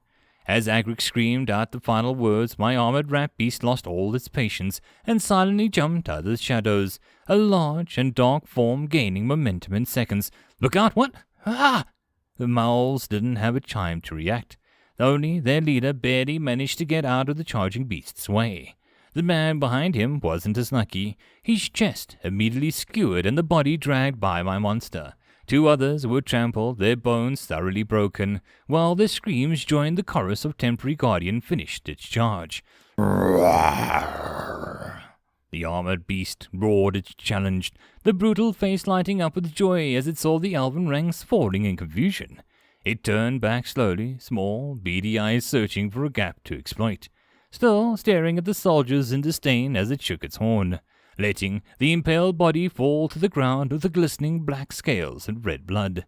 As Agric screamed out the final words, my armored rat beast lost all its patience and silently jumped out of the shadows, a large and dark form gaining momentum in seconds. Look out, what? Ah! The mouls didn't have a time to react. Only their leader barely managed to get out of the charging beast's way. The man behind him wasn't as lucky. His chest immediately skewered and the body dragged by my monster. 2 others were trampled, their bones thoroughly broken, while their screams joined the chorus of Temporary Guardian finished its charge. Roar! The armored beast roared its challenge, the brutal face lighting up with joy as it saw the elven ranks falling in confusion. It turned back slowly, small, beady eyes searching for a gap to exploit, still staring at the soldiers in disdain as it shook its horn, letting the impaled body fall to the ground with the glistening black scales and red blood.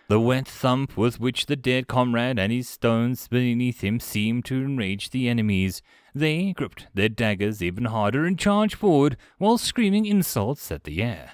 The wet thump with which the dead comrade and his stones beneath him seemed to enrage the enemies. They gripped their daggers even harder and charged forward while screaming insults at the air.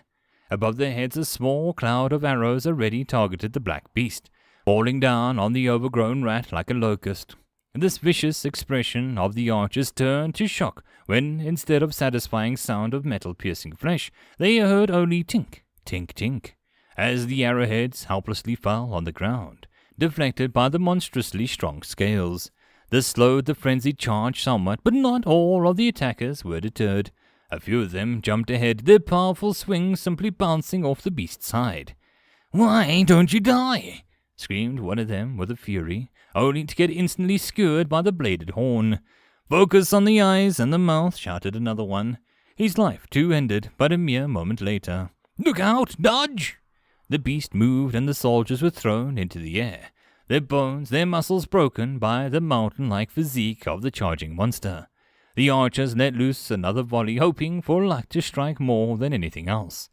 Above their heads a small cloud of arrows already targeted the black beast, falling down on the overgrown rat like a locust. This vicious expression of the archers turned to shock when, instead of satisfying sound of metal-piercing flesh, they heard only tink, tink, tink, as the arrowheads helplessly fell on the ground, deflected by the monstrously strong scales. This slowed the frenzied charge somewhat, but not all of the attackers were deterred. A few of them jumped ahead, their powerful swings simply bouncing off the beast's side. "Why don't you die?" screamed one of them with a fury, only to get instantly skewered by the bladed horn. "Focus on the eyes and the mouth," shouted another one. His life too ended, but a mere moment later. "Look out! Dodge!" The beast moved and the soldiers were thrown into the air, their bones, their muscles broken by the mountain-like physique of the charging monster. The archers let loose another volley, hoping for luck to strike more than anything else.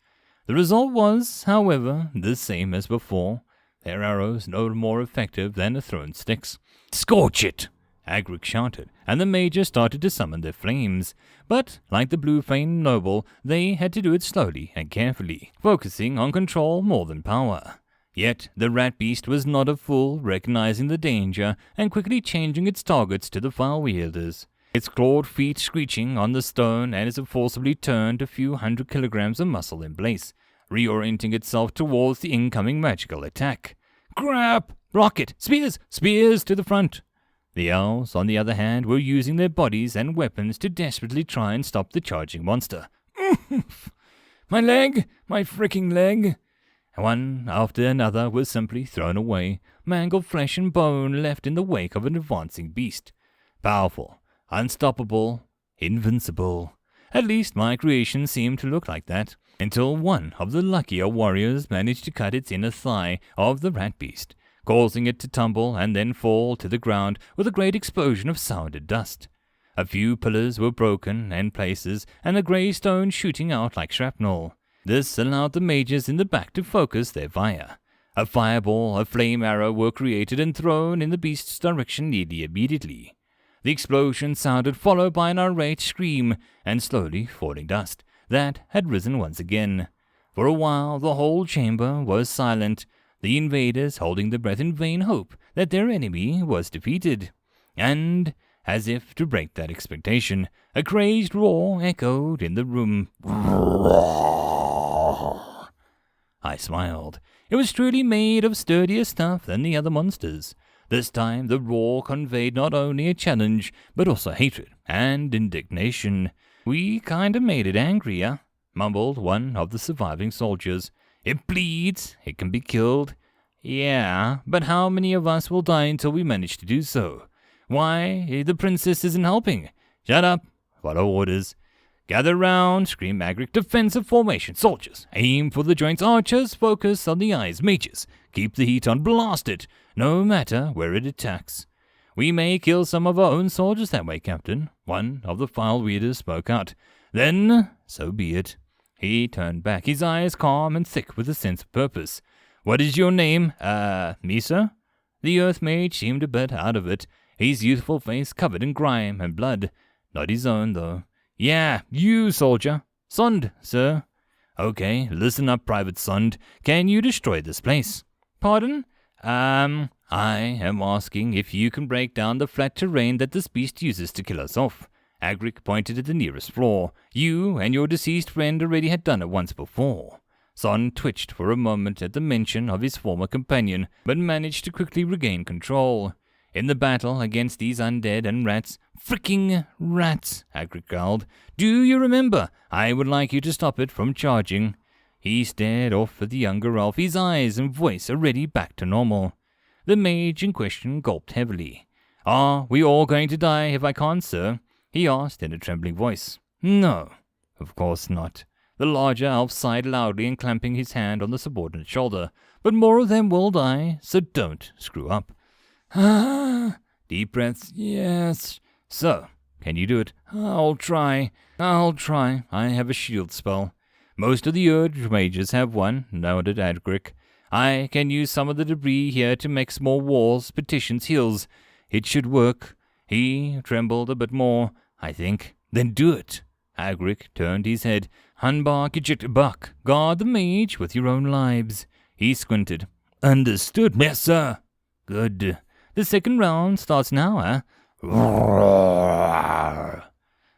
The result was, however, the same as before. Their arrows no more effective than the thrown sticks. "Scorch it!" Agric shouted, and the major started to summon their flames. But, like the blue-famed noble, they had to do it slowly and carefully, focusing on control more than power. Yet the rat beast was not a fool, recognizing the danger and quickly changing its targets to the file wielders. Its clawed feet screeching on the stone as it forcibly turned a few 100 kilograms of muscle in place, reorienting itself towards the incoming magical attack. "Grab! Rocket! Spears! Spears to the front!" The elves, on the other hand, were using their bodies and weapons to desperately try and stop the charging monster. "My leg! My freaking leg!" One after another was simply thrown away, mangled flesh and bone left in the wake of an advancing beast. Powerful, unstoppable, invincible. At least my creation seemed to look like that, until one of the luckier warriors managed to cut its inner thigh of the rat beast, causing it to tumble and then fall to the ground with a great explosion of sound and dust. A few pillars were broken in places, and the grey stone shooting out like shrapnel. This allowed the mages in the back to focus their fire. A fireball, a flame arrow were created and thrown in the beast's direction nearly immediately. The explosion sounded, followed by an irate scream, and slowly falling dust that had risen once again. For a while the whole chamber was silent, the invaders holding their breath in vain hope that their enemy was defeated. And, as if to break that expectation, a crazed roar echoed in the room. I smiled. It was truly made of sturdier stuff than the other monsters. This time the roar conveyed not only a challenge, but also hatred and indignation. "We kinda made it angrier," mumbled one of the surviving soldiers. "It bleeds, it can be killed." "Yeah, but how many of us will die until we manage to do so?" "Why, the princess isn't helping." "Shut up, follow orders." "Gather round," screamed Agric. "Defensive formation, soldiers. Aim for the joints, archers. Focus on the eyes, mages. Keep the heat on, blast it, no matter where it attacks." "We may kill some of our own soldiers that way, Captain," one of the file readers spoke out. "Then, so be it." He turned back, his eyes calm and thick with a sense of purpose. What is your name? Me, sir? The Earth Mage seemed a bit out of it, his youthful face covered in grime and blood. Not his own, though. Yeah, you, soldier. Sund, sir. Okay, listen up, Private Sund. Can you destroy this place? Pardon? I am asking if you can break down the flat terrain that this beast uses to kill us off. Agric pointed at the nearest floor. You and your deceased friend already had done it once before. Son twitched for a moment at the mention of his former companion, but managed to quickly regain control. In the battle against these undead and rats, fricking rats, Agric growled. Do you remember? I would like you to stop it from charging. He stared off at the younger elf, his eyes and voice already back to normal. The mage in question gulped heavily. Are we all going to die if I can't, sir? He asked in a trembling voice. No, of course not. The larger elf sighed loudly and clamping his hand on the subordinate's shoulder. But more of them will die, so don't screw up. Deep breaths. Yes. So, can you do it? I'll try. I have a shield spell. Most of the Urge mages have one, nodded Agric. I can use some of the debris here to make small walls, petitions, hills. It should work. He trembled a bit more, I think. Then do it. Agric turned his head. Hunbar Kijit Buck, guard the mage with your own lives. He squinted. Understood, yes, sir. Good. The second round starts now, eh?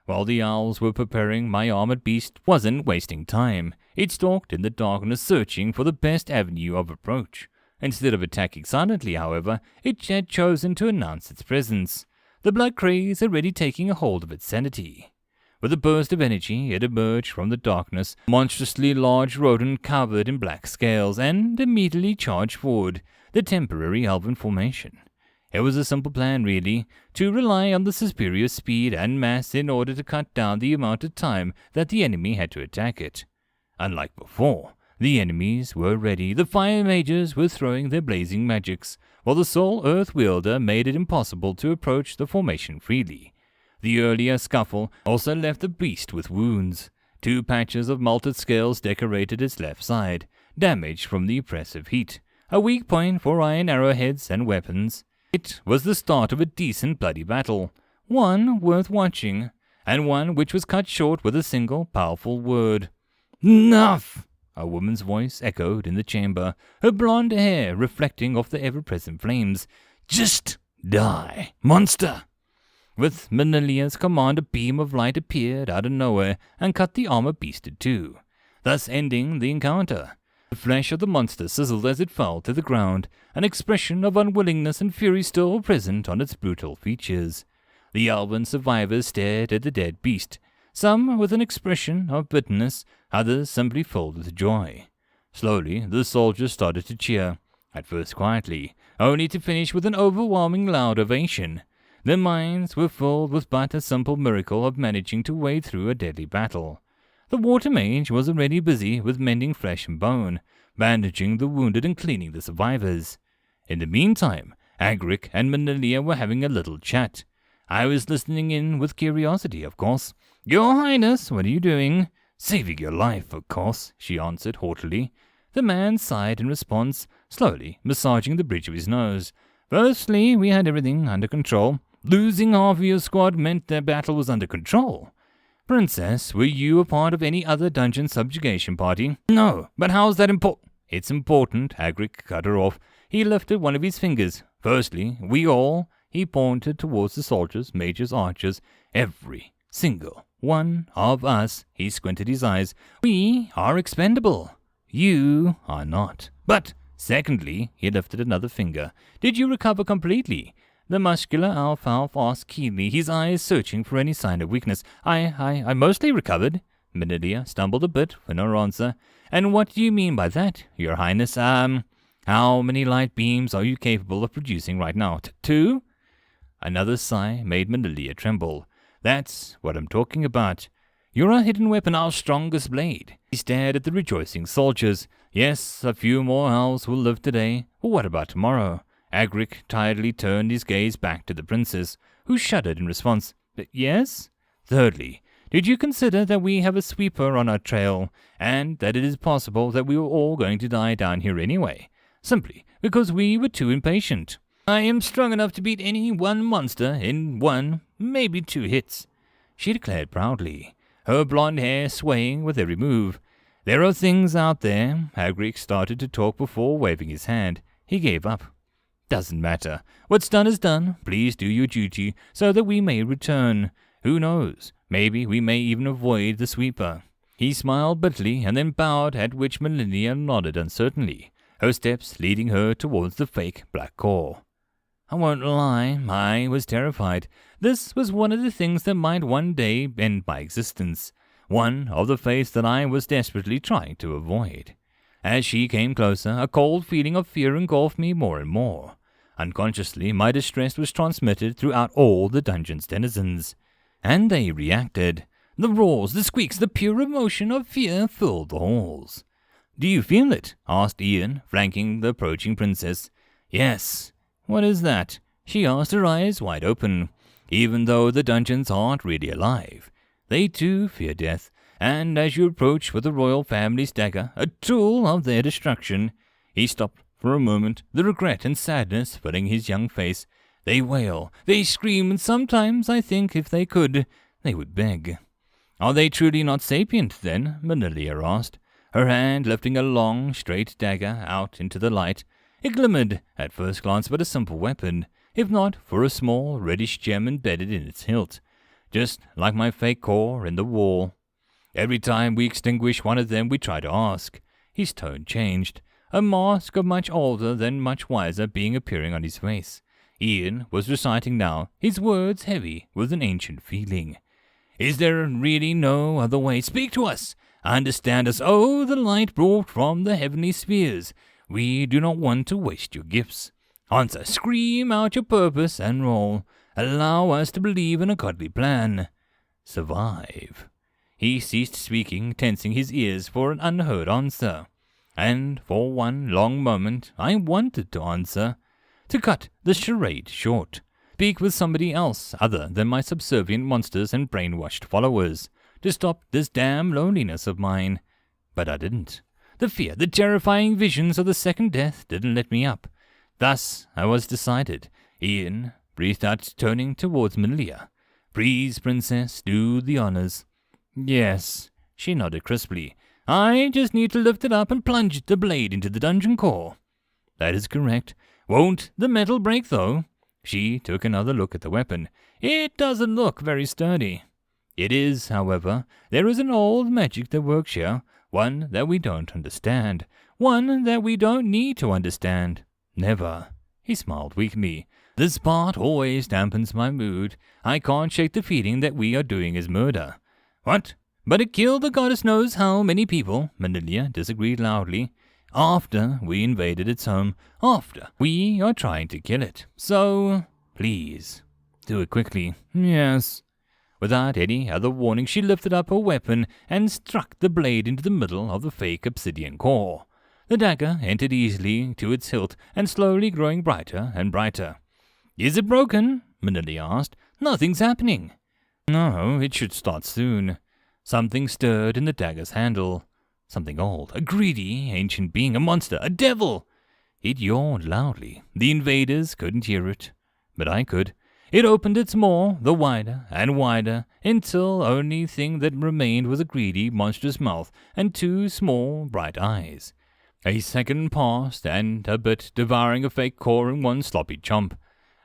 While the owls were preparing, my armored beast wasn't wasting time. It stalked in the darkness, searching for the best avenue of approach. Instead of attacking silently, however, it had chosen to announce its presence. The blood craze already taking a hold of its sanity. With a burst of energy, it emerged from the darkness, monstrously large rodent covered in black scales, and immediately charged forward, the temporary elven formation. It was a simple plan, really, to rely on the superior speed and mass in order to cut down the amount of time that the enemy had to attack it. Unlike before, the enemies were ready. The fire mages were throwing their blazing magics, while the sole earth wielder made it impossible to approach the formation freely. The earlier scuffle also left the beast with wounds. 2 patches of melted scales decorated its left side, damaged from the oppressive heat, a weak point for iron arrowheads and weapons. It was the start of a decent bloody battle, one worth watching, and one which was cut short with a single powerful word. Enough! A woman's voice echoed in the chamber, her blonde hair reflecting off the ever-present flames. Just die, monster! With Manilia's command, a beam of light appeared out of nowhere and cut the armor beast in two, thus ending the encounter. The flesh of the monster sizzled as it fell to the ground, an expression of unwillingness and fury still present on its brutal features. The elven survivors stared at the dead beast, some with an expression of bitterness, others simply filled with joy. Slowly, the soldiers started to cheer, at first quietly, only to finish with an overwhelming loud ovation. Their minds were filled with but a simple miracle of managing to wade through a deadly battle. The water mage was already busy with mending flesh and bone, bandaging the wounded and cleaning the survivors. In the meantime, Agric and Manilia were having a little chat. I was listening in with curiosity, of course. Your Highness, what are you doing? Saving your life, of course, she answered haughtily. The man sighed in response, slowly massaging the bridge of his nose. Firstly, we had everything under control. Losing half of your squad meant their battle was under control. Princess, were you a part of any other dungeon subjugation party? No, but how's that important? It's important, Agric cut her off. He lifted one of his fingers. Firstly, we all, he pointed towards the soldiers, mages, archers, every single one of us, he squinted his eyes. We are expendable. You are not. But, secondly, he lifted another finger. Did you recover completely? The muscular elf asked keenly, his eyes searching for any sign of weakness. I mostly recovered. Manilia stumbled a bit in her answer. And what do you mean by that, Your Highness? How many light beams are you capable of producing right now? 2? Another sigh made Manilia tremble. That's what I'm talking about. You're our hidden weapon, our strongest blade. He stared at the rejoicing soldiers. Yes, a few more elves will live today. But what about tomorrow? Agric tiredly turned his gaze back to the princess, who shuddered in response. Yes? Thirdly, Did you consider that we have a sweeper on our trail, and that it is possible that we were all going to die down here anyway, simply because we were too impatient? I am strong enough to beat any one monster in 1, maybe 2 hits, she declared proudly, her blonde hair swaying with every move. There are things out there. Hagrid started to talk before waving his hand. He gave up. Doesn't matter. What's done is done. Please do your duty so that we may return. Who knows? Maybe we may even avoid the sweeper. He smiled bitterly and then bowed, at which Melania nodded uncertainly, her steps leading her towards the fake black core. I won't lie, I was terrified. This was one of the things that might one day end my existence, one of the fates that I was desperately trying to avoid. As she came closer, a cold feeling of fear engulfed me more and more. Unconsciously, my distress was transmitted throughout all the dungeon's denizens, and they reacted. The roars, the squeaks, the pure emotion of fear filled the halls. Do you feel it? Asked Ian, flanking the approaching princess. Yes. What is that? She asked, her eyes wide open. Even though the dungeons aren't really alive, they too fear death, and as you approach with the royal family's dagger, a tool of their destruction. He stopped for a moment, the regret and sadness filling his young face. They wail, they scream, and sometimes I think if they could, they would beg. Are they truly not sapient, then? Manalia asked, her hand lifting a long, straight dagger out into the light. It glimmered, at first glance, but a simple weapon, if not for a small, reddish gem embedded in its hilt, just like my fake core in the wall. Every time we extinguish one of them, we try to ask. His tone changed, a mask of much older than much wiser being appearing on his face. Ian was reciting now, his words heavy with an ancient feeling. Is there really no other way? Speak to us! Understand us, oh, the light brought from the heavenly spheres. We do not want to waste your gifts. Answer, scream out your purpose and roll. Allow us to believe in a godly plan. Survive. He ceased speaking, tensing his ears for an unheard answer. And for one long moment I wanted to answer, to cut the charade short, speak with somebody else other than my subservient monsters and brainwashed followers, to stop this damn loneliness of mine. But I didn't. The fear, the terrifying visions of the second death didn't let me up. Thus I was decided. Ian breathed out, turning towards Manalia. Please, princess, do the honors. Yes, she nodded crisply. I just need to lift it up and plunge the blade into the dungeon core. That is correct. Won't the metal break, though? She took another look at the weapon. It doesn't look very sturdy. It is, however. There is an old magic that works here, one that we don't understand, one that we don't need to understand. Never. He smiled weakly. This part always dampens my mood. I can't shake the feeling that we are doing is murder. What? But it killed the goddess knows how many people, Manalia disagreed loudly. After we invaded its home, after we are trying to kill it. So, please, do it quickly. Yes. Without any other warning, she lifted up her weapon and struck the blade into the middle of the fake obsidian core. The dagger entered easily to its hilt and slowly growing brighter and brighter. Is it broken? Manalia asked. Nothing's happening. No, it should start soon. Something stirred in the dagger's handle. Something old, a greedy, ancient being, a monster, a devil. It yawned loudly. The invaders couldn't hear it, but I could. It opened its maw, the wider and wider, until only thing that remained was a greedy, monstrous mouth and 2 small, bright eyes. A second passed, and a bit devouring a fake core in one sloppy chomp.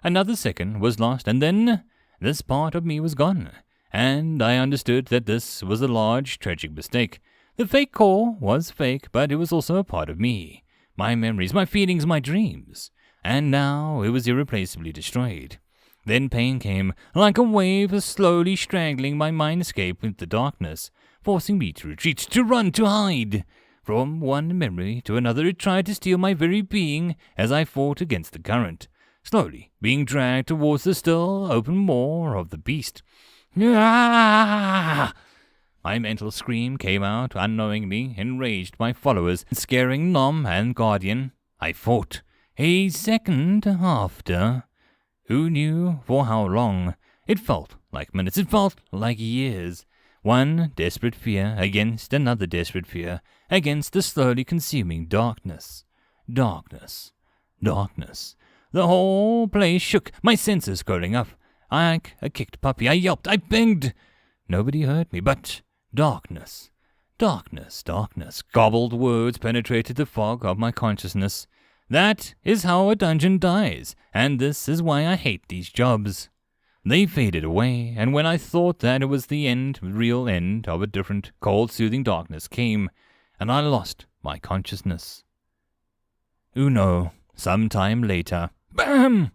Another second was lost, and then this part of me was gone, and I understood that this was a large, tragic mistake. The fake core was fake, but it was also a part of me, my memories, my feelings, my dreams, and now it was irreplaceably destroyed. Then pain came, like a wave, slowly strangling my mindscape with the darkness, forcing me to retreat, to run, to hide. From one memory to another it tried to steal my very being as I fought against the current, slowly being dragged towards the still open maw of the beast. Ah! My mental scream came out unknowingly, enraged my followers, scaring Nom and Guardian. I fought. A second after. Who knew for how long? It felt like minutes, it felt like years. One desperate fear against another desperate fear, against the slowly consuming darkness. Darkness. Darkness. The whole place shook, my senses curling up. Like a kicked puppy, I yelped, I begged. Nobody heard me, but darkness. Darkness, darkness. Gobbled words penetrated the fog of my consciousness. That is how a dungeon dies, and this is why I hate these jobs. They faded away, and when I thought that it was the end, real end, of a different, cold, soothing darkness came, and I lost my consciousness. Uno, some time later. Bam!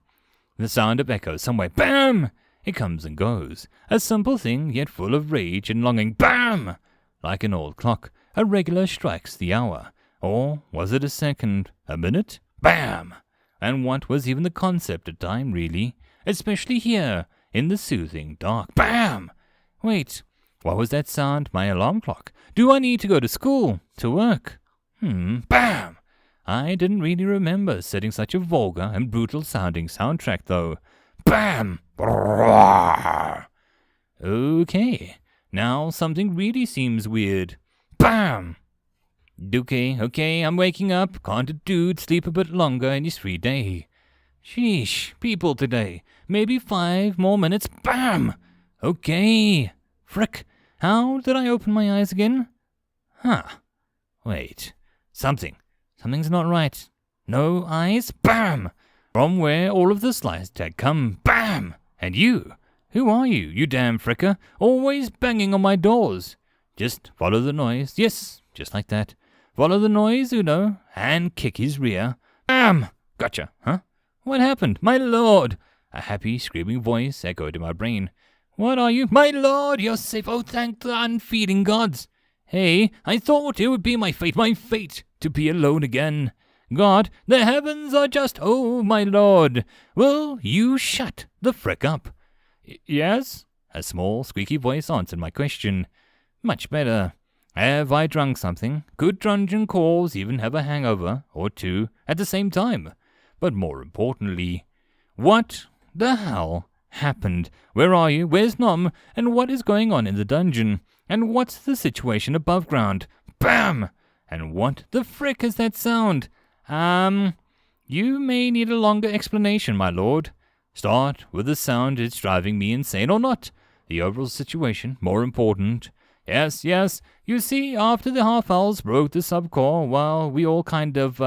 The sound of echo somewhere. Bam! It comes and goes. A simple thing, yet full of rage and longing. Bam! Like an old clock, a regular strikes the hour. Or was it a second? A minute? Bam! And what was even the concept of time, really? Especially here, in the soothing dark. Bam! Wait, what was that sound? My alarm clock. Do I need to go to school? To work? Bam! I didn't really remember setting such a vulgar and brutal-sounding soundtrack, though. Bam! Okay, now something really seems weird. Bam! Okay, I'm waking up. Can't a dude sleep a bit longer in his free day? Sheesh, people today. Maybe 5 more minutes. Bam! Okay. Frick, how did I open my eyes again? Wait. Something's not right. No eyes? Bam! From where all of this light had come. Bam! And you? Who are you, you damn fricker? Always banging on my doors. Just follow the noise. Yes, just like that. Follow the noise, Uno, and kick his rear. Bam! Gotcha, huh? What happened? My lord! A happy, screaming voice echoed in my brain. What are you? My lord, you're safe. Oh, thank the unfeeding gods. Hey, I thought it would be my fate, to be alone again. God, the heavens are just, oh, my lord. Will you shut the frick up? Yes? A small, squeaky voice answered my question. Much better. Have I drunk something? Could dungeon calls even have a hangover or two at the same time? But more importantly, what the hell happened? Where are you? Where's Nom? And what is going on in the dungeon? And what's the situation above ground? Bam! And what the frick is that sound? You may need a longer explanation, my lord. Start with the sound it's driving me insane or not. The overall situation, more important. Yes. You see, after the half-owls broke the subcore, well, we all kind of,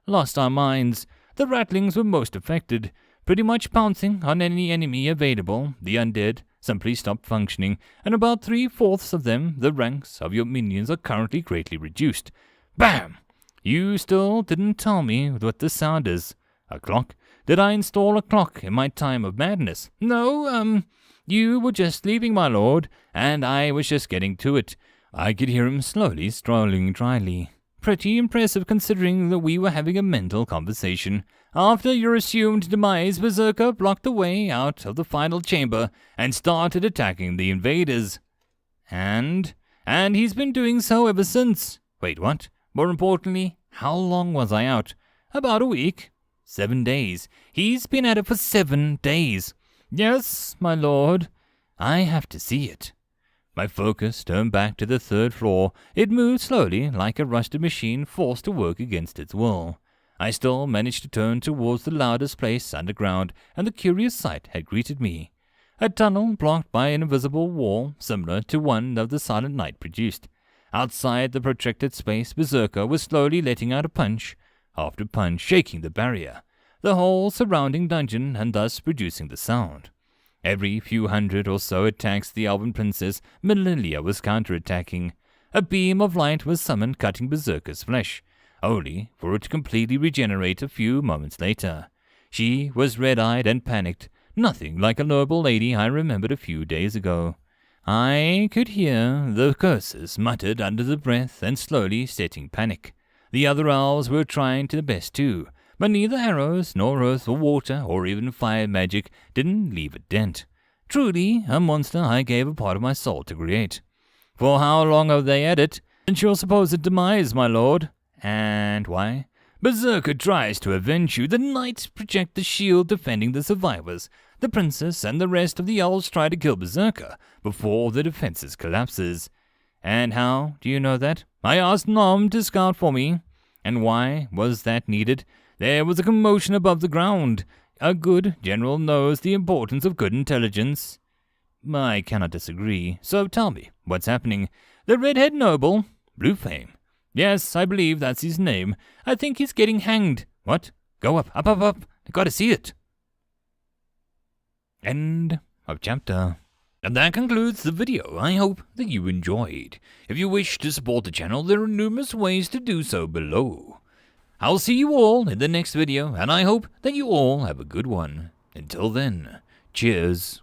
lost our minds. The rattlings were most affected, pretty much pouncing on any enemy available. The undead simply stopped functioning, and about 3/4 of them, the ranks of your minions, are currently greatly reduced. Bam! You still didn't tell me what the sound is. A clock? Did I install a clock in my time of madness? No, you were just leaving, my lord, and I was just getting to it. I could hear him slowly strolling dryly. Pretty impressive considering that we were having a mental conversation. After your assumed demise, Berserker blocked the way out of the final chamber and started attacking the invaders. And he's been doing so ever since. Wait, what? More importantly, how long was I out? About a week. 7 days. He's been at it for 7 days. Yes, my lord. I have to see it. My focus turned back to the 3rd floor. It moved slowly, like a rusted machine forced to work against its will. I still managed to turn towards the loudest place underground, and the curious sight had greeted me. A tunnel blocked by an invisible wall, similar to one of the Silent Night produced. Outside the protracted space, Berserker was slowly letting out a punch after punch, shaking the barrier, the whole surrounding dungeon, and thus producing the sound. Every few hundred or so attacks the Elven Princess, Melilia was counterattacking. A beam of light was summoned, cutting Berserker's flesh, only for it to completely regenerate a few moments later. She was red-eyed and panicked, nothing like a noble lady I remembered a few days ago. I could hear the curses muttered under the breath and slowly setting panic. The other owls were trying their best too, but neither arrows, nor earth or water, or even fire magic didn't leave a dent. Truly, a monster I gave a part of my soul to create. For how long are they at it? Since your supposed demise, my lord. And why? Berserker tries to avenge you. The knights project the shield defending the survivors. the princess and the rest of the elves try to kill Berserker before the defenses collapses. And how do you know that? I asked Nom to scout for me. And why was that needed? There was a commotion above the ground. A good general knows the importance of good intelligence. I cannot disagree, so tell me, what's happening? The redhead noble? Blue Flame. Yes, I believe that's his name. I think he's getting hanged. What? Go up. I gotta see it. End of chapter. And that concludes the video. I hope that you enjoyed. If you wish to support the channel, there are numerous ways to do so below. I'll see you all in the next video, and I hope that you all have a good one. Until then, cheers.